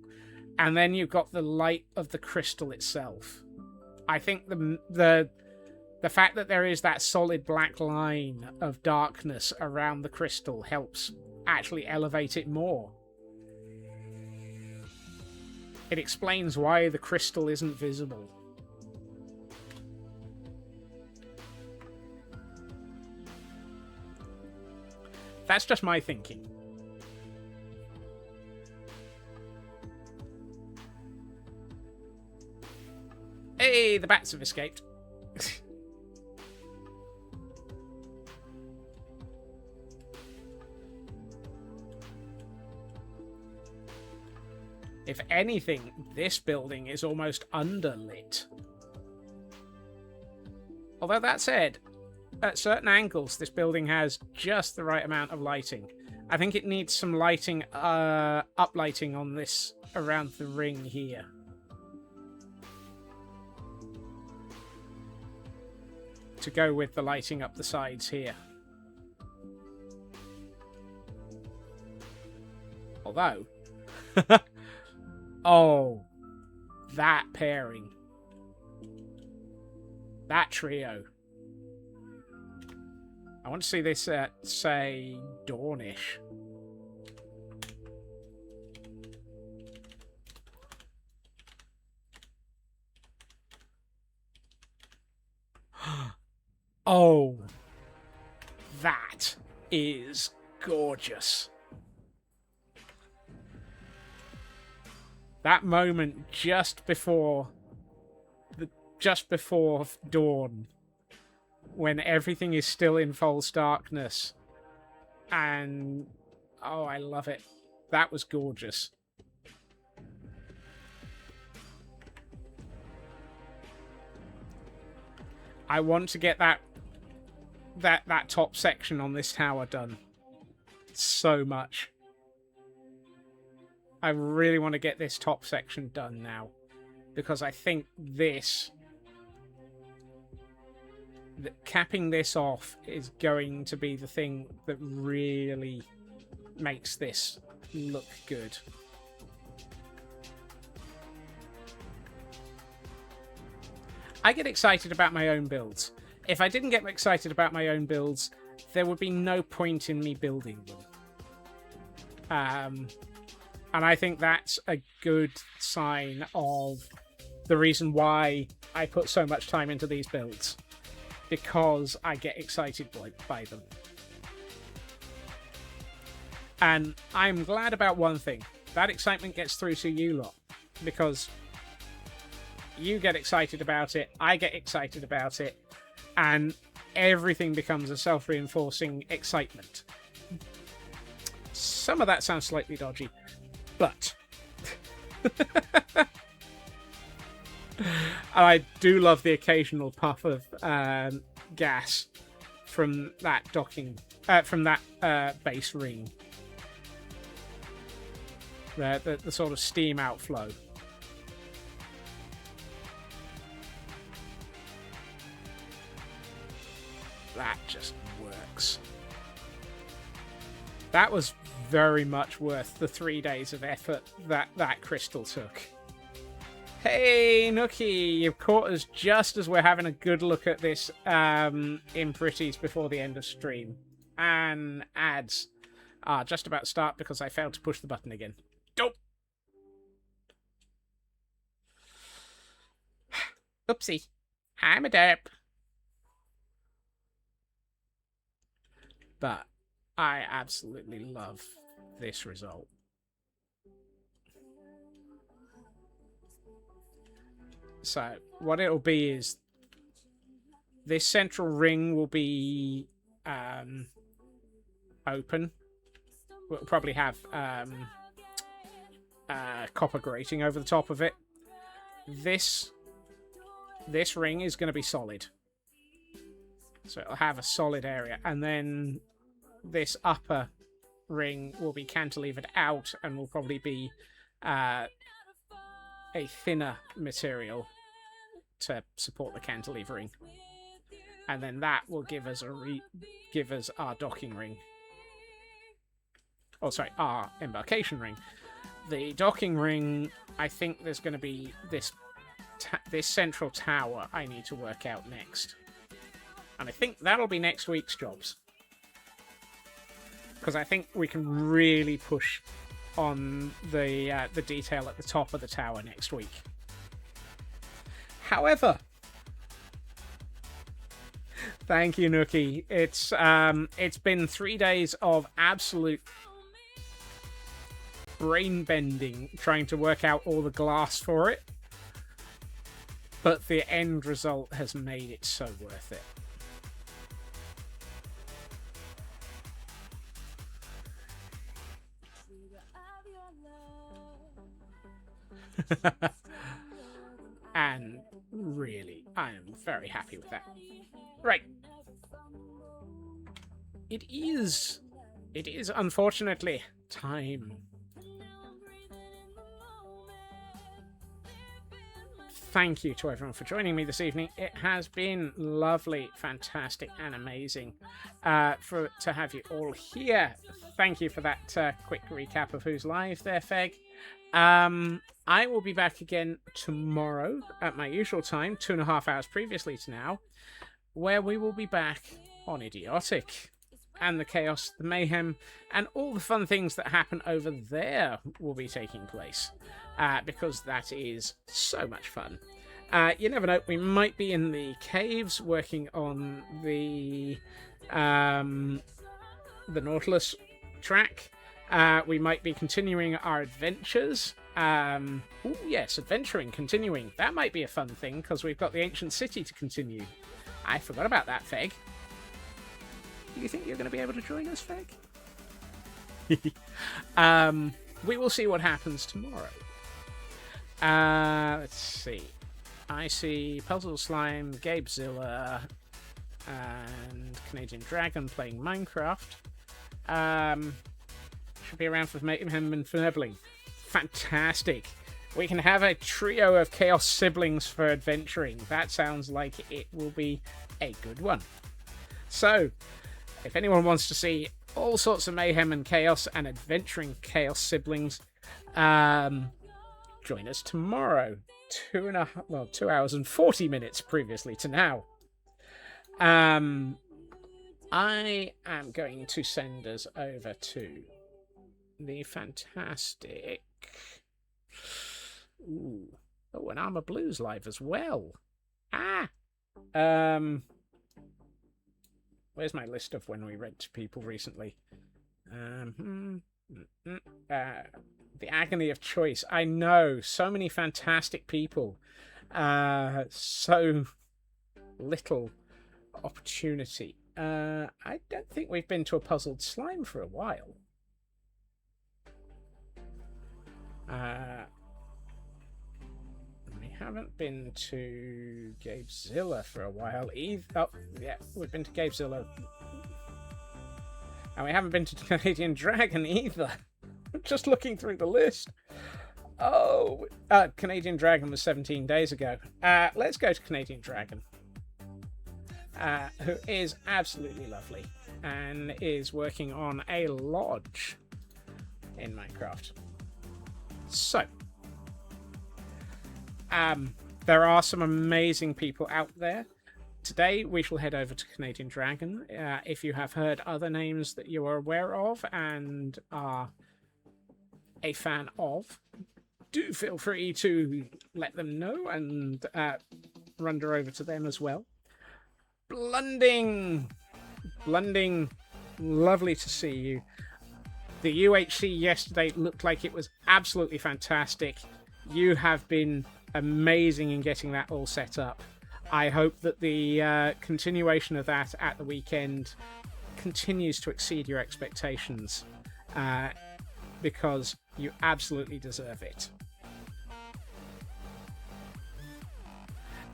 [SPEAKER 1] and then you've got the light of the crystal itself. I think the fact that there is that solid black line of darkness around the crystal helps actually elevate it more. It explains why the crystal isn't visible. That's just my thinking. Hey, the bats have escaped. If anything, this building is almost underlit. Although that said, at certain angles, this building has just the right amount of lighting. I think it needs some lighting, uplighting on this around the ring here. To go with the lighting up the sides here. Although... Oh, that pairing. That trio. I want to see this at, say, Dawnish. Oh, that is gorgeous. That moment just before dawn, when everything is still in false darkness, and oh, I love it. That was gorgeous. I want to get that top section on this tower done so much. I really want to get this top section done now, because I think capping this off is going to be the thing that really makes this look good. I get excited about my own builds. If I didn't get excited about my own builds, there would be no point in me building them. And I think that's a good sign of the reason why I put so much time into these builds. Because I get excited by them. And I'm glad about one thing. That excitement gets through to you lot. Because you get excited about it, I get excited about it, and everything becomes a self-reinforcing excitement. Some of that sounds slightly dodgy, but I do love the occasional puff of gas from that base ring. The sort of steam outflow. That just works. That was very much worth the 3 days of effort that crystal took. Hey, Nookie, you've caught us just as we're having a good look at this in Pretties before the end of stream. And ads are just about to start because I failed to push the button again. Dope. Oopsie. I'm a derp. But I absolutely love this result. So what it'll be is this central ring will be open. We'll probably have copper grating over the top of it. This ring is going to be solid. So it'll have a solid area. And then this upper ring will be cantilevered out and will probably be a thinner material to support the cantilevering. And then that will give us our docking ring. Oh, sorry, our embarkation ring. The docking ring, I think there's going to be this central tower I need to work out next. And I think that'll be next week's jobs. Because I think we can really push on the detail at the top of the tower next week. However, thank you, Nookie. It's been 3 days of absolute brain bending trying to work out all the glass for it, but the end result has made it so worth it. And really, I am very happy with that. Right. It is unfortunately time. Thank you to everyone for joining me this evening. It has been lovely, fantastic, and amazing to have you all here. Thank you for that quick recap of Who's Live there, Feg. I will be back again tomorrow at my usual time, 2.5 hours previously to now, where we will be back on Idiotic. And the chaos, the mayhem, and all the fun things that happen over there will be taking place. Because that is so much fun. You never know, we might be in the caves working on the Nautilus track. We might be continuing our adventures. Oh yes, adventuring, continuing. That might be a fun thing, because we've got the ancient city to continue. I forgot about that, Feg. Do you think you're going to be able to join us, Feg? We will see what happens tomorrow. Let's see. I see Puzzle Slime, Gabezilla, and Canadian Dragon playing Minecraft. Should be around for Mayhem and Fernebling. Fantastic. We can have a trio of Chaos siblings for adventuring. That sounds like it will be a good one. So, if anyone wants to see all sorts of mayhem and chaos and adventuring Chaos siblings, join us tomorrow. 2 hours and 40 minutes previously to now. I am going to send us over to the fantastic... Ooh. Oh, and Armor Blues live as well. Where's my list of when we read to people recently? The Agony of Choice. I know, so many fantastic people. So little opportunity. I don't think we've been to a Puzzled Slime for a while. We haven't been to Gabezilla for a while either. Oh, yeah, we've been to Gabezilla. And we haven't been to Canadian Dragon either. Just looking through the list. Oh, Canadian Dragon was 17 days ago. Let's go to Canadian Dragon. Who is absolutely lovely and is working on a lodge in Minecraft. So, there are some amazing people out there. Today we shall head over to Canadian Dragon. If you have heard other names that you are aware of and are a fan of, do feel free to let them know and run over to them as well. Blunding, lovely to see you. The UHC yesterday looked like it was absolutely fantastic. You have been amazing in getting that all set up. I hope that the continuation of that at the weekend continues to exceed your expectations, because you absolutely deserve it.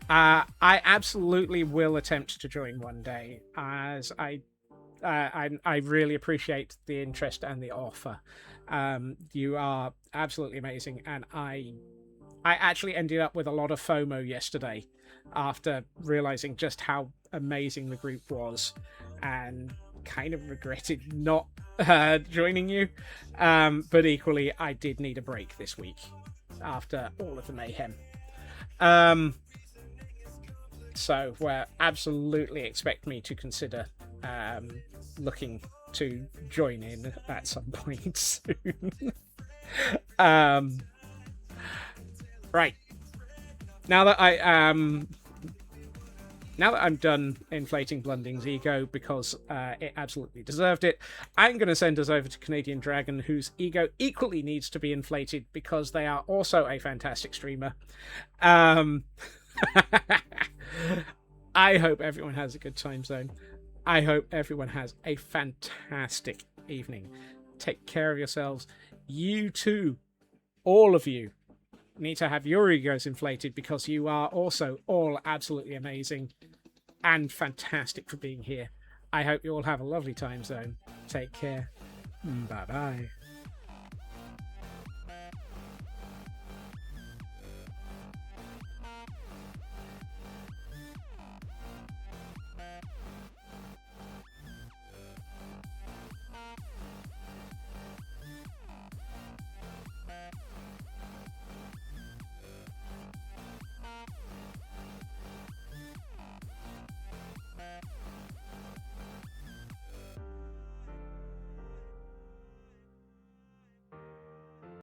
[SPEAKER 1] I absolutely will attempt to join one day, as I really appreciate the interest and the offer. You are absolutely amazing, and I actually ended up with a lot of FOMO yesterday after realizing just how amazing the group was, and kind of regretted not joining you. But equally, I did need a break this week after all of the mayhem. So, absolutely expect me to consider looking to join in at some point soon. Right. Now that I'm done inflating Blunding's ego, because it absolutely deserved it, I'm going to send us over to Canadian Dragon, whose ego equally needs to be inflated because they are also a fantastic streamer. I hope everyone has a good time zone. I hope everyone has a fantastic evening. Take care of yourselves. You too, all of you, need to have your egos inflated, because you are also all absolutely amazing and fantastic for being here. I hope you all have a lovely time zone. Take care. Bye-bye.